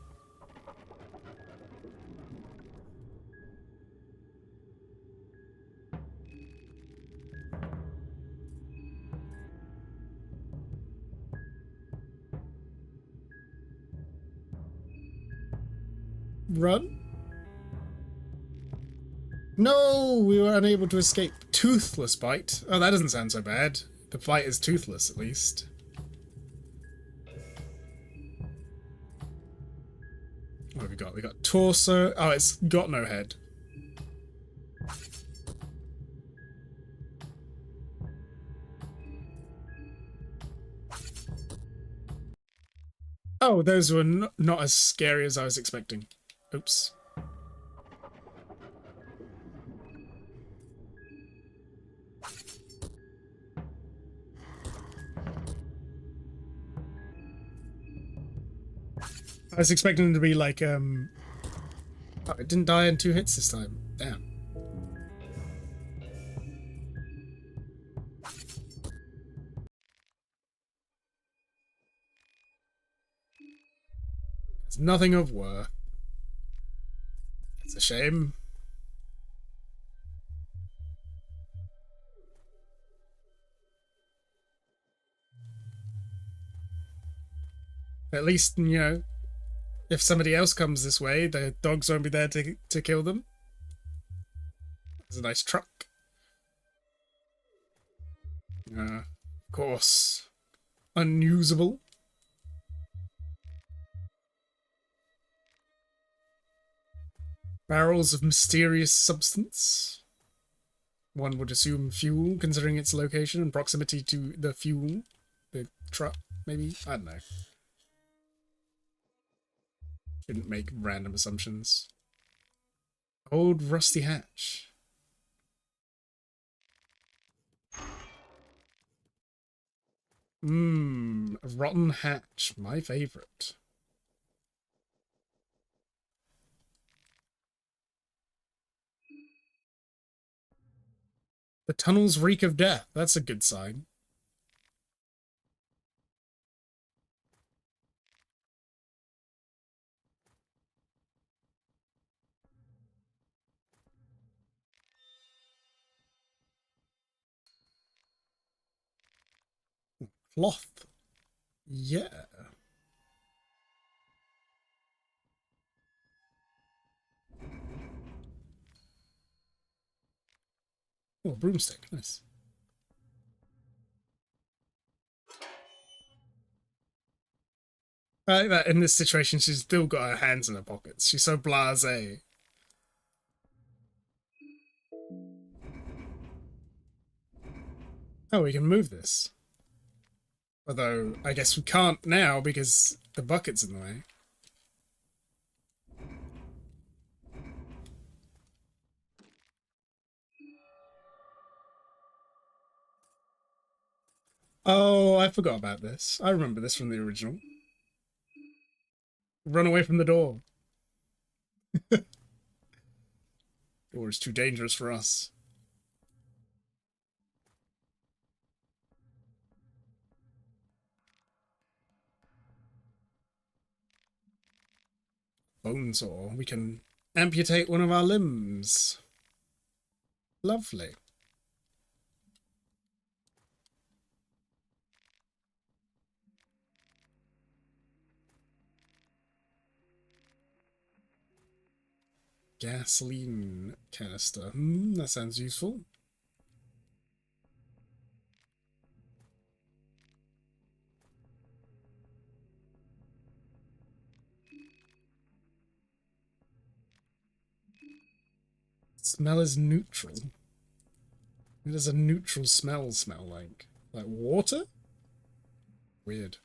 Run? No, we were unable to escape. Toothless bite. Oh, that doesn't sound so bad. The bite is toothless, at least. What have we got? We got torso. Oh, it's got no head. Oh, those were not as scary as I was expecting. Oops. I was expecting them to be like, oh, it didn't die in 2 hits this time. Damn. It's nothing of worth. It's a shame. At least, you know, if somebody else comes this way, the dogs won't be there to kill them. It's a nice truck. Of course. Unusable. Barrels of mysterious substance. One would assume fuel, considering its location and proximity to the fuel. The truck, maybe? I don't know. Shouldn't make random assumptions. Old rusty hatch. A rotten hatch. My favorite. The tunnels reek of death. That's a good sign. cloth. Yeah. Oh, broomstick. Nice. I like that in this situation, she's still got her hands in her pockets. She's so blasé. Oh, we can move this. Although, I guess we can't now because the bucket's in the way. Oh, I forgot about this. I remember this from the original. Run away from the door. Door is too dangerous for us. Bone saw. We can amputate one of our limbs. Lovely. Gasoline canister. That sounds useful. Smell is neutral. What does a neutral smell like? Like water? Weird.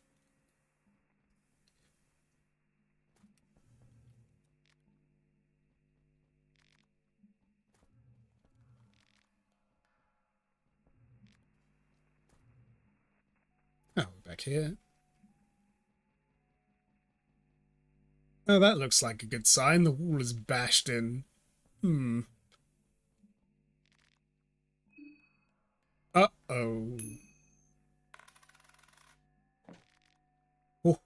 Oh, back here. Oh, that looks like a good sign. The wall is bashed in. Hmm. Uh-oh. Oh.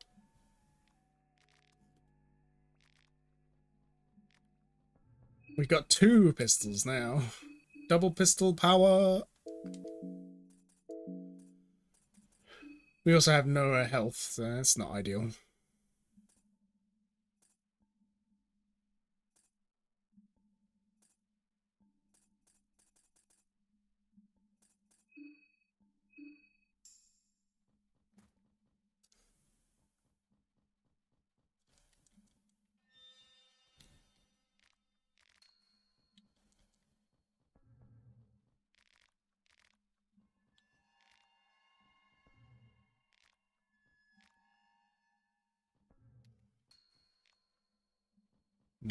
We've got two pistols now. Double pistol power. We also have no health, so that's not ideal.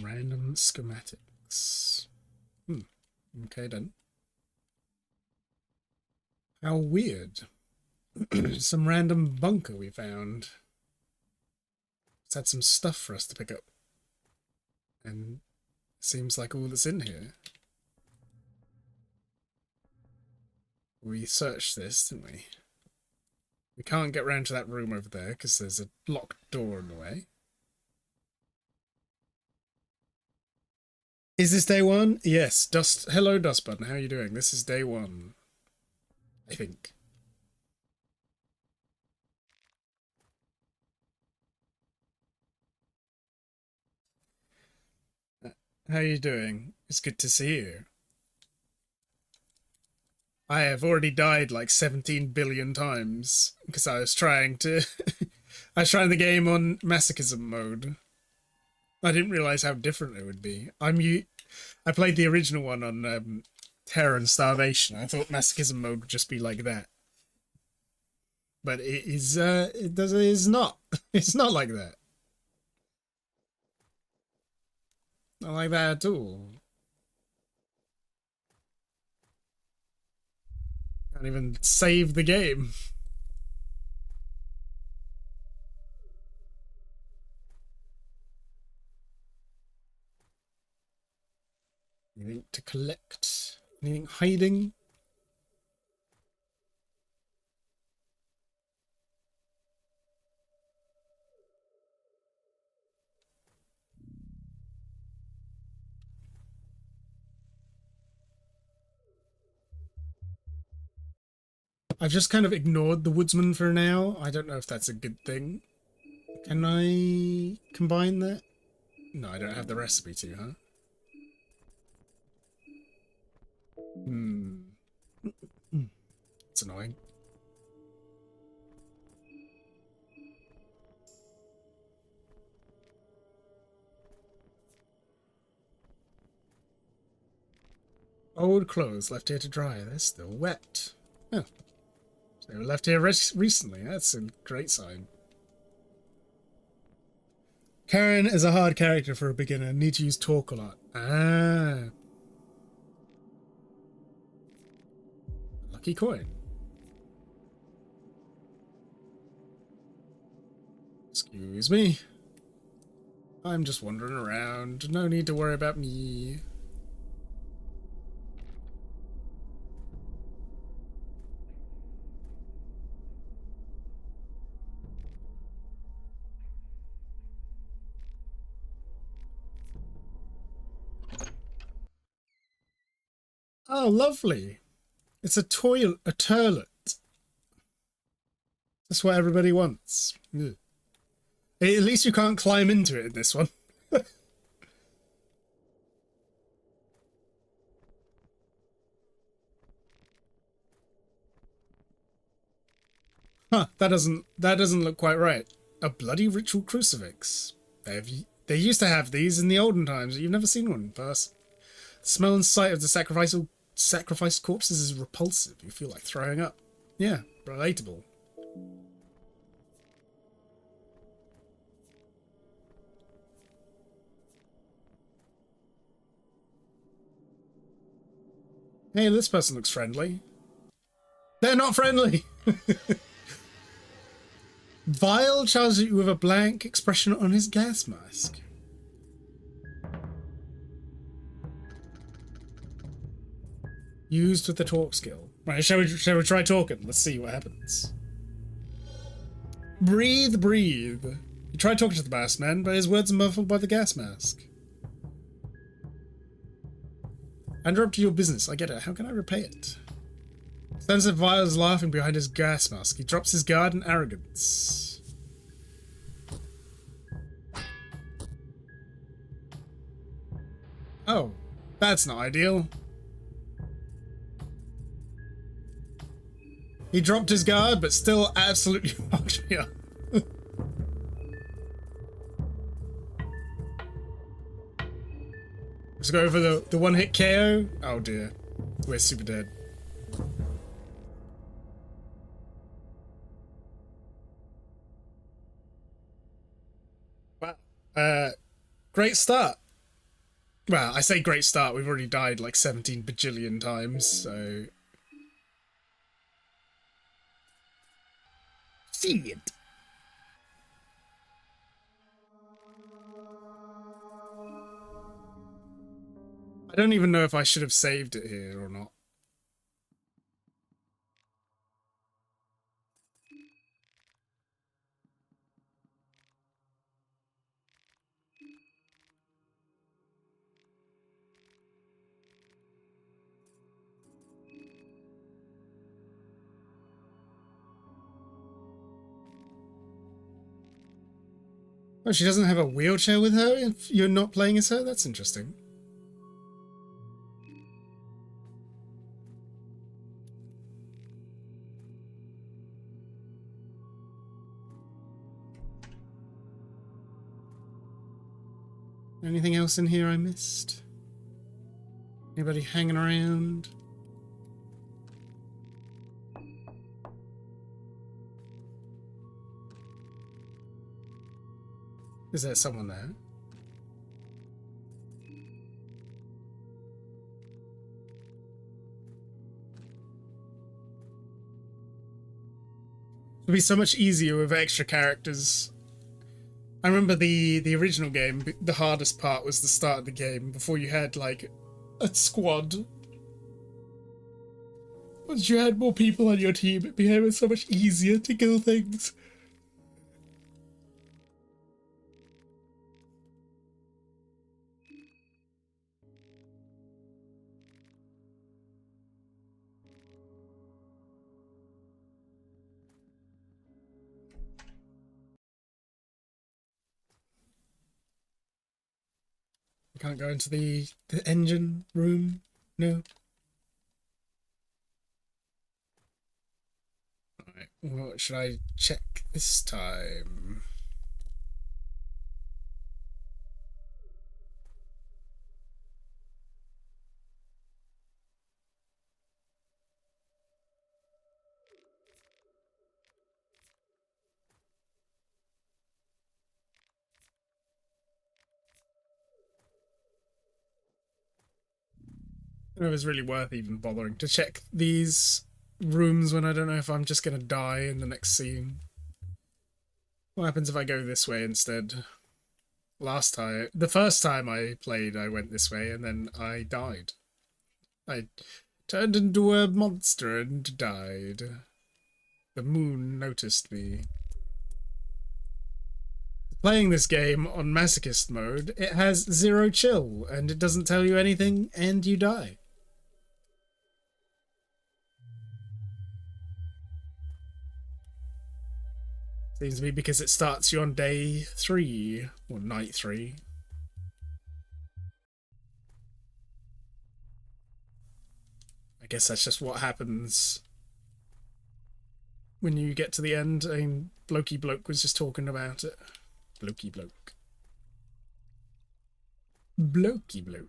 Random schematics. Hmm. Okay then. How weird. Some random bunker we found. It's had some stuff for us to pick up. And seems like all that's in here. We searched this, didn't we? We can't get round to that room over there because there's a locked door in the way. Is this day one? Yes. Dust. Hello, Dust Button. How are you doing? This is day one. I think. How are you doing? It's good to see you. I have already died like 17 billion times because I was trying to... I was trying the game on masochism mode. I didn't realize how different it would be. I played the original one on Terror and Starvation. I thought masochism mode would just be like that. But it is not. It's not like that. Not like that at all. Can't even save the game. Anything to collect? Anything hiding? I've just kind of ignored the woodsman for now. I don't know if that's a good thing. Can I combine that? No, I don't have the recipe to, huh? Hmm. It's annoying. Old clothes left here to dry. They're still wet. Oh, they were left here recently. That's a great sign. Karen is a hard character for a beginner. Need to use talk a lot. Ah. Lucky coin. Excuse me. I'm just wandering around. No need to worry about me. Oh, lovely. It's a turlet. That's what everybody wants. Ugh. At least you can't climb into it in this one. Huh, that doesn't look quite right. A bloody ritual crucifix. They used to have these in the olden times. You've never seen one in person. The smell and sight of the sacrificed corpses is repulsive. You feel like throwing up. Yeah, relatable. Hey, this person looks friendly. They're not friendly! Vile charges you with a blank expression on his gas mask. Used with the talk skill. Right, shall we try talking? Let's see what happens. Breathe, breathe. You try talking to the masked man, but his words are muffled by the gas mask. I interrupted your business. I get it. How can I repay it? Stands at Vile is laughing behind his gas mask. He drops his guard in arrogance. Oh, that's not ideal. He dropped his guard, but still absolutely fucked me up. Let's go for the one-hit KO. Oh dear. We're super dead. Wow. Great start. Well, I say great start. We've already died like 17 bajillion times, so... See it. I don't even know if I should have saved it here or not. Oh, she doesn't have a wheelchair with her if you're not playing as her? That's interesting. Anything else in here I missed? Anybody hanging around? Is there someone there? It'd be so much easier with extra characters. I remember the original game, the hardest part was the start of the game, before you had, like, a squad. Once you had more people on your team, it became so much easier to kill things. I can't go into the engine room. No. Alright, what should I check this time? I don't know if it's really worth even bothering to check these rooms when I don't know if I'm just gonna die in the next scene. What happens if I go this way instead? The first time I played, I went this way and then I died. I turned into a monster and died. The moon noticed me. Playing this game on masochist mode, it has 0 chill and it doesn't tell you anything and you die. Seems to be because it starts you on day 3, or night 3. I guess that's just what happens when you get to the end. I mean, Blokey Bloke was just talking about it. Blokey Bloke. Blokey Bloke.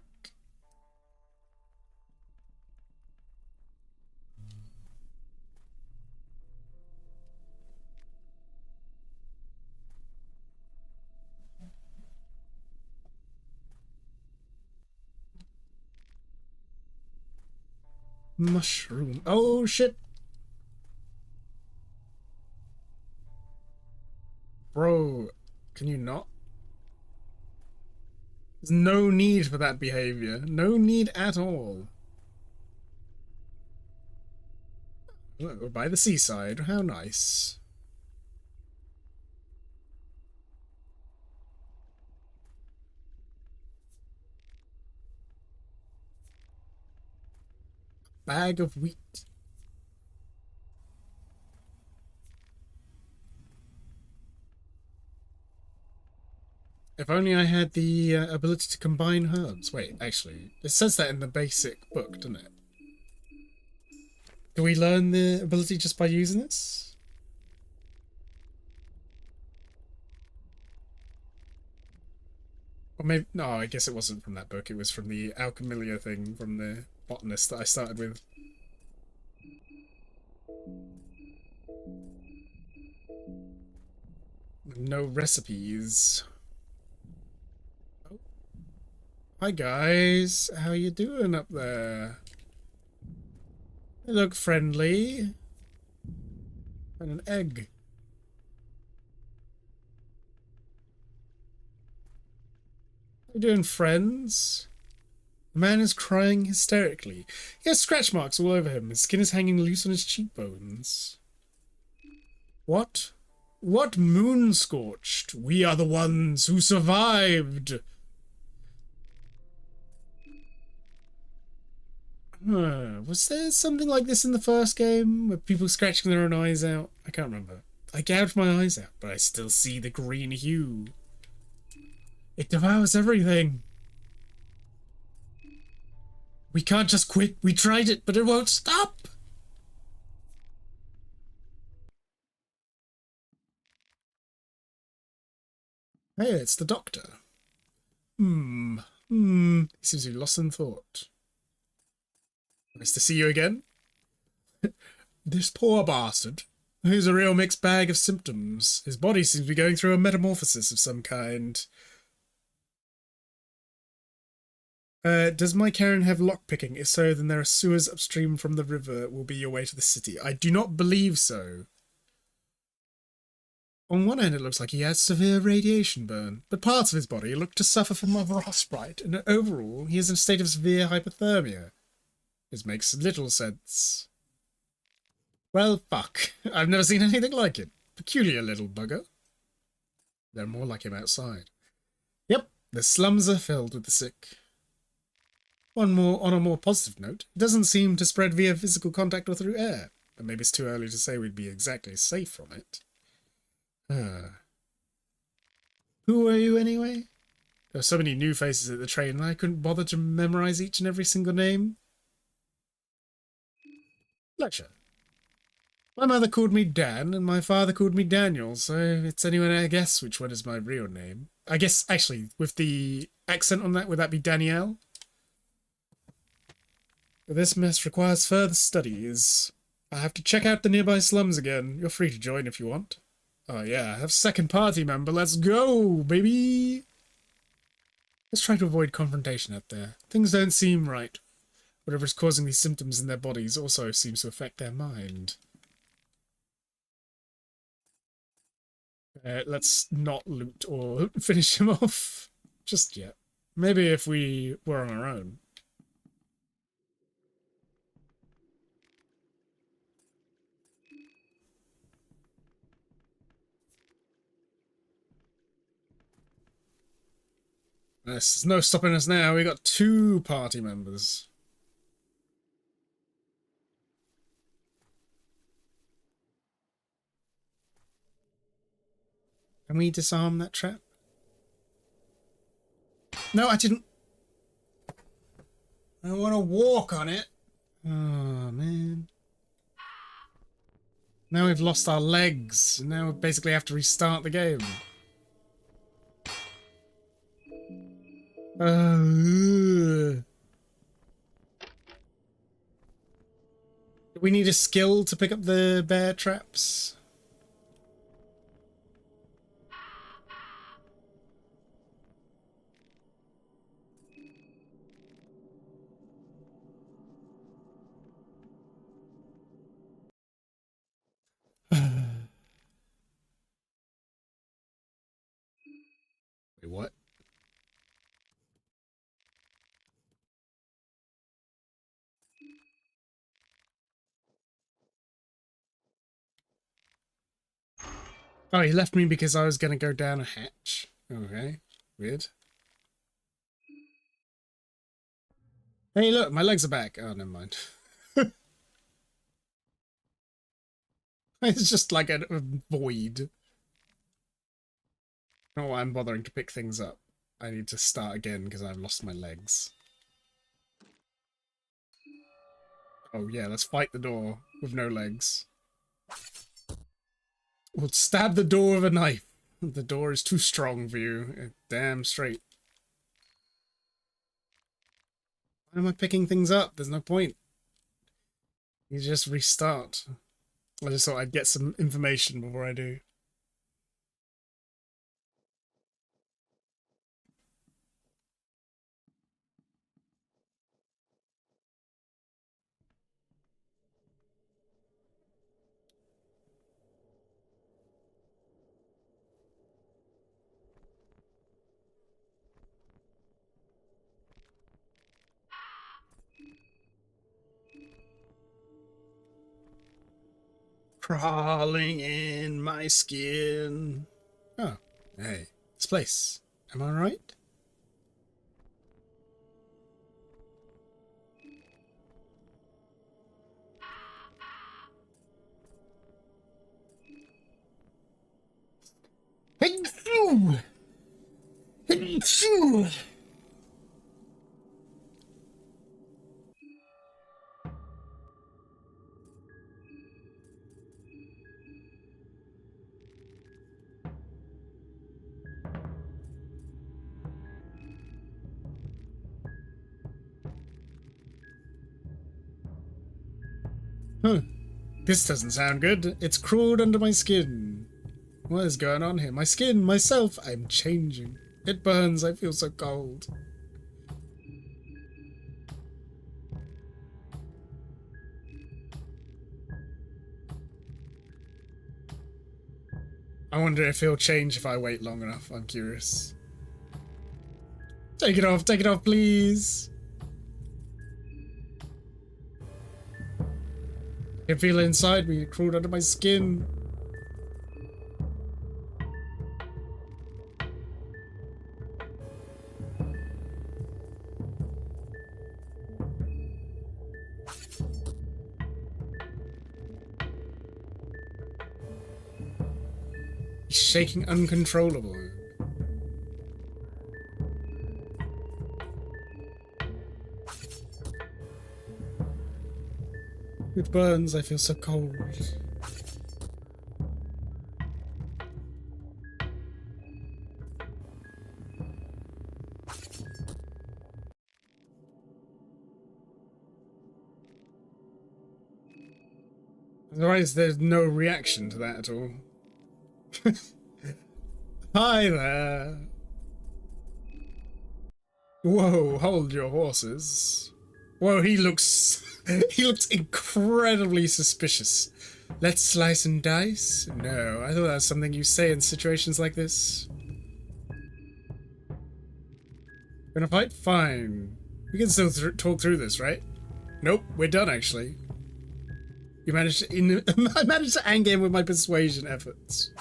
Mushroom. Oh, shit. Bro, can you not? There's no need for that behavior. No need at all. Oh, by the seaside. How nice. Bag of wheat. If only I had the ability to combine herbs. Wait, actually, it says that in the basic book, doesn't it? Do we learn the ability just by using this? Or maybe, no, I guess it wasn't from that book. It was from the Alchemilia thing from the botanist that I started with. No recipes. Oh. Hi guys, how you doing up there? They look friendly. And an egg. How you doing, friends? The man is crying hysterically. He has scratch marks all over him. His skin is hanging loose on his cheekbones. What? What moon scorched? We are the ones who survived. Was there something like this in the first game? With people scratching their own eyes out? I can't remember. I gouged my eyes out, but I still see the green hue. It devours everything. We can't just quit. We tried it, but it won't stop. Hey, it's the doctor. He seems to be lost in thought. Nice to see you again. This poor bastard. He's a real mixed bag of symptoms. His body seems to be going through a metamorphosis of some kind. Does my Karen have lockpicking? If so, then there are sewers upstream from the river will be your way to the city. I do not believe so. On one end, it looks like he has severe radiation burn, but parts of his body look to suffer from a frostbite, and overall, he is in a state of severe hypothermia. This makes little sense. Well, fuck. I've never seen anything like it. Peculiar little bugger. They're more like him outside. Yep, the slums are filled with the sick. On a more positive note, it doesn't seem to spread via physical contact or through air, but maybe it's too early to say we'd be exactly safe from it. Who are you anyway? There were so many new faces at the train, and I couldn't bother to memorize each and every single name. Lecture. My mother called me Dan, and my father called me Daniel, so it's anyone I guess which one is my real name. I guess, actually, with the accent on that, would that be Danielle? This mess requires further studies. I have to check out the nearby slums again. You're free to join if you want. Oh yeah, I have second party member. Let's go, baby! Let's try to avoid confrontation out there. Things don't seem right. Whatever's causing these symptoms in their bodies also seems to affect their mind. Let's not loot or finish him off just yet. Maybe if we were on our own. There's no stopping us now. We got 2 party members. Can we disarm that trap? No, I didn't. I want to walk on it. Oh, man. Now we've lost our legs. Now we basically have to restart the game. Do we need a skill to pick up the bear traps? Wait, what? Oh, he left me because I was going to go down a hatch. Okay, weird. Hey, look, my legs are back. Oh, never mind. It's just like a void. Not why I'm bothering to pick things up. I need to start again because I've lost my legs. Oh yeah, let's fight the door with no legs. We'll stab the door with a knife. The door is too strong for you. Damn straight. Why am I picking things up? There's no point. You just restart. I just thought I'd get some information before I do. Crawling in my skin. Oh, hey, this place. Am I right? Huh. This doesn't sound good. It's crawled under my skin. What is going on here? My skin, myself, I'm changing. It burns, I feel so cold. I wonder if he'll change if I wait long enough. I'm curious. Take it off, please. I can feel it inside me. It crawled under my skin. He's shaking uncontrollable. It burns, I feel so cold. Otherwise, there's no reaction to that at all. Hi there. Whoa, hold your horses. Whoa, he looks... he looks incredibly suspicious. Let's slice and dice? No, I thought that was something you say in situations like this. Gonna fight? Fine. We can still talk through this, right? Nope, we're done actually. You managed to I managed to hang him with my persuasion efforts.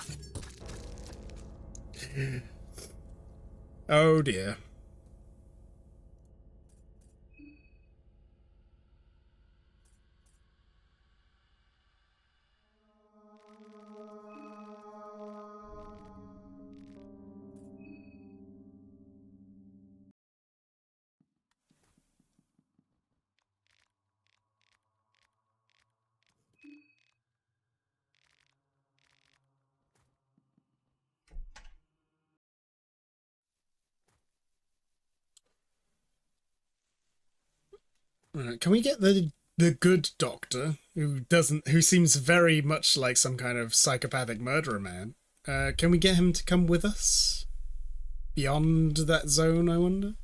Oh dear. Right, can we get the good doctor who seems very much like some kind of psychopathic murderer man? Can we get him to come with us? Beyond that zone, I wonder?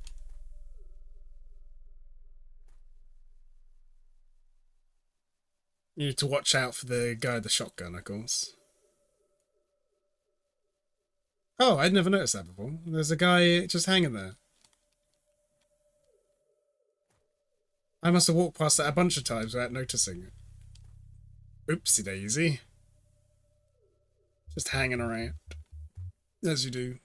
You need to watch out for the guy with the shotgun, of course. Oh, I'd never noticed that before. There's a guy just hanging there. I must have walked past that a bunch of times without noticing it. Oopsie daisy. Just hanging around. As you do.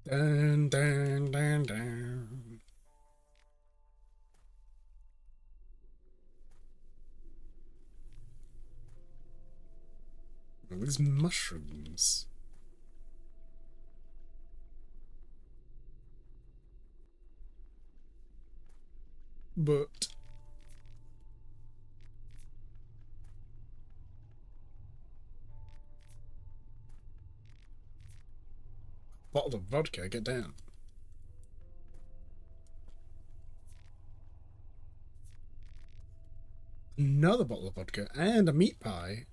Dun, dun, dun, dun. All these mushrooms. But bottle of vodka, get down. Another bottle of vodka and a meat pie.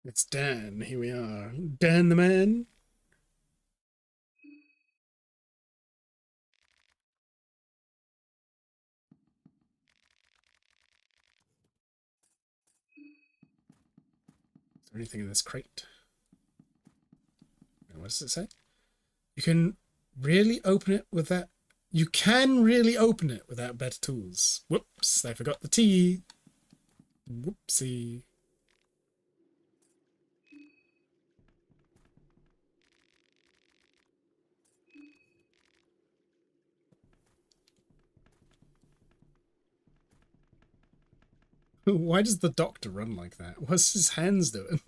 It's Dan. Here we are. Dan the man. Is there anything in this crate? What does it say? You can really open it with that. You can really open it without better tools. Whoops, I forgot the T. Whoopsie. Why does the doctor run like that? What's his hands doing?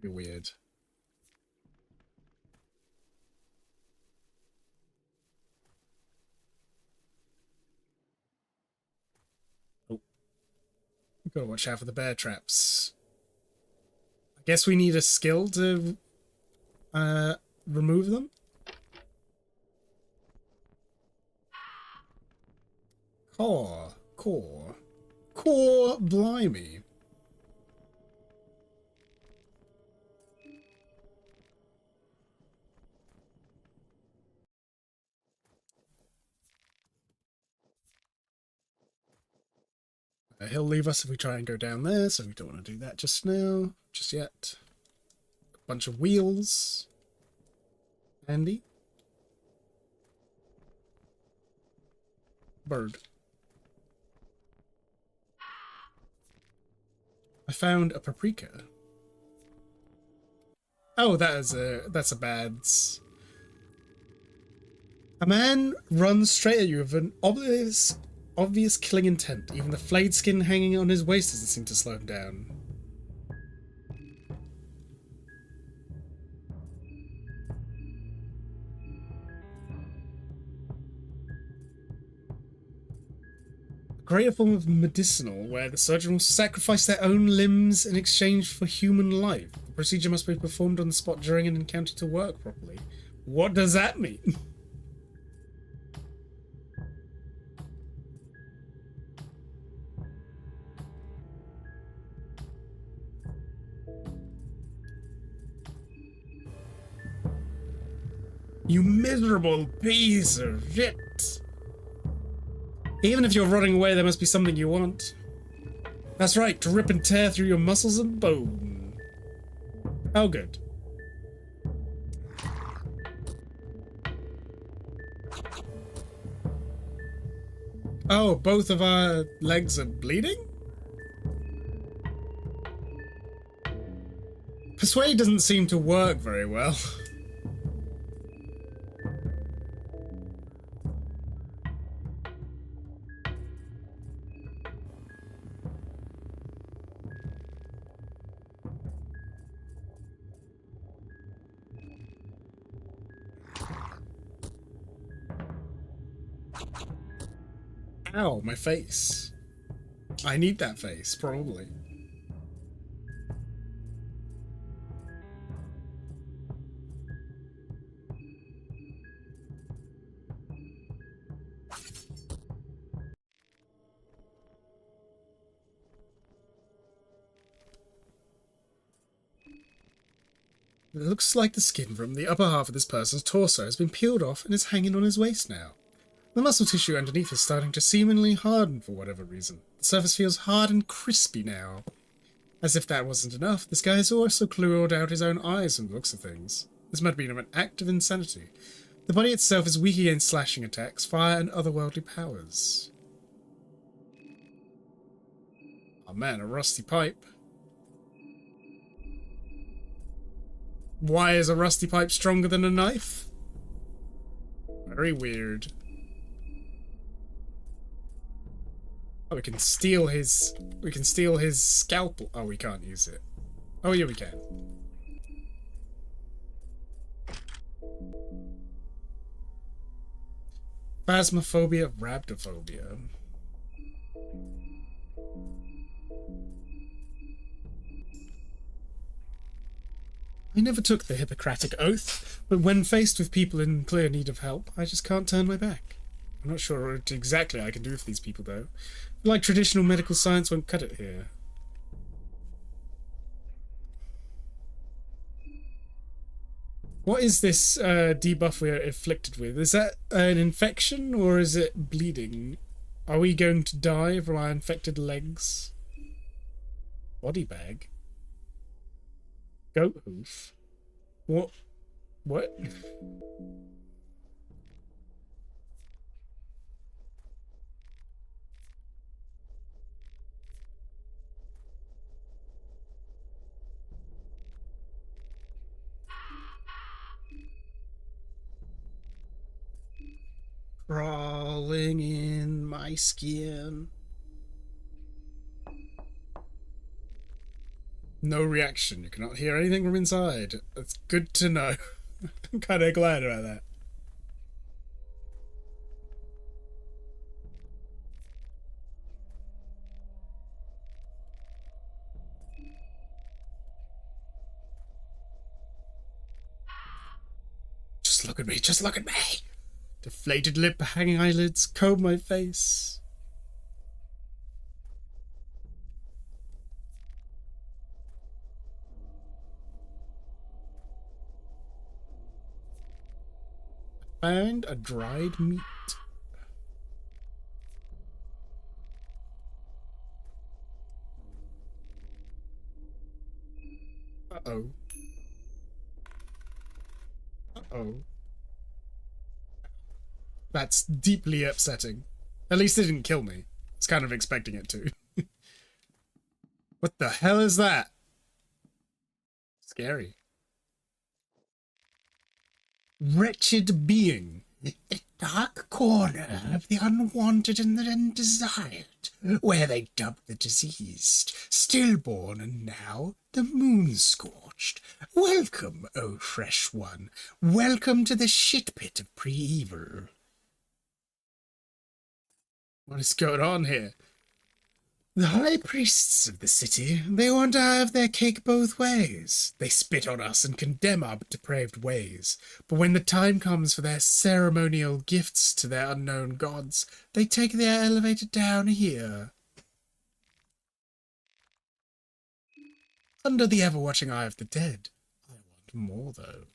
Very weird. Oh, we've got to watch out for the bear traps. I guess we need a skill to remove them. Core, blimey. He'll leave us if we try and go down there, so we don't want to do that just now, just yet. A bunch of wheels. Andy. Bird. I found a paprika. Oh, that's a bad. A man runs straight at you with an obvious killing intent. Even the flayed skin hanging on his waist doesn't seem to slow him down. A greater form of medicinal, where the surgeon will sacrifice their own limbs in exchange for human life. The procedure must be performed on the spot during an encounter to work properly. What does that mean? You miserable piece of shit! Even if you're rotting away, there must be something you want. That's right, to rip and tear through your muscles and bone. Oh, good. Oh, both of our legs are bleeding? Persuade doesn't seem to work very well. Ow, my face. I need that face, probably. It looks like the skin from the upper half of this person's torso has been peeled off and is hanging on his waist now. The muscle tissue underneath is starting to seemingly harden for whatever reason. The surface feels hard and crispy now. As if that wasn't enough, this guy has also clawed out his own eyes from the looks of things. This might have been an act of insanity. The body itself is weak against slashing attacks, fire, and otherworldly powers. Oh man, a rusty pipe. Why is a rusty pipe stronger than a knife? Very weird. Oh, we can steal his scalpel. Oh, we can't use it. Oh, yeah, we can. Phasmophobia, rhabdophobia. I never took the Hippocratic Oath, but when faced with people in clear need of help, I just can't turn my back. I'm not sure what exactly I can do for these people, though. Like traditional medical science won't cut it here. What is this debuff we're afflicted with? Is that an infection or is it bleeding? Are we going to die from our infected legs? Body bag? Goat hoof? What? What? Crawling in my skin. No reaction. You cannot hear anything from inside. That's good to know. I'm kind of glad about that. Just look at me. Just look at me. Deflated lip, hanging eyelids, comb my face. Found a dried meat. Uh-oh. Uh-oh. That's deeply upsetting. At least it didn't kill me. I was kind of expecting it to. What the hell is that? Scary. Wretched being. A dark corner of the unwanted and the undesired, where they dub the diseased, stillborn, and now the moon-scorched. Welcome, O fresh one. Welcome to the shit pit of pre-evil. What is going on here? The high priests of the city, they want to have their cake both ways. They spit on us and condemn our depraved ways. But when the time comes for their ceremonial gifts to their unknown gods, they take their elevator down here. Under the ever-watching eye of the dead. I want more, though.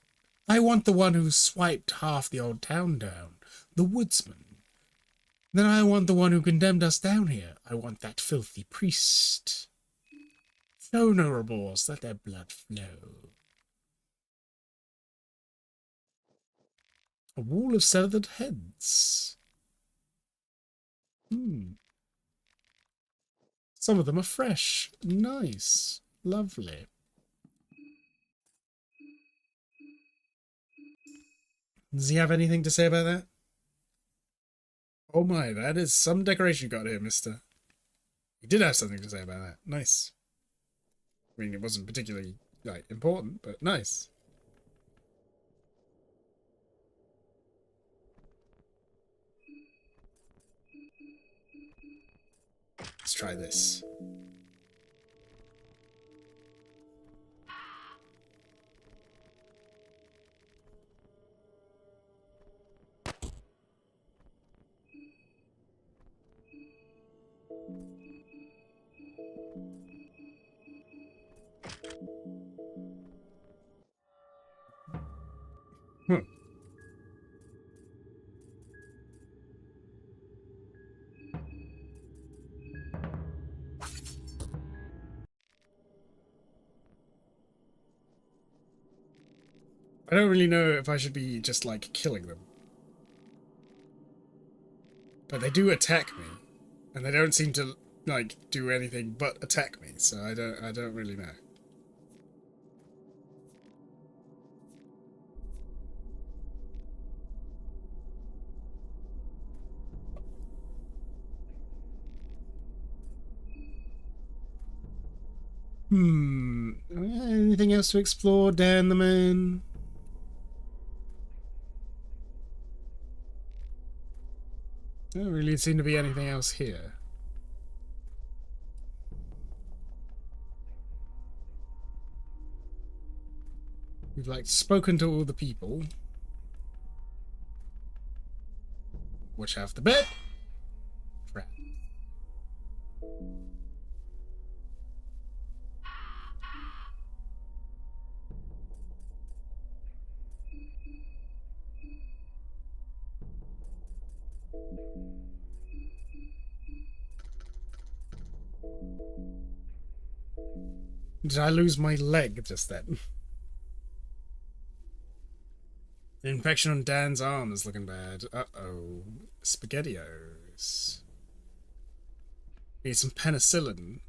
I want the one who swiped half the old town down, the woodsman. Then I want the one who condemned us down here. I want that filthy priest. Show no remorse, let their blood flow. A wall of severed heads. Some of them are fresh. Nice. Lovely. Does he have anything to say about that? Oh my, that is some decoration you got here, mister. He did have something to say about that. Nice. I mean, it wasn't particularly, like, important, but nice. Let's try this. I don't really know if I should be just, like, killing them. But they do attack me. And they don't seem to, like, do anything but attack me, so I don't really know. Anything else to explore, Dan the man? There don't really seem to be anything else here. We've, like, spoken to all the people. Which have the bed. Crap. Did I lose my leg just then? The infection on Dan's arm is looking bad. Uh-oh. SpaghettiOs. Need some penicillin.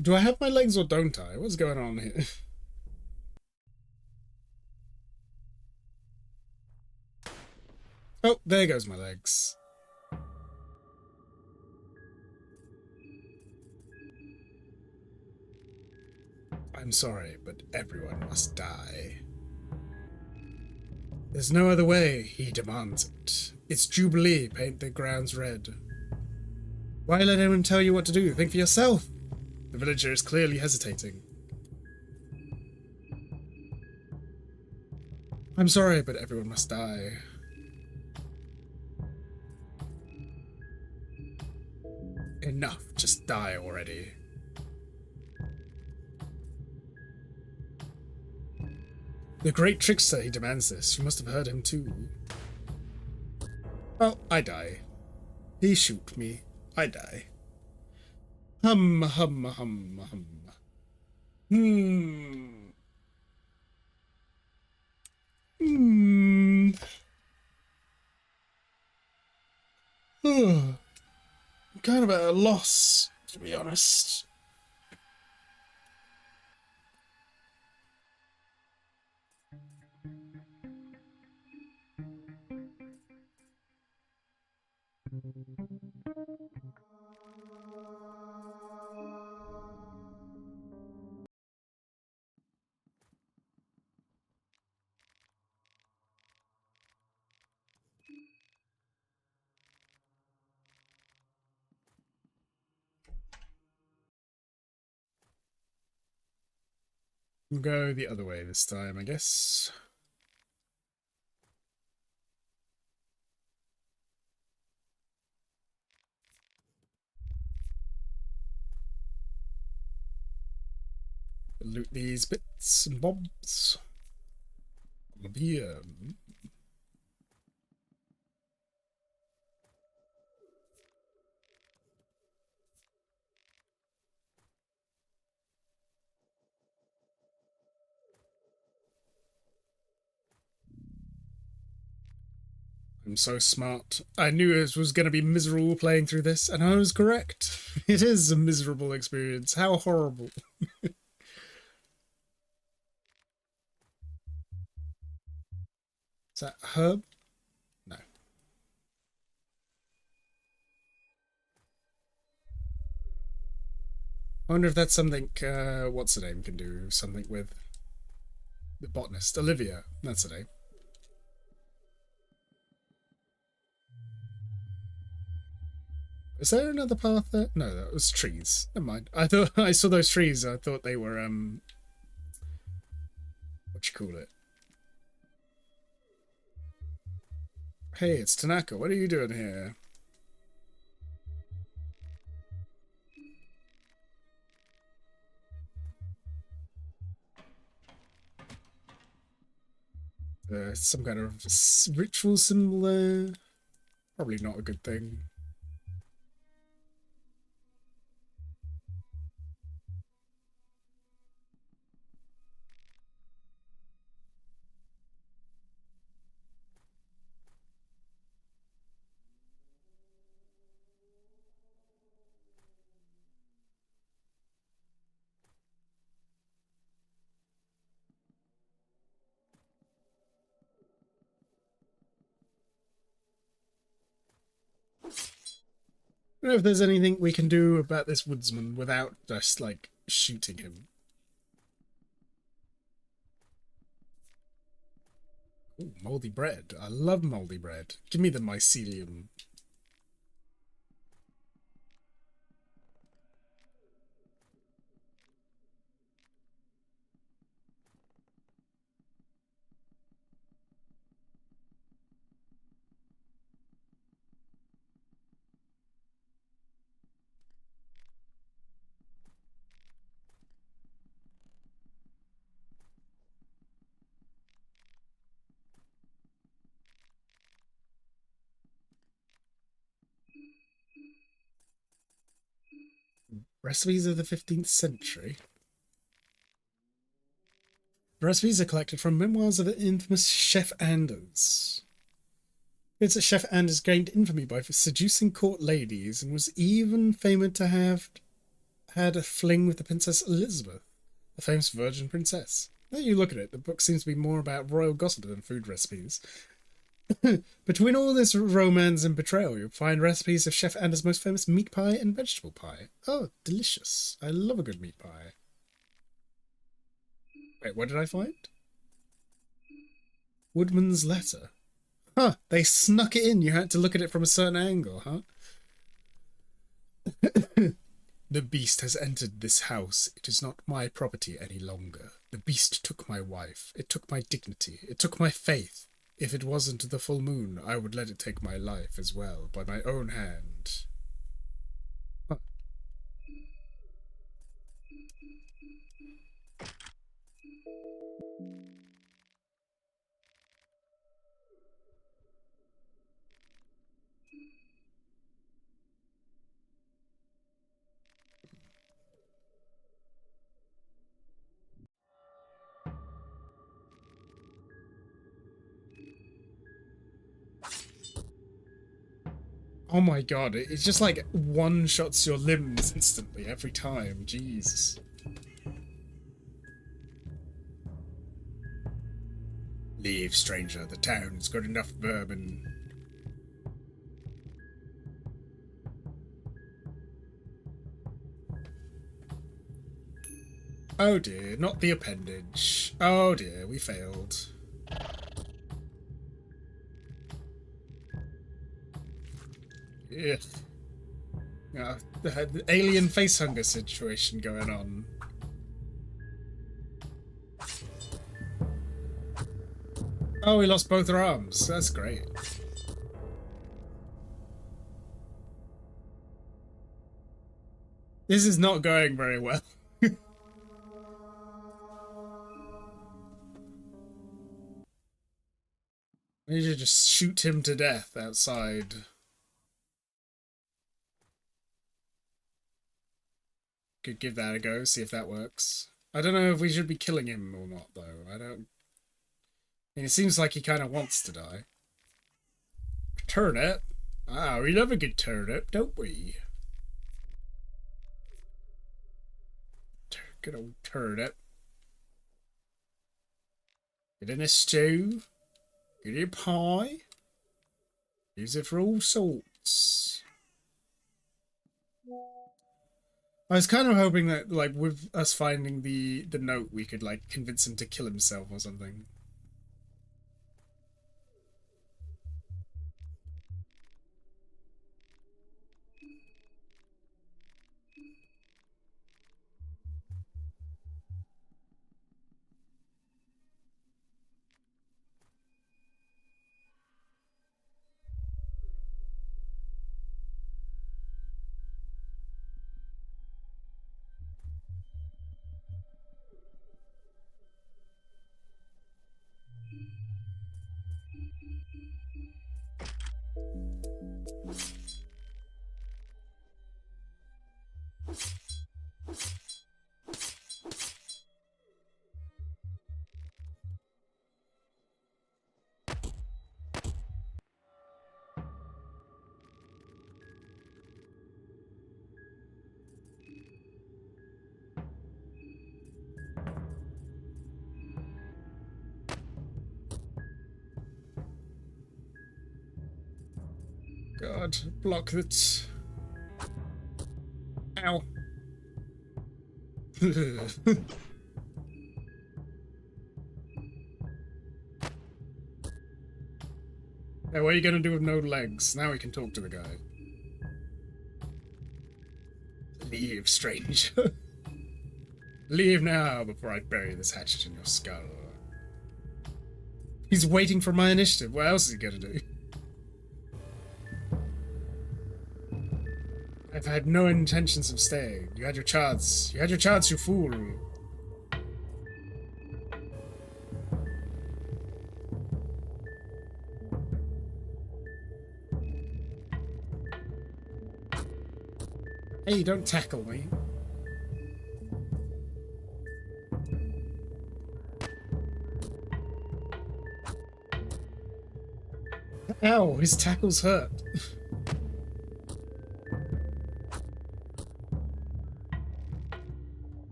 Do I have my legs or don't I? What's going on here? Oh, there goes my legs. I'm sorry, but everyone must die. There's no other way, he demands it. It's Jubilee, paint the grounds red. Why let anyone tell you what to do? Think for yourself! The villager is clearly hesitating. I'm sorry, but everyone must die. Enough, just die already. The great trickster, he demands this. You must have heard him too. Oh, I die. He shoot me. I die. Hum, hum, hum, hum. Hmm. Hmm. I'm kind of at a loss, to be honest. We'll go the other way this time, I guess. Loot these bits and bobs. All of here. I'm so smart. I knew it was going to be miserable playing through this, and I was correct. It is a miserable experience. How horrible. Is that herb? No. I wonder if that's something, what's her name can do something with. The botanist, Olivia, that's her name. Is there another path there? No, that was trees. Never mind. I thought I saw those trees. I thought they were what you call it? Hey, it's Tanaka. What are you doing here? Some kind of ritual symbol there. Probably not a good thing. I don't know if there's anything we can do about this woodsman without just, like, shooting him. Ooh, moldy bread. I love moldy bread. Give me the mycelium. Recipes of the 15th century. The recipes are collected from memoirs of the infamous Chef Anders. It's that Chef Anders gained infamy by seducing court ladies and was even famous to have had a fling with the Princess Elizabeth, the famous virgin princess. Now you look at it, the book seems to be more about royal gossip than food recipes. Between all this romance and betrayal, you'll find recipes of Chef Anders' most famous meat pie and vegetable pie. Oh, delicious. I love a good meat pie. Wait, what did I find? Woodman's letter. Huh, they snuck it in. You had to look at it from a certain angle, huh? The beast has entered this house. It is not my property any longer. The beast took my wife. It took my dignity. It took my faith. If it wasn't the full moon, I would let it take my life as well, by my own hand. Huh. Oh my god, it's just like one-shots your limbs instantly every time. Jeez. Leave, stranger. The town's got enough bourbon. Oh dear, not the appendage. Oh dear, we failed. Yeah. The alien face hunger situation going on. Oh, we lost both our arms. That's great. This is not going very well. We should just shoot him to death outside. Could give that a go, see if that works. I don't know if we should be killing him or not, though. I mean, it seems like he kind of wants to die. Turnip? Ah, we love a good turnip, don't we? Good old turnip. Get in a stew. Get in a pie. Use it for all sorts. I was kind of hoping that, like, with us finding the note, we could, like, convince him to kill himself or something. God, block that. Ow. Yeah, what are you gonna do with no legs? Now we can talk to the guy. Leave, stranger. Leave now before I bury this hatchet in your skull. He's waiting for my initiative. What else is he gonna do? I've had no intentions of staying. You had your chance. You had your chance, you fool. Hey, don't tackle me. Ow, his tackles hurt.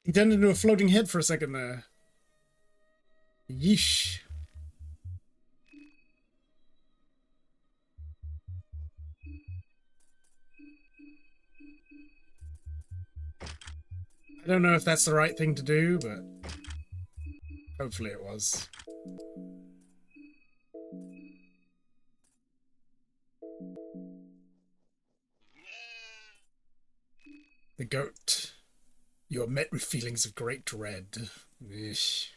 He turned into a floating head for a second there. Yeesh. I don't know if that's the right thing to do, but hopefully it was. The goat. You are met with feelings of great dread. Eesh.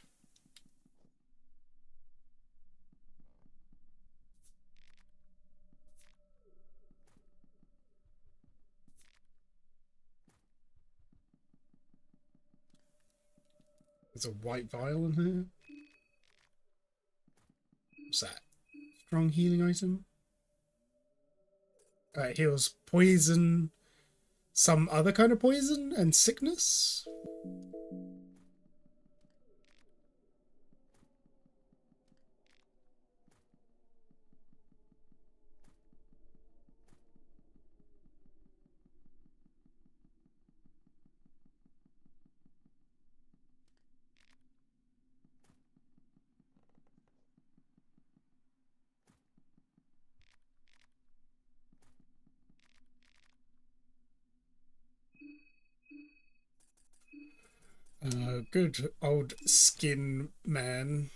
There's a white vial in here. What's that? Strong healing item. It heals poison, some other kind of poison, and sickness. Good old skin man.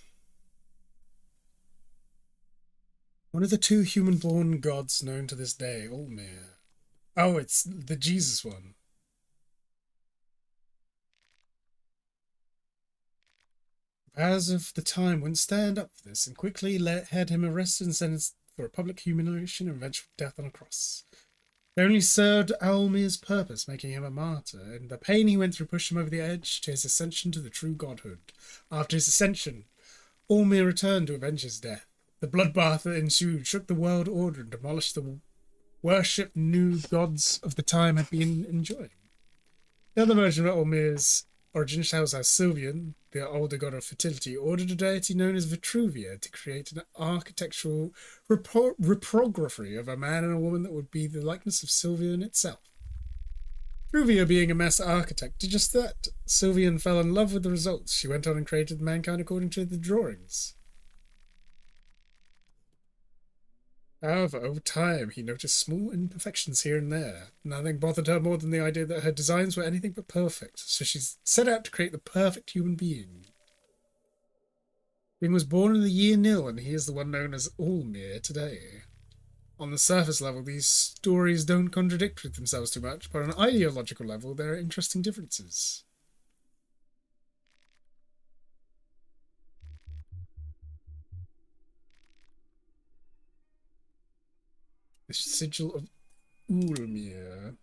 One of the two human-born gods known to this day, Ulmir. Oh, it's the Jesus one. As of the time wouldn't stand up for this and quickly had him arrested and sentenced for a public humiliation and eventual death on a cross. They only served Almir's purpose, making him a martyr, and the pain he went through pushed him over the edge to his ascension to the true godhood. After his ascension, Almir returned to avenge his death. The bloodbath that ensued shook the world order and demolished the worship new gods of the time had been enjoying. The other version of Almir's origin shows how Sylvian, the older god of fertility, ordered a deity known as Vitruvia to create an architectural reprography of a man and a woman that would be the likeness of Sylvian itself. Vitruvia, being a master architect, did just that. Sylvian fell in love with the results. She went on and created mankind according to the drawings. However, over time, he noticed small imperfections here and there. Nothing bothered her more than the idea that her designs were anything but perfect, so she set out to create the perfect human being. Being was born in the year nil, and he is the one known as Ulmir today. On the surface level, these stories don't contradict with themselves too much, but on an ideological level, there are interesting differences. The sigil of Ulmir.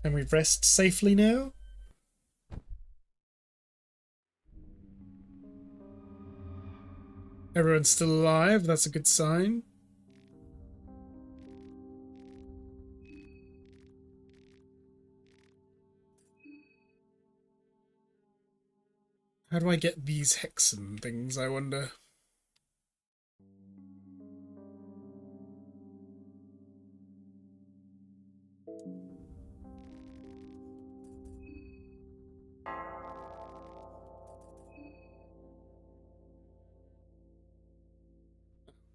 Can we rest safely now? Everyone's still alive. That's a good sign. How do I get these hexen things, I wonder?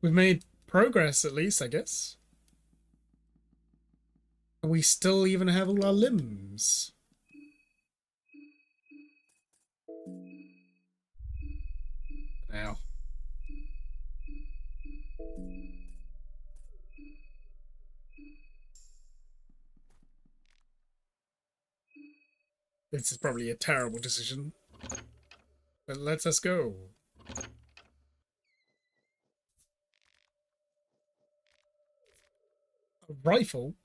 We've made progress, at least, I guess. And we still even have all our limbs. Now. This is probably a terrible decision. But let us go. A rifle?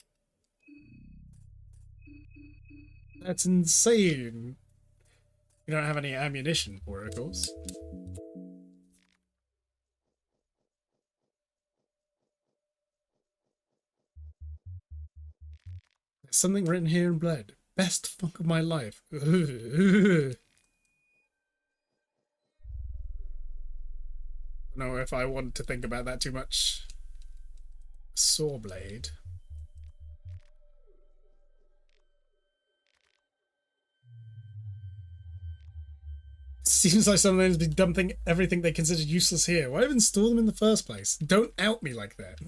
That's insane. You don't have any ammunition for it, of course. There's something written here in blood. Best funk of my life. know if I want to think about that too much. Saw blade. Seems like someone has been dumping everything they considered useless here. Why even store them in the first place? Don't out me like that.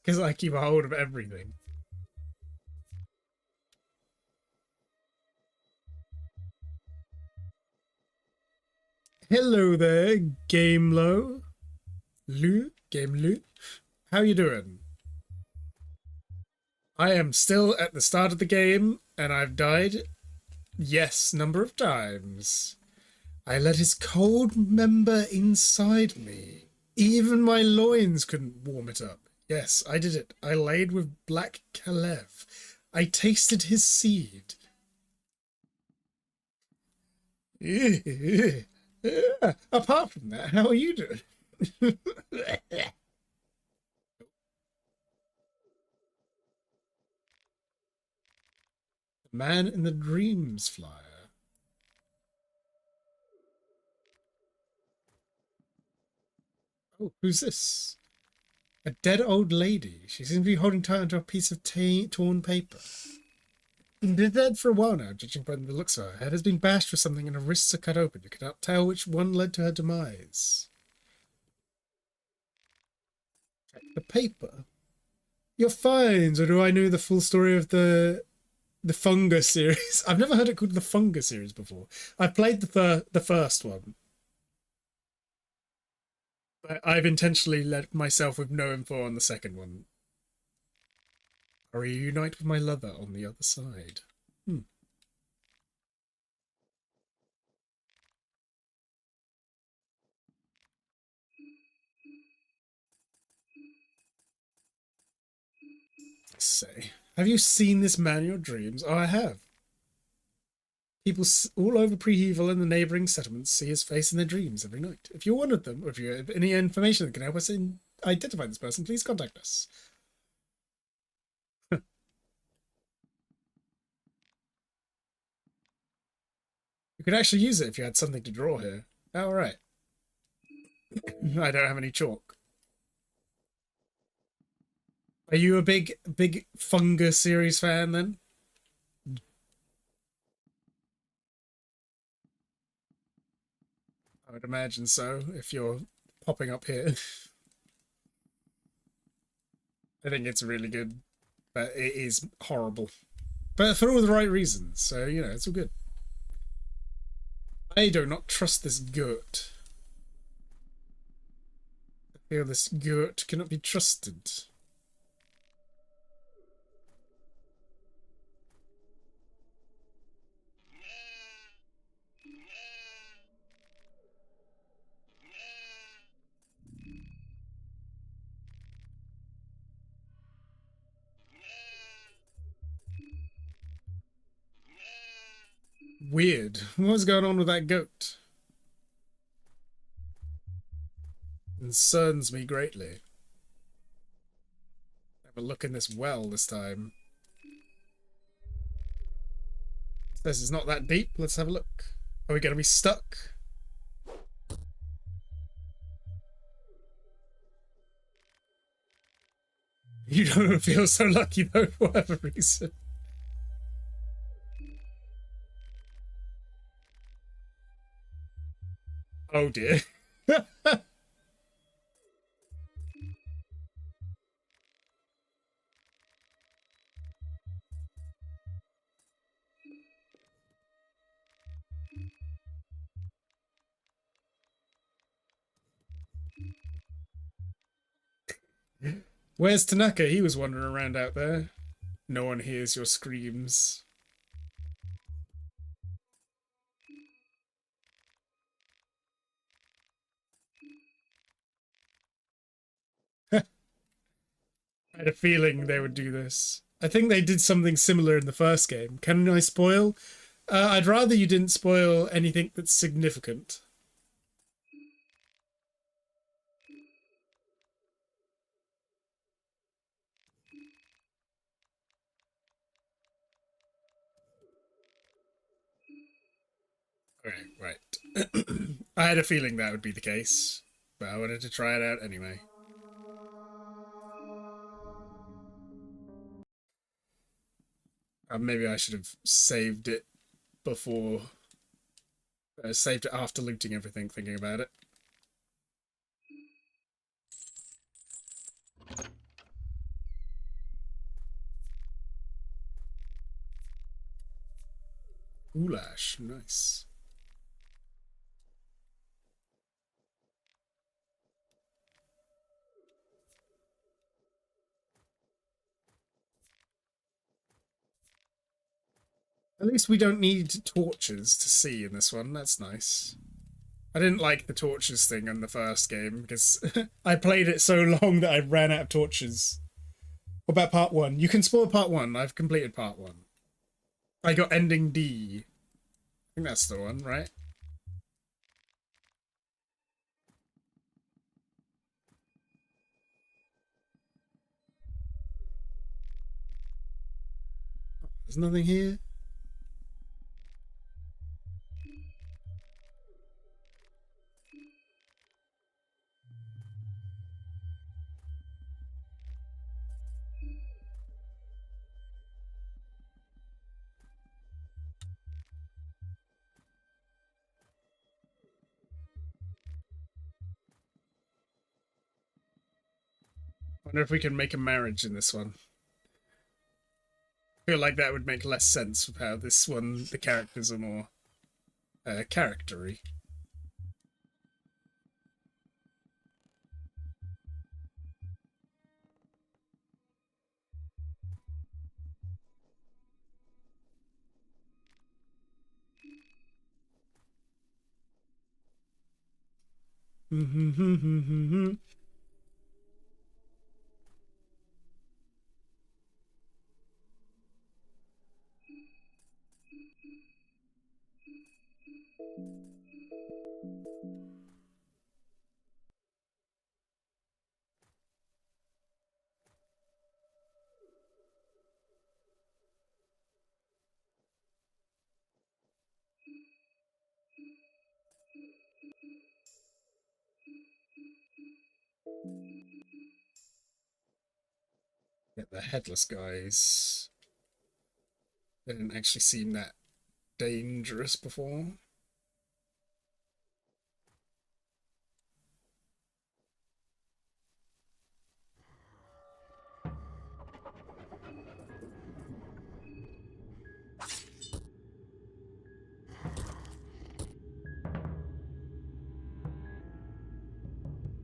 Because I keep a hold of everything. Hello there, Game Low. Game Lou. How you doing? I am still at the start of the game, and I've died, yes, number of times. I let his cold member inside me. Even my loins couldn't warm it up. Yes, I did it. I laid with Black Kalev. I tasted his seed. Apart from that, how are you doing? The man in the dreams flyer. Oh, who's this? A dead old lady. She seems to be holding tight onto a piece of torn paper. Been dead for a while now, judging by the looks of her. Her head has been bashed with something and her wrists are cut open. You cannot tell which one led to her demise. Check the paper. You're fine, or do I know the full story of the Fungus series? I've never heard it called the Fungus series before. I played the first one. But I've intentionally left myself with no info on the second one. I reunite with my lover on the other side. Say, have you seen this man in your dreams? Oh, I have. People all over Prehevel and the neighbouring settlements see his face in their dreams every night. If you're one of them, or if you have any information that can help us identify this person, please contact us. You could actually use it if you had something to draw here. Oh, right. I don't have any chalk. Are you a big Fungus series fan then? I would imagine so, if you're popping up here. I think it's really good, but it is horrible. But for all the right reasons, so, you know, it's all good. I do not trust this goat. I feel this goat cannot be trusted. Weird. What's going on with that goat? Concerns me greatly. Have a look in this well this time. This is not that deep. Let's have a look. Are we going to be stuck? You don't feel so lucky though, for whatever reason. Oh dear. Where's Tanaka? He was wandering around out there. No one hears your screams. I had a feeling they would do this. I think they did something similar in the first game. Can I spoil? I'd rather you didn't spoil anything that's significant. Okay, right. I had a feeling that would be the case, but I wanted to try it out anyway. Maybe I should have saved it before... saved it after looting everything, thinking about it. Goulash, nice. At least we don't need torches to see in this one. That's nice. I didn't like the torches thing in the first game because I played it so long that I ran out of torches. What about part 1? You can spoil part 1. I've completed part 1. I got ending D. I think that's the one, right? There's nothing here. I wonder if we can make a marriage in this one. I feel like that would make less sense with how this one, the characters are more charactery. Yeah, the headless guys. They didn't actually seem that dangerous before.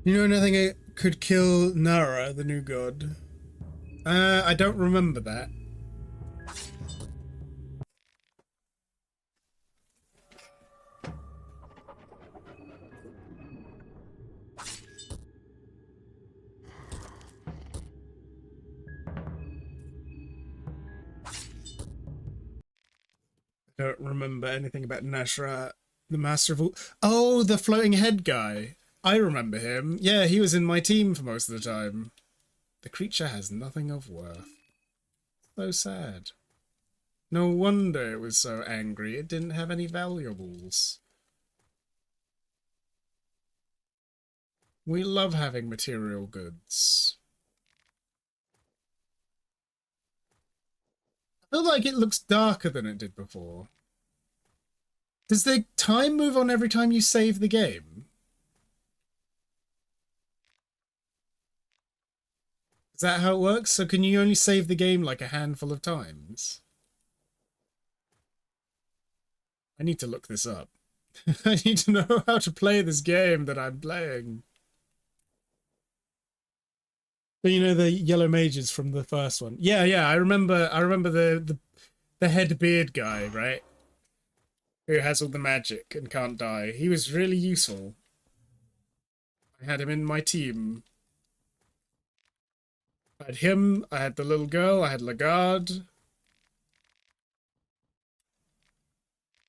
You know anything could kill Nara, the new god? I don't remember that. I don't remember anything about Nashra, the Master of all. Oh, the floating head guy. I remember him. Yeah, he was in my team for most of the time. The creature has nothing of worth. So sad. No wonder it was so angry. It didn't have any valuables. We love having material goods. I feel like it looks darker than it did before. Does the time move on every time you save the game? Is that how it works? So can you only save the game like a handful of times? I need to look this up. I need to know how to play this game that I'm playing. But you know the yellow mages from the first one. Yeah, I remember the head beard guy, right? Who has all the magic and can't die. He was really useful. I had him in my team. I had him, I had the little girl, I had Lagarde.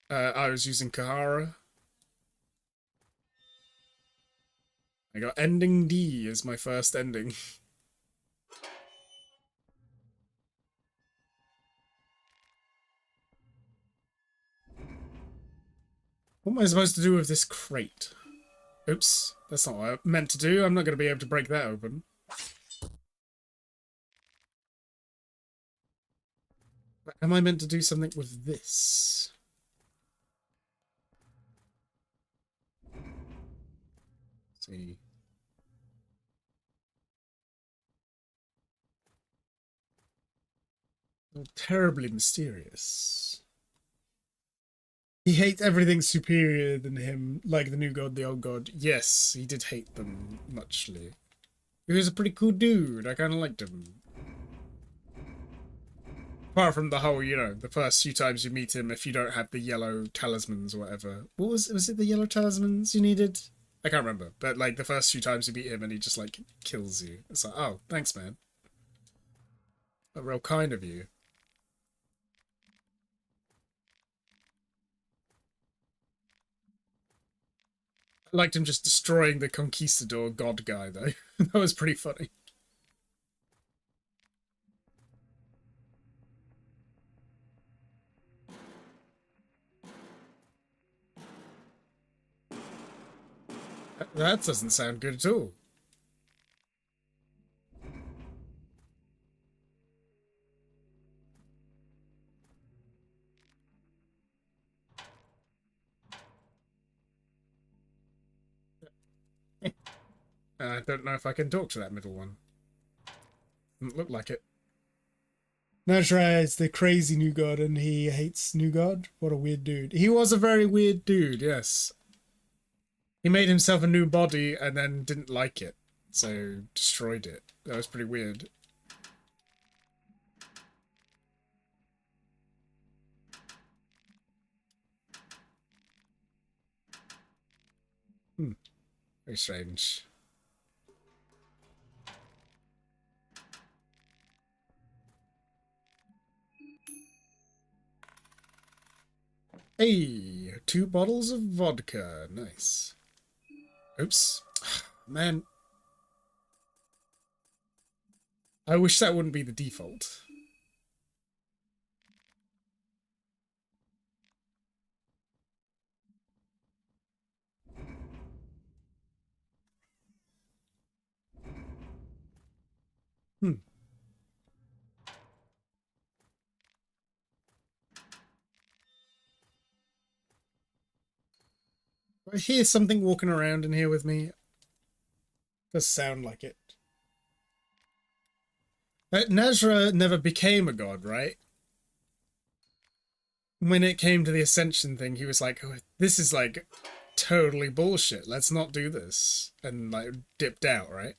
I was using Kahara. I got ending D as my first ending. What am I supposed to do with this crate? Oops, that's not what I meant to do. I'm not going to be able to break that open. Am I meant to do something with this? Let's see. Oh, terribly mysterious. He hates everything superior than him, like the new god, the old god. Yes, he did hate them muchly. He was a pretty cool dude. I kind of liked him. Apart from the whole, the first few times you meet him, if you don't have the yellow talismans or whatever. What was it the yellow talismans you needed? I can't remember. But, like, the first few times you meet him and he just, like, kills you. It's like, oh, thanks, man. A real kind of you. I liked him just destroying the conquistador god guy, though. That was pretty funny. That doesn't sound good at all. I don't know if I can talk to that middle one. Doesn't look like it. Najra is the crazy new god and he hates new god. What a weird dude. He was a very weird dude, yes. He made himself a new body and then didn't like it, so destroyed it. That was pretty weird. Very strange. Hey, 2 bottles of vodka. Nice. Oops. Man. I wish that wouldn't be the default. Hmm. I hear something walking around in here with me. Does sound like it. Nazra never became a god, right? When it came to the ascension thing, he was like, oh, this is like totally bullshit. Let's not do this. And like dipped out, right?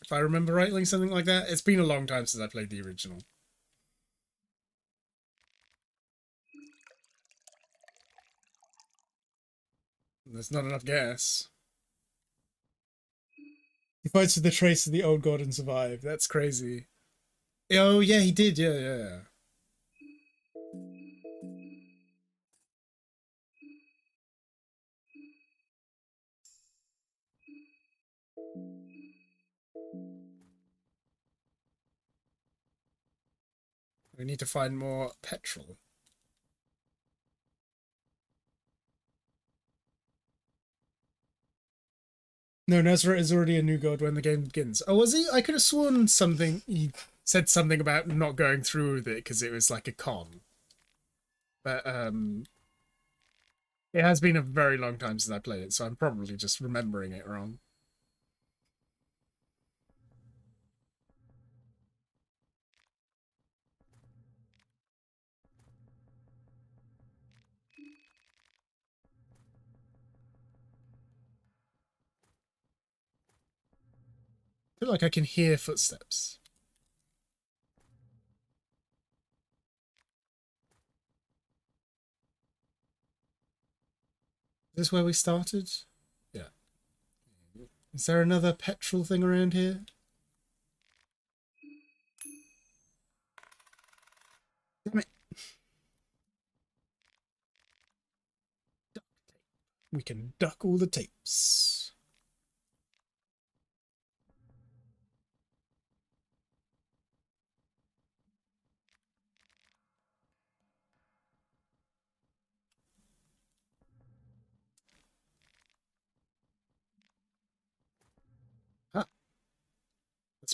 If I remember rightly, something like that. It's been a long time since I played the original. There's not enough gas. He fights with the trace of the old god and survived. That's crazy. Oh, yeah, he did. Yeah, yeah. We need to find more petrol. No, Nazareth is already a new god when the game begins. Oh, was he? I could have sworn something. He said something about not going through with it because it was like a con. But it has been a very long time since I played it, so I'm probably just remembering it wrong. I feel like I can hear footsteps. Is this where we started? Yeah. Is there another petrol thing around here? Damn it. We can duck all the tapes.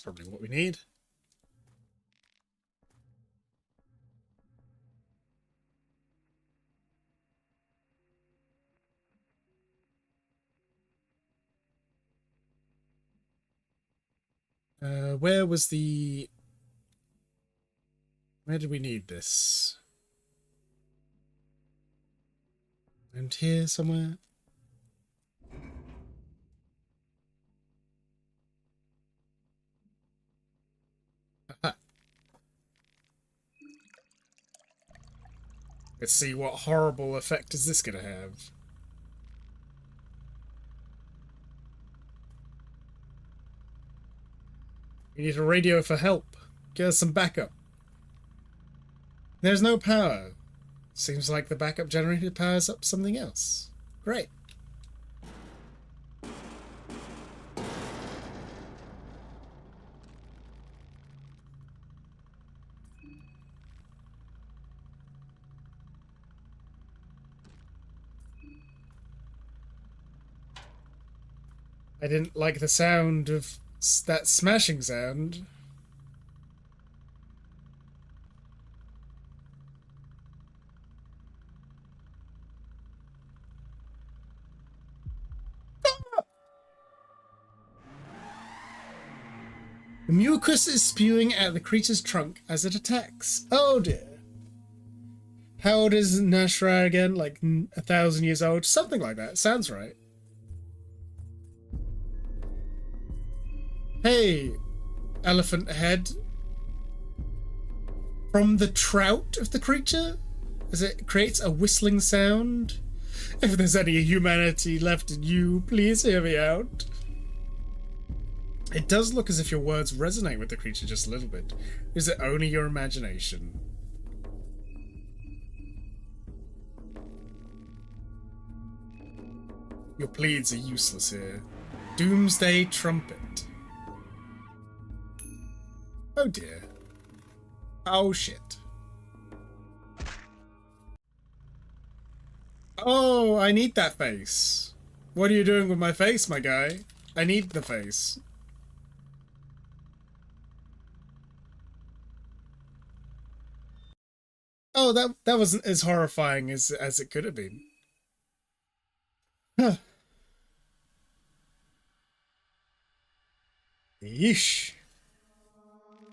probably what we need. Where was the... Where did we need this? And here somewhere? Aha. Let's see what horrible effect is this going to have. We need a radio for help. Get us some backup. There's no power. Seems like the backup generator powers up something else. Great. I didn't like the sound of that smashing sound. The mucus is spewing out the creature's trunk as it attacks. Oh dear. How old is Nashra again? Like 1,000 years old? Something like that. Sounds right. Hey, elephant head. From the trout of the creature? As it creates a whistling sound? If there's any humanity left in you, please hear me out. It does look as if your words resonate with the creature just a little bit. Is it only your imagination? Your pleads are useless here. Doomsday trumpet. Oh dear. Oh shit. Oh, I need that face. What are you doing with my face, my guy? I need the face. Oh, that wasn't as horrifying as it could have been. Huh. Yeesh.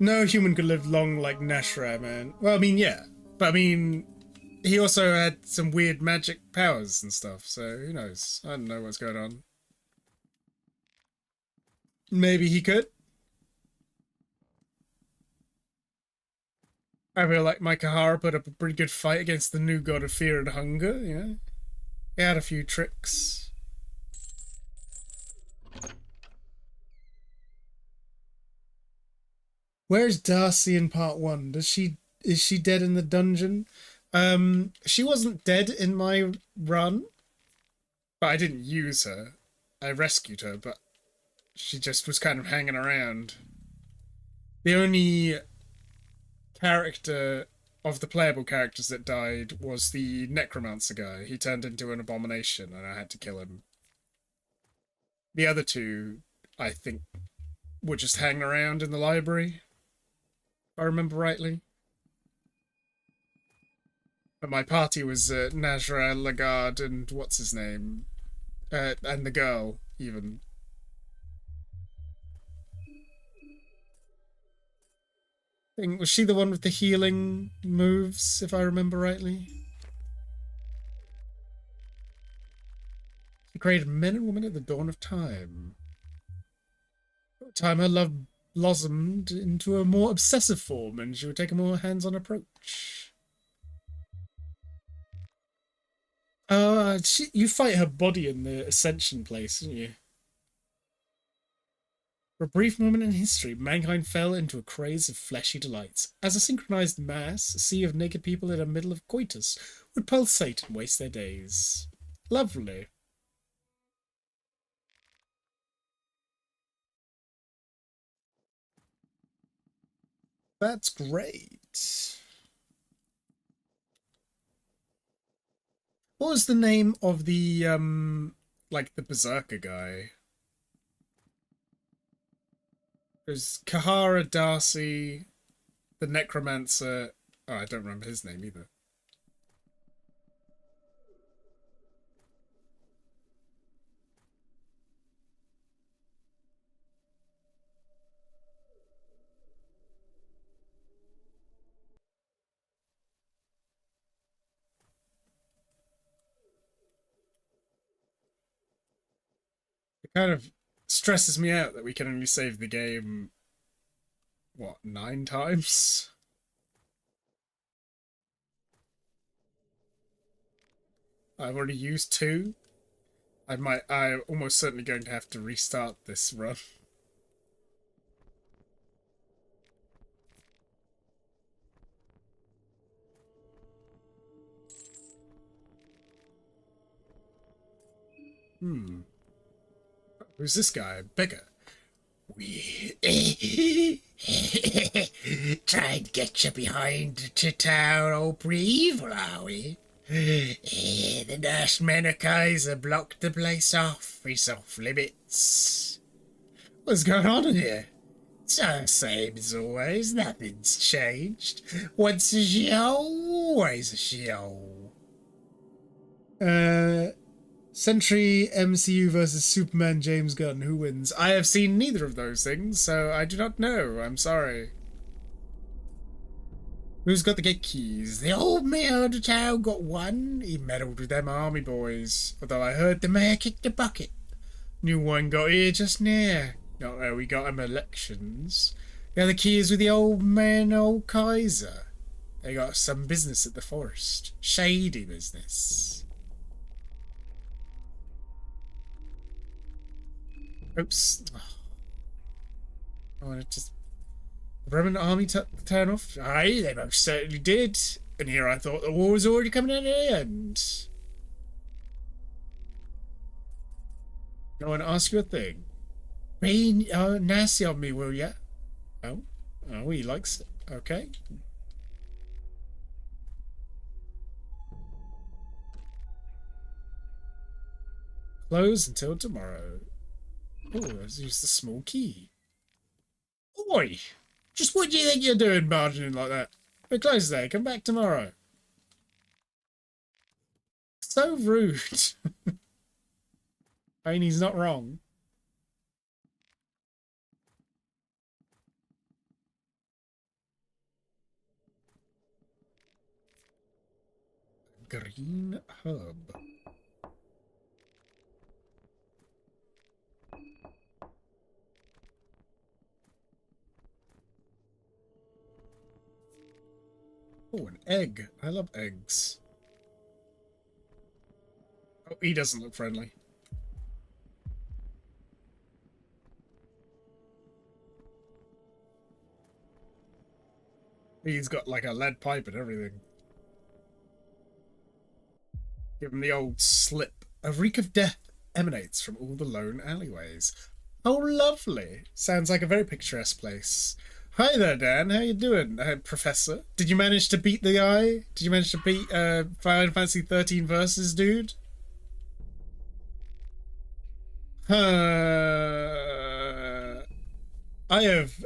No human could live long like Nashra, man. Well, I mean, yeah. But I mean, he also had some weird magic powers and stuff, so who knows? I don't know what's going on. Maybe he could. I feel like Maikahara put up a pretty good fight against the new god of fear and hunger, you know? He had a few tricks. Where's Darcy in part one? Is she dead in the dungeon? She wasn't dead in my run, but I didn't use her. I rescued her, but she just was kind of hanging around. The only character of the playable characters that died was the necromancer guy. He turned into an abomination and I had to kill him. The other two, I think, were just hanging around in the library, if I remember rightly. But my party was Najra, Lagarde, and what's his name? And the girl, even. Was she the one with the healing moves, if I remember rightly? She created men and women at the dawn of time. Over time, her love blossomed into a more obsessive form, and she would take a more hands-on approach. You fight her body in the Ascension place, didn't you? For a brief moment in history, mankind fell into a craze of fleshy delights. As a synchronized mass, a sea of naked people in the middle of coitus would pulsate and waste their days. Lovely. That's great. What was the name of the, like the Berserker guy? There's Kahara, Darcy, the Necromancer. Oh, I don't remember his name either. It kind of stresses me out that we can only save the game, what, 9 times? I've already used 2. I'm almost certainly going to have to restart this run. Who's this guy? Beggar. We trying to get you behind to town, old evil, are we? The Nash Kaiser blocked the place off. He's off limits. What's going on in here? It's the same as always. Nothing's changed. Once a show, always a show. Sentry MCU versus Superman James Gunn. Who wins? I have seen neither of those things, so I do not know. I'm sorry. Who's got the gate keys? The old mayor of the town got one. He meddled with them army boys. Although I heard the mayor kicked the bucket. New one got here just now. Not where we got him elections. The other key is with the old man, old Kaiser. They got some business at the forest. Shady business. Oops. I want to just... The Roman army turn off? Aye, they most certainly did. And here I thought the war was already coming to an end. I want to ask you a thing. Be nasty on me, will ya? Oh, he likes it. Okay. Close until tomorrow. Oh, let's use the small key. Oi! Just what do you think you're doing barging in like that? We're close there. Come back tomorrow. So rude. I mean, he's not wrong. Green hub. Oh, an egg. I love eggs. Oh, he doesn't look friendly. He's got like a lead pipe and everything. Give him the old slip. A reek of death emanates from all the lone alleyways. Oh, lovely. Sounds like a very picturesque place. Hi there, Dan. How you doing, Professor? Did you manage to beat the guy? Did you manage to beat Final Fantasy 13 Versus, dude? I have...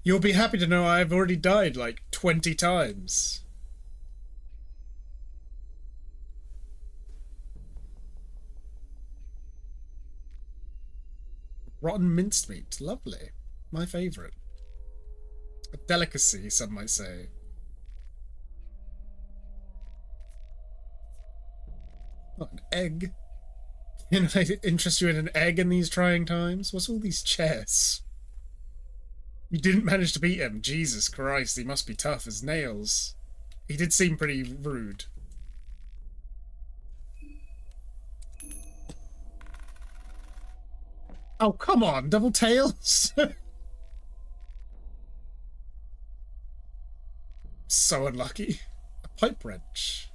You'll be happy to know I've already died like 20 times. Rotten mincemeat. Lovely. My favourite. A delicacy, some might say. Oh, an egg. Can I interest you in an egg in these trying times? What's all these chairs? You didn't manage to beat him. Jesus Christ, he must be tough as nails. He did seem pretty rude. Oh, come on, double tails? So unlucky. A pipe wrench.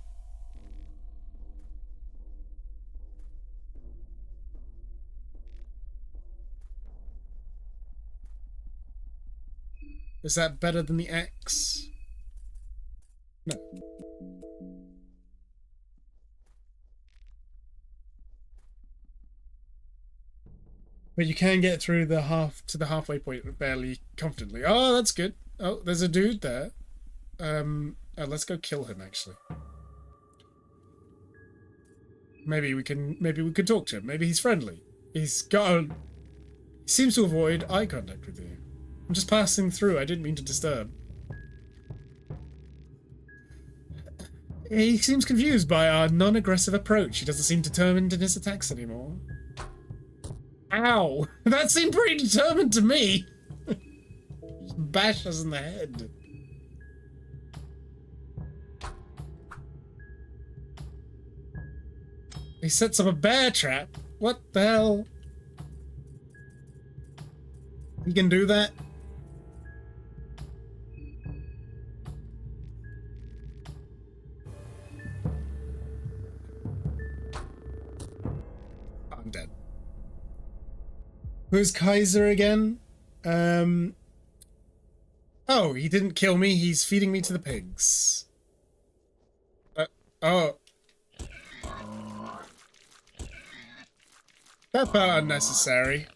Is that better than the axe? No. But you can get through the halfway point fairly confidently. Oh, that's good. Oh, there's a dude there. Let's go kill him actually. Maybe we could talk to him. Maybe he's friendly. He seems to avoid eye contact with you. I'm just passing through. I didn't mean to disturb. He seems confused by our non-aggressive approach. He doesn't seem determined in his attacks anymore. Ow! That seemed pretty determined to me! Just bash us in the head. He sets up a bear trap? What the hell? He can do that? I'm dead. Who's Kaiser again? Oh, he didn't kill me. He's feeding me to the pigs. Oh. That felt unnecessary.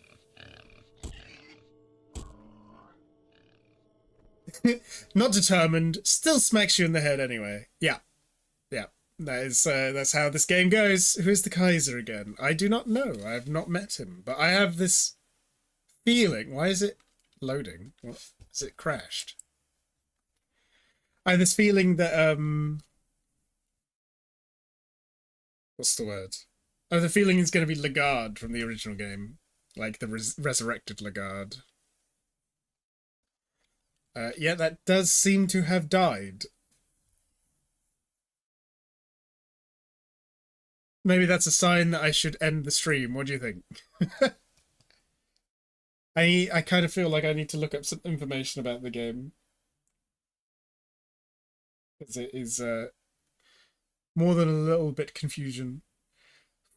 Not determined. Still smacks you in the head anyway. Yeah. Yeah. That's how this game goes. Who is the Kaiser again? I do not know. I have not met him. But I have this feeling. Why is it loading? What? Has it crashed? I have this feeling that, what's the word? I have the feeling it's going to be Lagarde from the original game. Like the resurrected Lagarde. Yeah, that does seem to have died. Maybe that's a sign that I should end the stream. What do you think? I kind of feel like I need to look up some information about the game. Because it is more than a little bit confusion.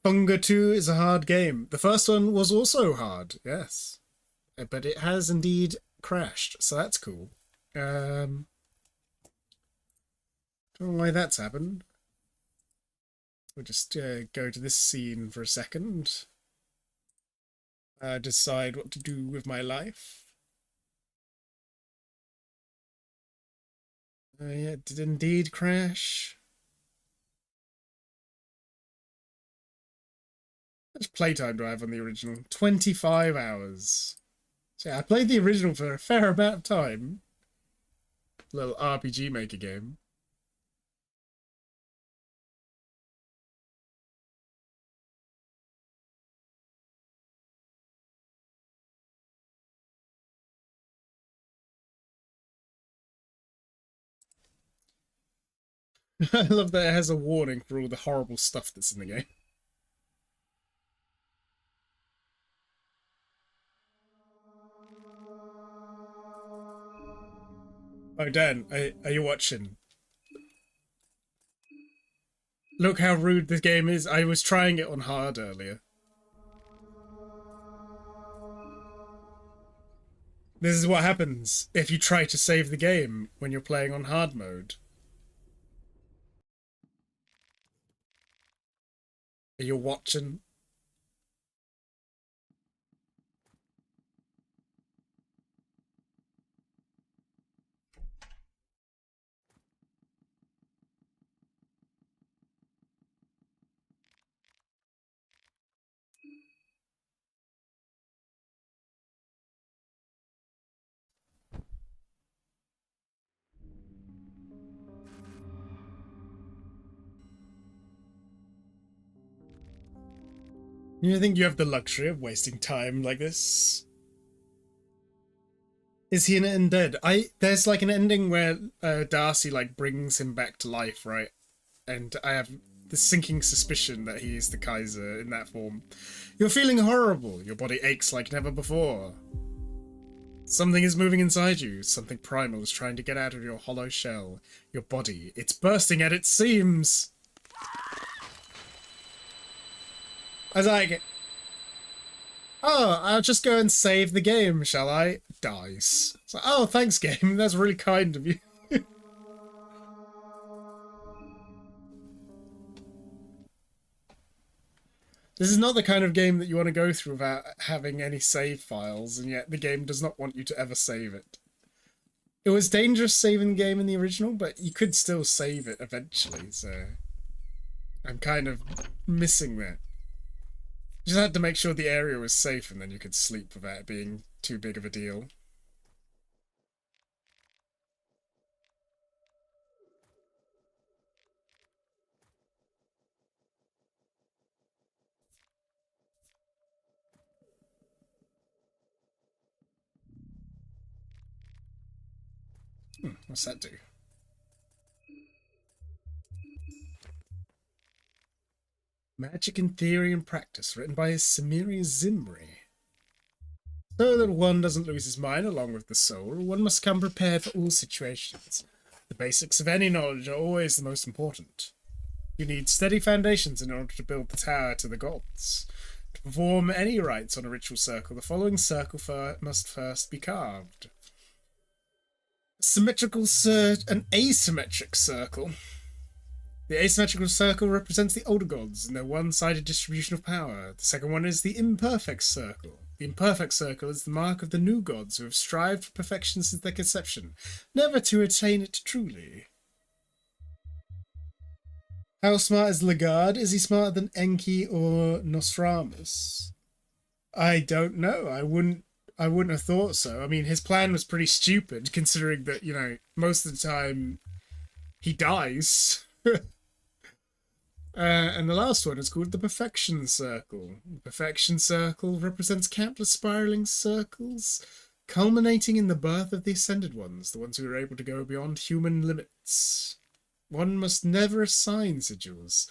Funga 2 is a hard game. The first one was also hard, yes. But it has indeed crashed, so that's cool. Don't know why that's happened. We'll just go to this scene for a second. Decide what to do with my life. Yeah, it did indeed crash. How much playtime do I have on the original? 25 hours. So yeah, I played the original for a fair amount of time. Little RPG Maker game. I love that it has a warning for all the horrible stuff that's in the game. Oh, Dan, are you watching? Look how rude this game is. I was trying it on hard earlier. This is what happens if you try to save the game when you're playing on hard mode. Are you watching? You think you have the luxury of wasting time like this? Is he an undead? There's like an ending where Darcy like brings him back to life, right? And I have the sinking suspicion that he is the Kaiser in that form. You're feeling horrible. Your body aches like never before. Something is moving inside you. Something primal is trying to get out of your hollow shell. Your body. It's bursting at its seams. I was like, oh, I'll just go and save the game, shall I? Dies. So, oh, thanks, game. That's really kind of you. This is not the kind of game that you want to go through without having any save files, and yet the game does not want you to ever save it. It was dangerous saving the game in the original, but you could still save it eventually, so I'm kind of missing that. You just had to make sure the area was safe, and then you could sleep without it being too big of a deal. What's that do? Magic in Theory and Practice, written by Samiri Zimri. So that one doesn't lose his mind along with the soul, one must come prepared for all situations. The basics of any knowledge are always the most important. You need steady foundations in order to build the tower to the gods. To perform any rites on a ritual circle, the following circle must first be carved. An asymmetric circle. The asymmetrical circle represents the older gods and their one-sided distribution of power. The second one is the imperfect circle. The imperfect circle is the mark of the new gods who have strived for perfection since their conception, never to attain it truly. How smart is Lagarde? Is he smarter than Enki or Nostradamus? I don't know. I wouldn't have thought so. I mean, his plan was pretty stupid, considering that, you know, most of the time he dies. And the last one is called the Perfection Circle. The Perfection Circle represents countless spiraling circles, culminating in the birth of the Ascended Ones, the ones who are able to go beyond human limits. One must never assign sigils,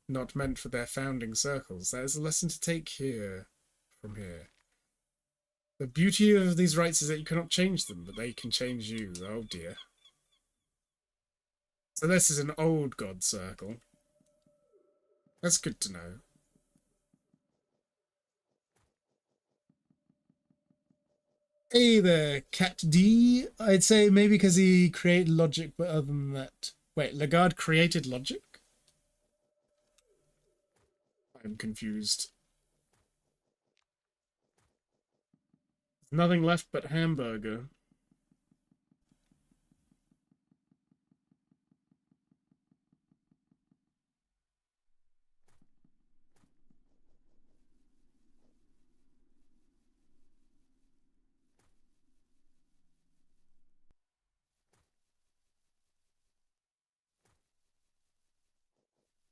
not meant for their founding circles. That is a lesson to take from here. The beauty of these rites is that you cannot change them, but they can change you. Oh dear. So this is an old god circle. That's good to know. Hey there, Cat D. I'd say maybe because he created logic, but other than that... Wait, Lagarde created logic? I'm confused. There's nothing left but hamburger.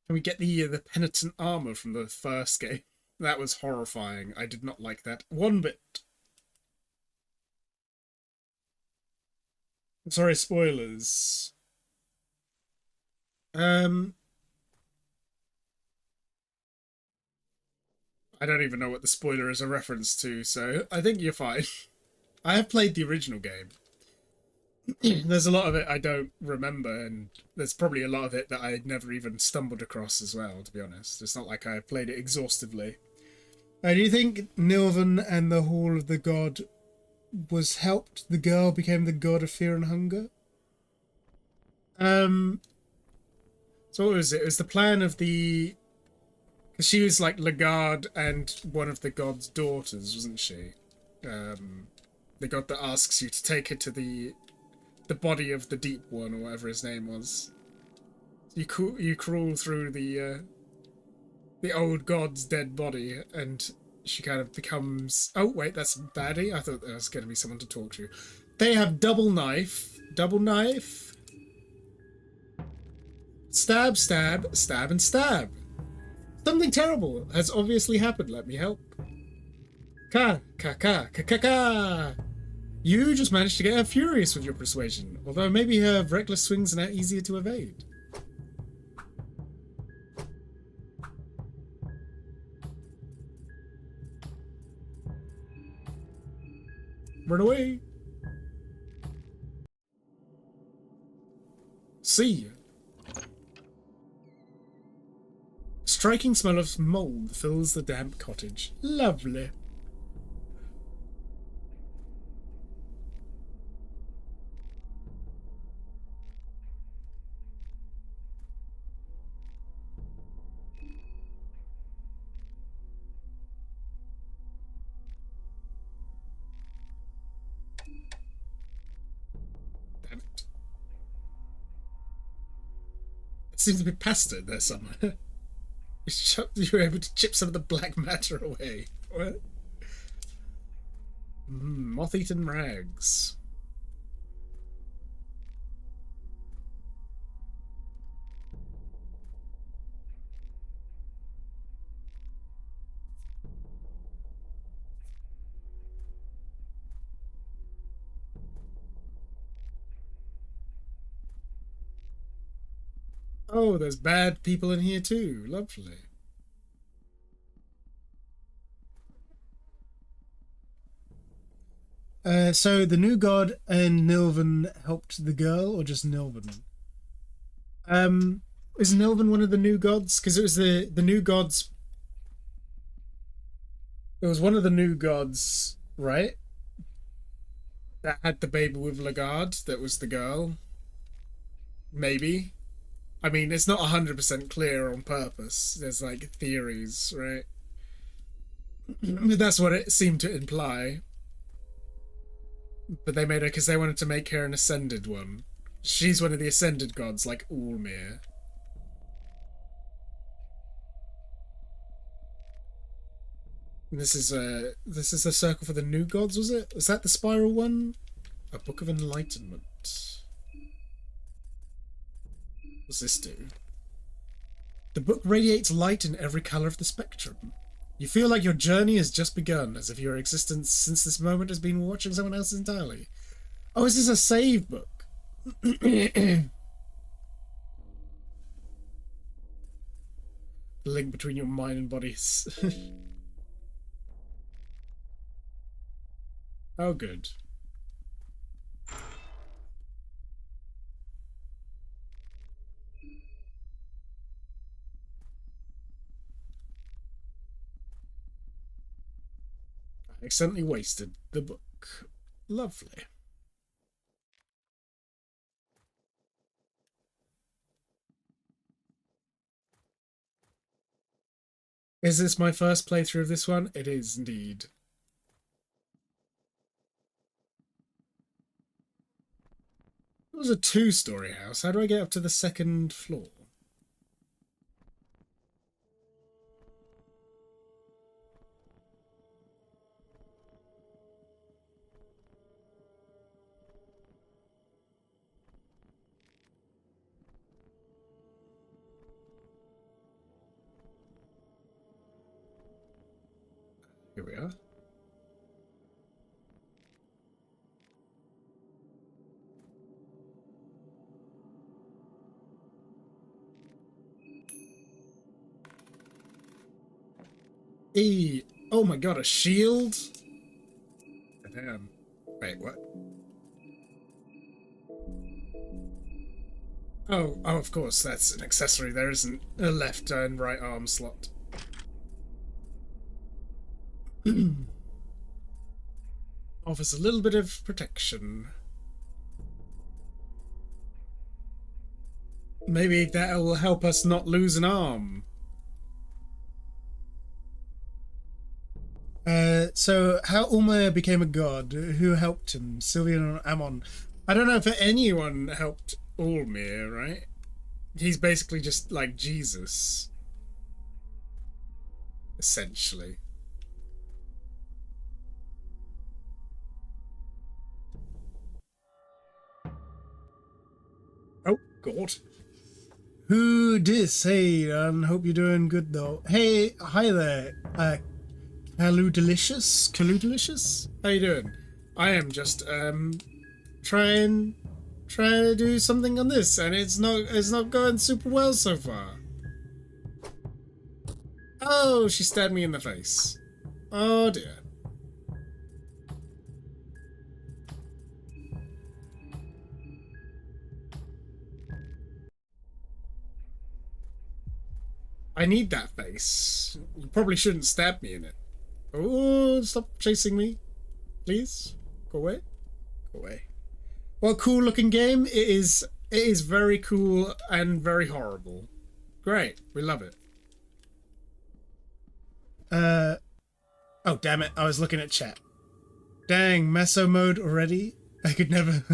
Can we get the penitent armor from the first game? That was horrifying. I did not like that one bit. Sorry, spoilers. I don't even know what the spoiler is a reference to, so I think you're fine. I have played the original game. There's a lot of it I don't remember, and there's probably a lot of it that I never even stumbled across as well, to be honest. It's not like I played it exhaustively. Do you think Nilvan and the Hall of the God was helped? The girl became the god of fear and hunger? So what was it? It was the plan of the... She was like Lagarde and one of the god's daughters, wasn't she? The god that asks you to take her to the body of the deep one, or whatever his name was. You crawl through the old god's dead body, and she kind of becomes... Oh, wait, that's a baddie? I thought there was going to be someone to talk to. They have double knife. Double knife. Stab, stab, stab, and stab. Something terrible has obviously happened. Let me help. Ka, ka, ka, ka, ka, ka. You just managed to get her furious with your persuasion, although maybe her reckless swings are now easier to evade. Run away. See. Striking smell of mold fills the damp cottage. Lovely. It seems to be pasta there somewhere. You were able to chip some of the black matter away. What? Moth-eaten rags. Oh, there's bad people in here too. Lovely. So the new god and Nilvan helped the girl, or just Nilvan? Is Nilvan one of the new gods? Because it was the new gods. It was one of the new gods, right? That had the baby with Lagarde. That was the girl. Maybe. I mean, it's not 100% clear on purpose. There's like theories, right? That's what it seemed to imply. But they made her because they wanted to make her an ascended one. She's one of the ascended gods, like Ulmir. This is a circle for the new gods, was it? Was that the spiral one? A book of enlightenment. What's this do? The book radiates light in every color of the spectrum. You feel like your journey has just begun, as if your existence since this moment has been watching someone else entirely. Oh, is this a save book? The link between your mind and body. Oh, good. I accidentally wasted the book. Lovely. Is this my first playthrough of this one? It is indeed. It was a two-story house. How do I get up to the second floor? Here we are. Oh my god, a shield? Damn. Wait, what? Oh, of course, that's an accessory. There isn't a left and right arm slot. Offers a little bit of protection. Maybe that'll help us not lose an arm. So how Ulmer became a god? Who helped him? Sylvian or Ammon? I don't know if anyone helped Ulmer, right? He's basically just like Jesus. Essentially. Oh, God. Who dis? Hey, hope you're doing good though. Hey, hi there. Caludelicious? Caludelicious? How you doing? I am just trying to do something on this, and it's not going super well so far. Oh, she stabbed me in the face. Oh dear. I need that face. You probably shouldn't stab me in it. Oh, stop chasing me. Please. Go away. Go away. Well, cool looking game. It is very cool and very horrible. Great. We love it. Oh, damn it. I was looking at chat. Dang, meso mode already? I could never.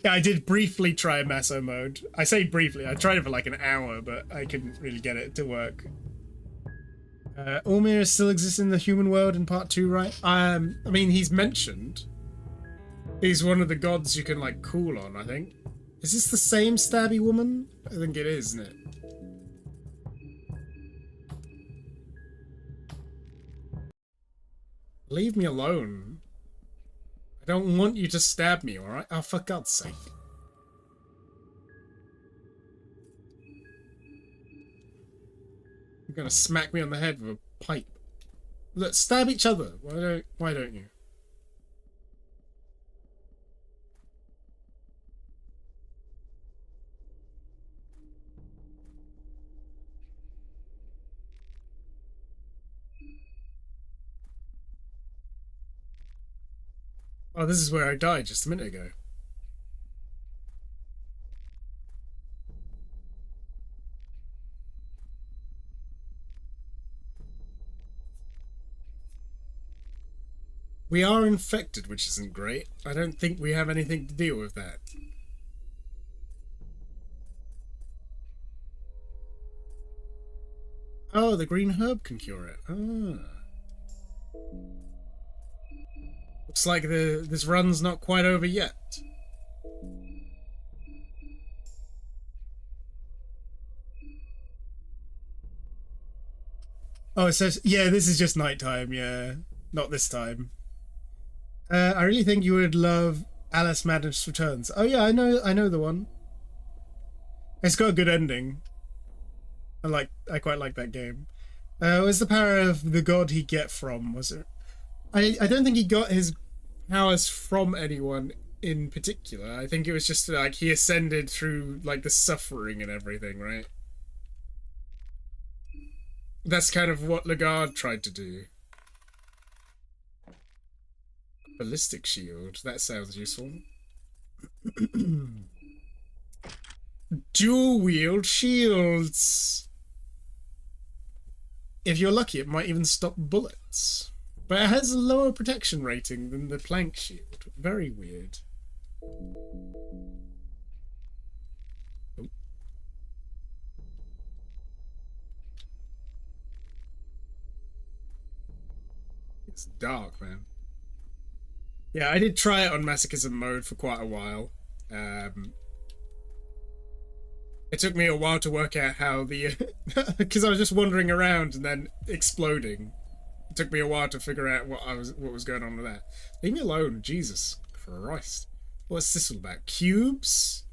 Yeah, I did briefly try Maso mode. I say briefly. I tried it for like an hour, but I couldn't really get it to work. Ormir still exists in the human world in part 2, right? I mean, he's mentioned. He's one of the gods you can like call on, I think. Is this the same stabby woman? I think it is, isn't it? Leave me alone. I don't want you to stab me, alright? Oh, for God's sake. You're gonna smack me on the head with a pipe. Look, stab each other. Why don't you? Oh, this is where I died just a minute ago. We are infected, which isn't great. I don't think we have anything to deal with that. Oh, the green herb can cure it. Ah. Looks like this run's not quite over yet. Oh, it says, yeah, this is just nighttime, yeah. Not this time. I really think you would love Alice Madness Returns. Oh yeah, I know the one. It's got a good ending. I quite like that game. Was the power of the god he get from? Was it? I don't think he got his powers from anyone in particular. I think it was just like he ascended through like the suffering and everything, right? That's kind of what Lagarde tried to do. Ballistic shield. That sounds useful. Dual wield shields. If you're lucky, it might even stop bullets. But it has a lower protection rating than the plank shield. Very weird. Oh. It's dark, man. Yeah, I did try it on masochism mode for quite a while. It took me a while to work out how the... because I was just wandering around and then exploding. It took me a while to figure out what was going on with that. Leave me alone, Jesus Christ. What's this all about? Cubes?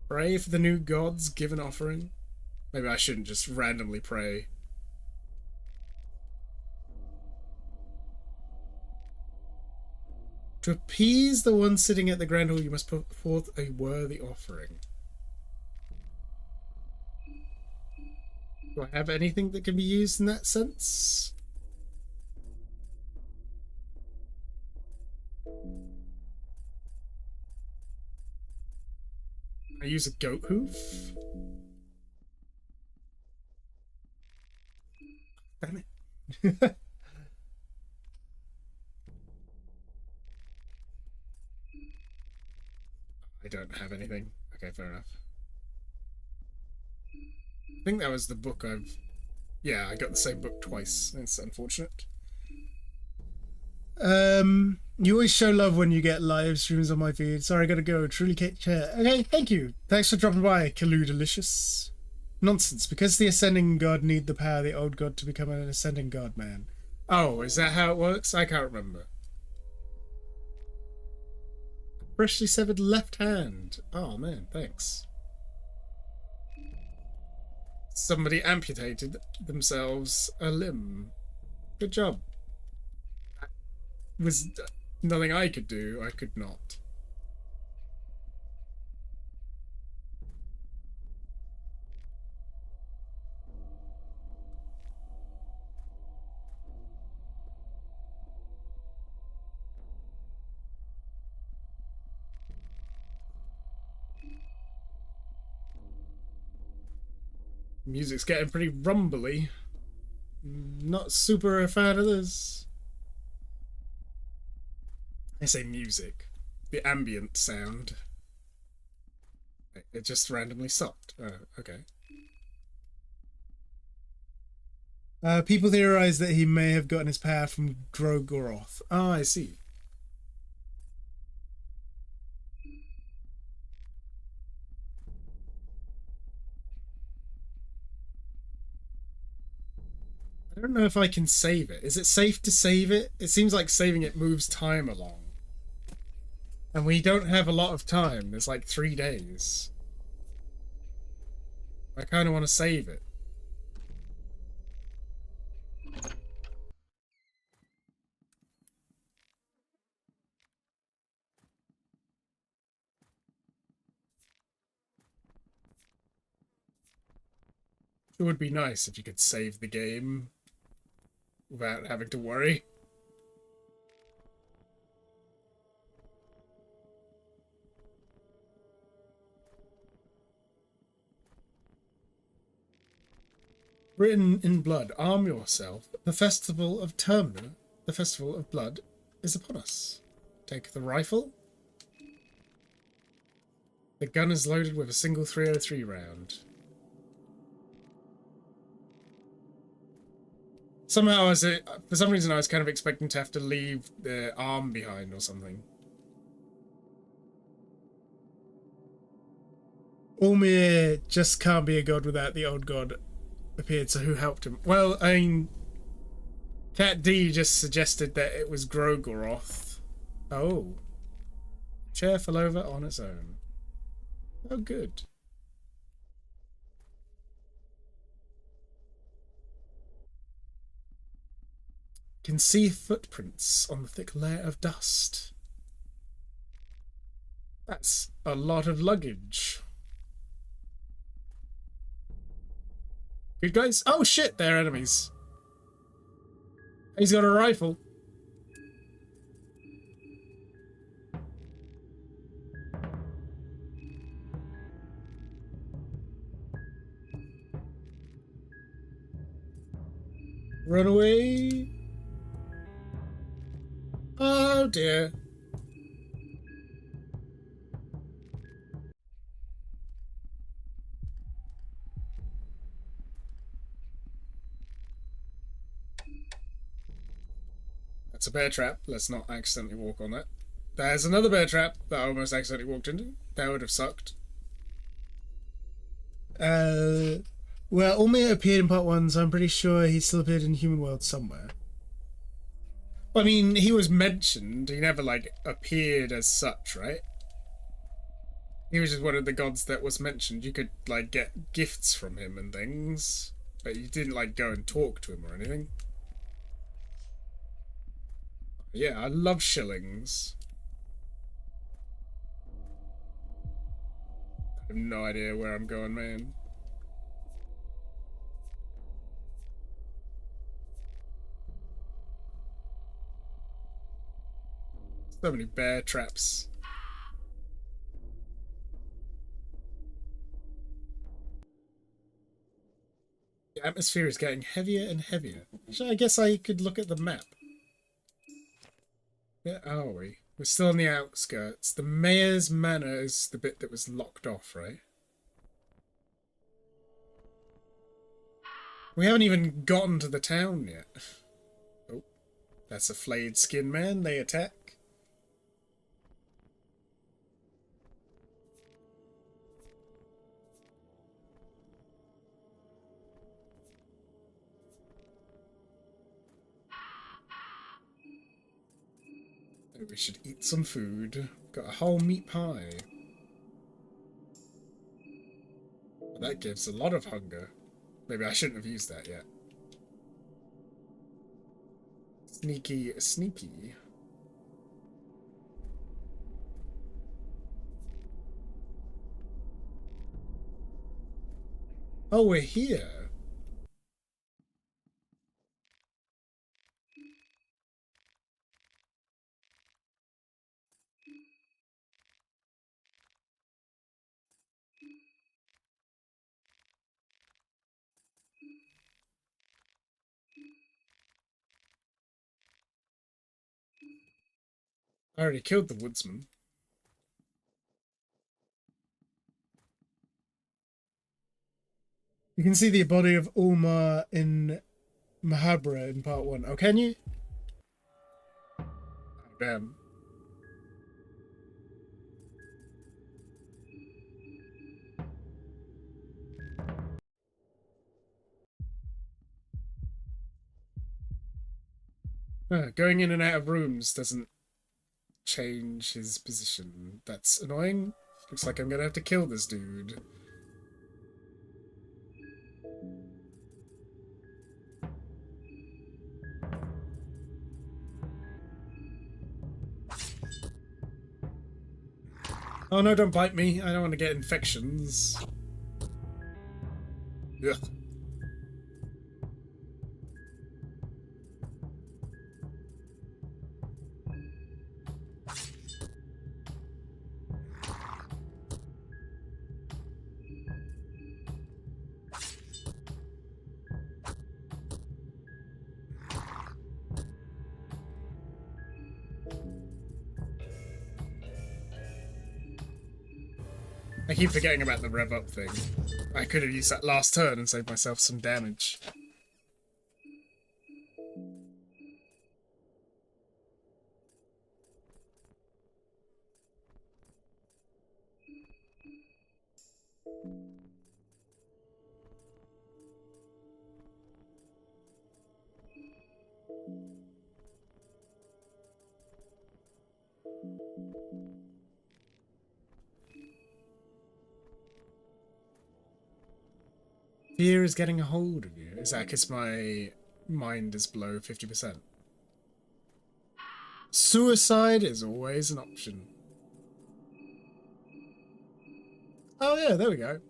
Pray for the new gods, give an offering? Maybe I shouldn't just randomly pray. To appease the one sitting at the grand hall, you must put forth a worthy offering. Do I have anything that can be used in that sense? I use a goat hoof? Damn it. I don't have anything. Okay, fair enough. I think that was the book I've... Yeah, I got the same book twice. It's unfortunate. You always show love when you get live streams on my feed. Sorry, I gotta go. Truly Kate Chair. Okay, thank you. Thanks for dropping by, Kalu Delicious. Nonsense. Because the ascending god need the power of the old god to become an ascending god, man. Oh, is that how it works? I can't remember. Freshly severed left hand. Oh man, thanks. Somebody amputated themselves a limb. Good job. That was nothing I could do. I could not. Music's getting pretty rumbly. Not super a fan of this. I say music. The ambient sound. It just randomly stopped. Okay. People theorize that he may have gotten his power from Grogoroth. Oh, I see. I don't know if I can save it. Is it safe to save it? It seems like saving it moves time along. And we don't have a lot of time. There's like 3 days. I kind of want to save it. It would be nice if you could save the game without having to worry. Written in blood, arm yourself. The festival of Termina, the festival of blood, is upon us. Take the rifle. The gun is loaded with a single 303 round. Somehow, for some reason, I was kind of expecting to have to leave the arm behind or something. Ulmir just can't be a god without the old god appeared, so who helped him? Well, I mean, Cat D just suggested that it was Grogoroth. Oh. Chair fell over on its own. Oh, good. Can see footprints on the thick layer of dust. That's a lot of luggage. Good guys? Oh shit, they're enemies. He's got a rifle. Run away. Oh dear. That's a bear trap. Let's not accidentally walk on that. There's another bear trap that I almost accidentally walked into. That would have sucked. Well, Ulmir appeared in part 1, so I'm pretty sure he still appeared in Human World somewhere. I mean, he was mentioned. He never, like, appeared as such, right? He was just one of the gods that was mentioned. You could, like, get gifts from him and things, but you didn't, like, go and talk to him or anything. Yeah, I love shillings. I have no idea where I'm going, man. So many bear traps. The atmosphere is getting heavier and heavier. So I guess I could look at the map. Where are we? We're still on the outskirts. The mayor's manor is the bit that was locked off, right? We haven't even gotten to the town yet. Oh, that's a flayed skin man. They attack. We should eat some food. Got a whole meat pie. Well, that gives a lot of hunger. Maybe I shouldn't have used that yet. Sneaky, sneaky. Oh, we're here. I already killed the woodsman. You can see the body of Ulma in Mahabra in part 1. Oh, can you? Oh, damn. Going in and out of rooms doesn't change his position. That's annoying. Looks like I'm gonna have to kill this dude. Oh no, don't bite me. I don't want to get infections. Ugh. I keep forgetting about the rev up thing. I could have used that last turn and saved myself some damage. Fear is getting a hold of you. Is that because my mind is below 50%? Suicide is always an option. Oh yeah, there we go.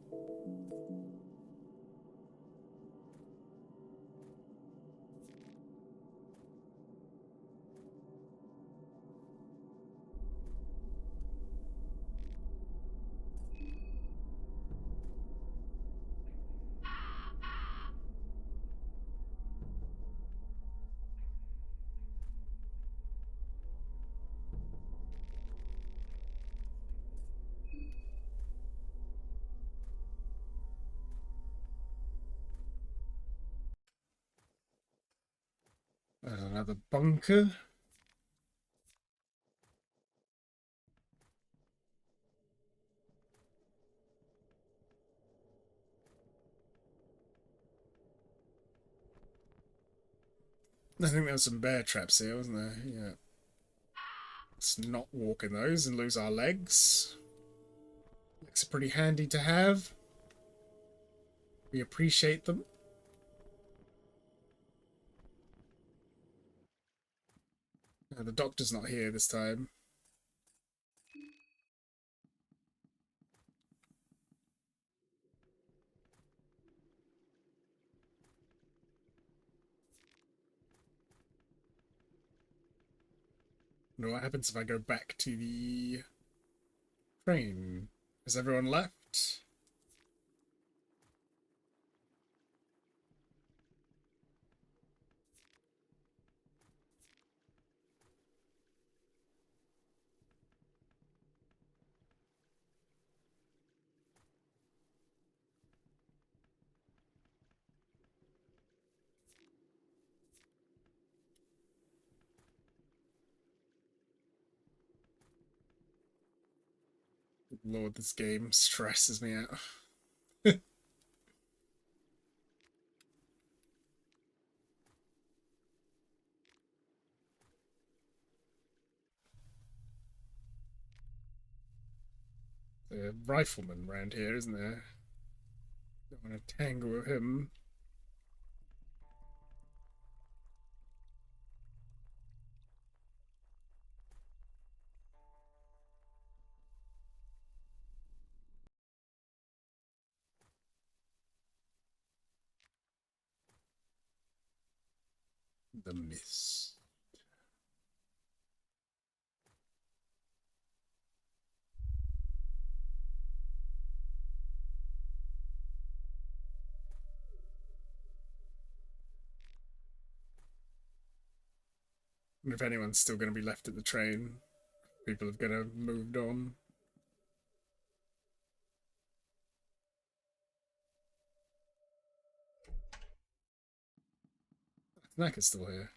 Another bunker. I think there was some bear traps here, wasn't there? Yeah. Let's not walk in those and lose our legs. Legs are pretty handy to have. We appreciate them. The doctor's not here this time. Now what happens if I go back to the train? Has everyone left? Good Lord, this game stresses me out. The rifleman round here, isn't there? Don't want to tangle with him. The mist. I wonder if anyone's still going to be left at the train. People have kind of moved on. Snack is still here.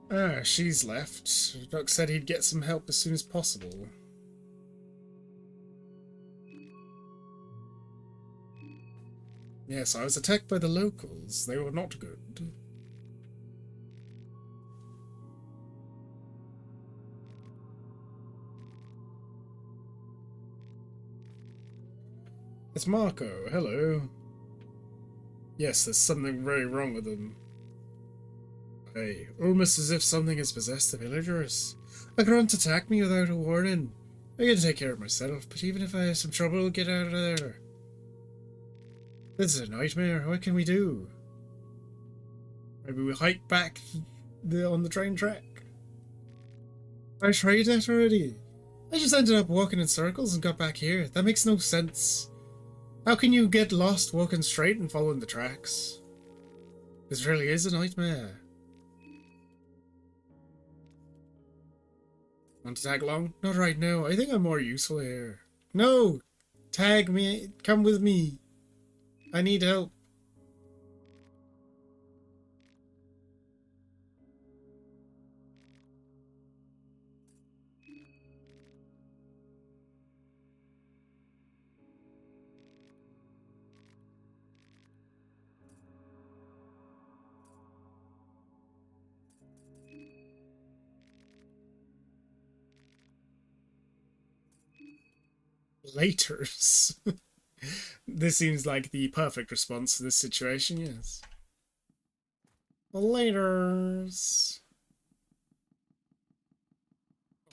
Ah, she's left. Doc said he'd get some help as soon as possible. Yes, I was attacked by the locals. They were not good. It's Marco. Hello. Yes, there's something very wrong with them. Hey, almost as if something has possessed the villagers. A grunt attacked me without a warning. I can take care of myself, but even if I have some trouble, get out of there. This is a nightmare. What can we do? Maybe we hike back on the train track. I tried that already. I just ended up walking in circles and got back here. That makes no sense. How can you get lost walking straight and following the tracks? This really is a nightmare. Want to tag along? Not right now. I think I'm more useful here. No! Tag me. Come with me. I need help. Laters. This seems like the perfect response to this situation, yes. Laters.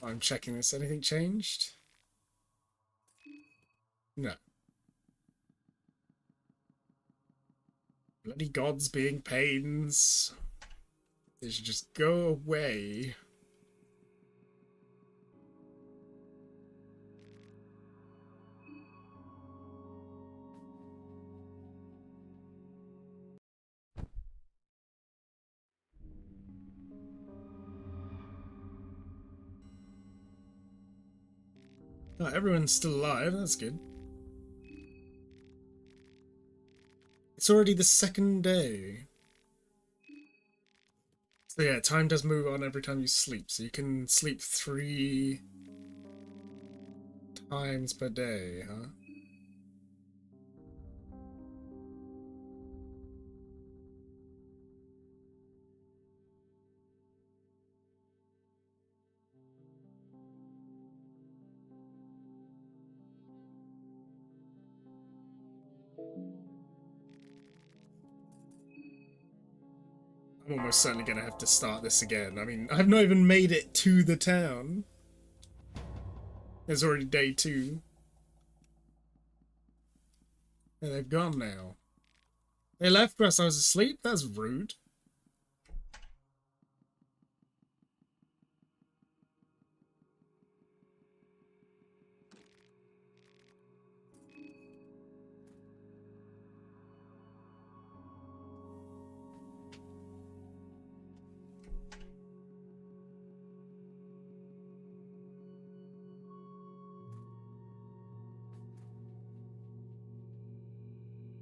Oh, I'm checking this. Anything changed? No. Bloody gods being pains. They should just go away. Oh, everyone's still alive. That's good. It's already the second day. So yeah, time does move on every time you sleep. So you can sleep 3 times per day, huh? I'm almost certainly going to have to start this again. I mean, I've not even made it to the town. It's already day 2. And they've gone now. They left whilst I was asleep? That's rude.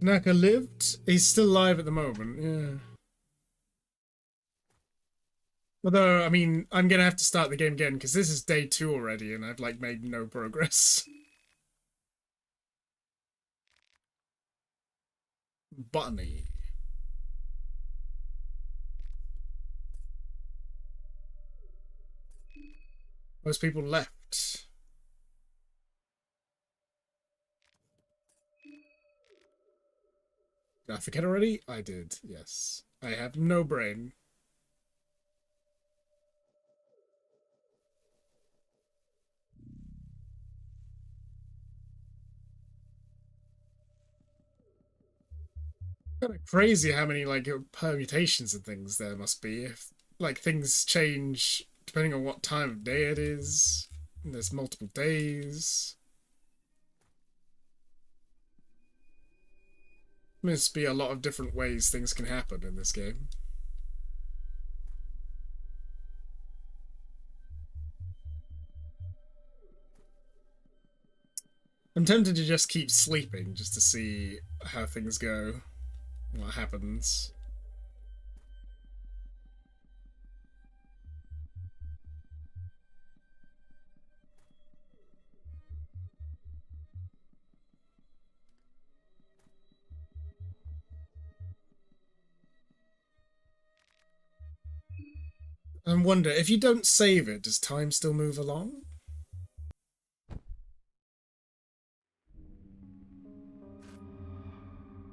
Naka lived? He's still alive at the moment, yeah. Although, I mean, I'm gonna have to start the game again, because this is day 2 already, and I've, like, made no progress. Botany. Most people left. Did I forget already? I did, yes. I have no brain. Kind of crazy how many, like, permutations and things there must be. If, like things change depending on what time of day it is. There's multiple days. Must be a lot of different ways things can happen in this game. I'm tempted to just keep sleeping just to see how things go, what happens. I wonder, if you don't save it, does time still move along?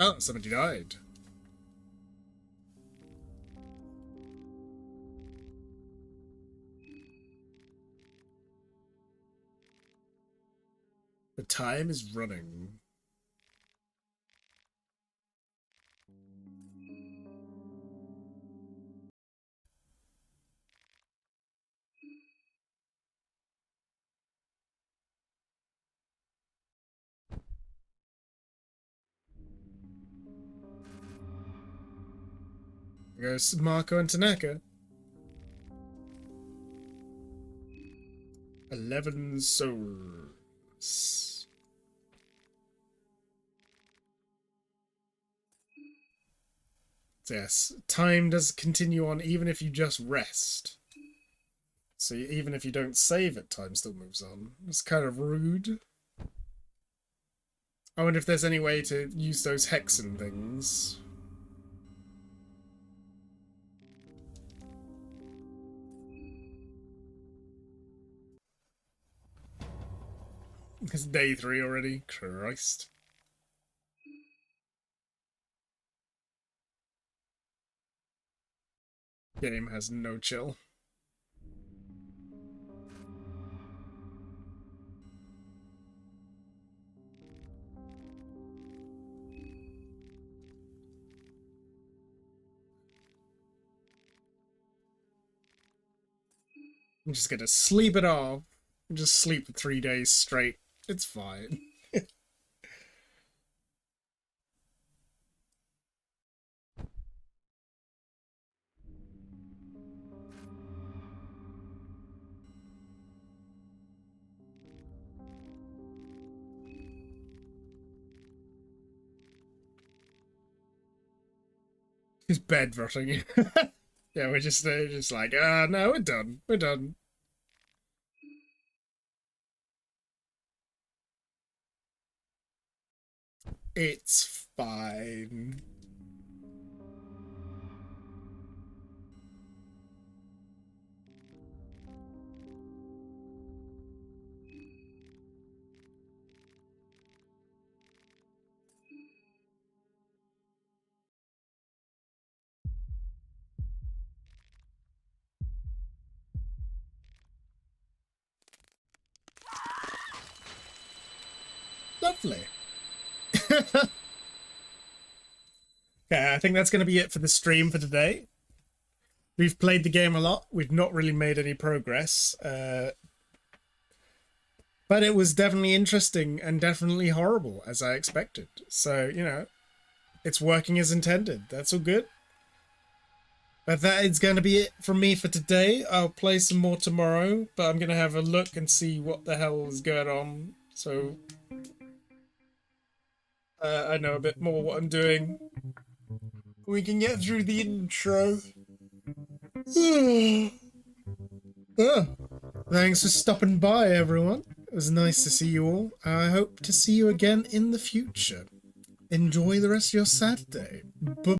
Oh, somebody died. The time is running. There goes Marco and Tanaka. 11 souls. Yes, time does continue on even if you just rest. So even if you don't save it, time still moves on. It's kind of rude. I wonder if there's any way to use those hexen things. It's day 3 already. Christ. Game has no chill. I'm just gonna sleep it off. Just sleep for 3 days straight. It's fine. He's bed rotting. Yeah, we're just like, no, we're done. We're done. It's fine. Lovely. Okay, I think that's going to be it for the stream for today. We've played the game a lot. We've not really made any progress. But it was definitely interesting and definitely horrible, as I expected. So, you know, it's working as intended. That's all good. But that is going to be it from me for today. I'll play some more tomorrow, but I'm going to have a look and see what the hell is going on. So I know a bit more what I'm doing. We can get through the intro. Thanks for stopping by, everyone. It was nice to see you all. I hope to see you again in the future. Enjoy the rest of your Saturday. Bye.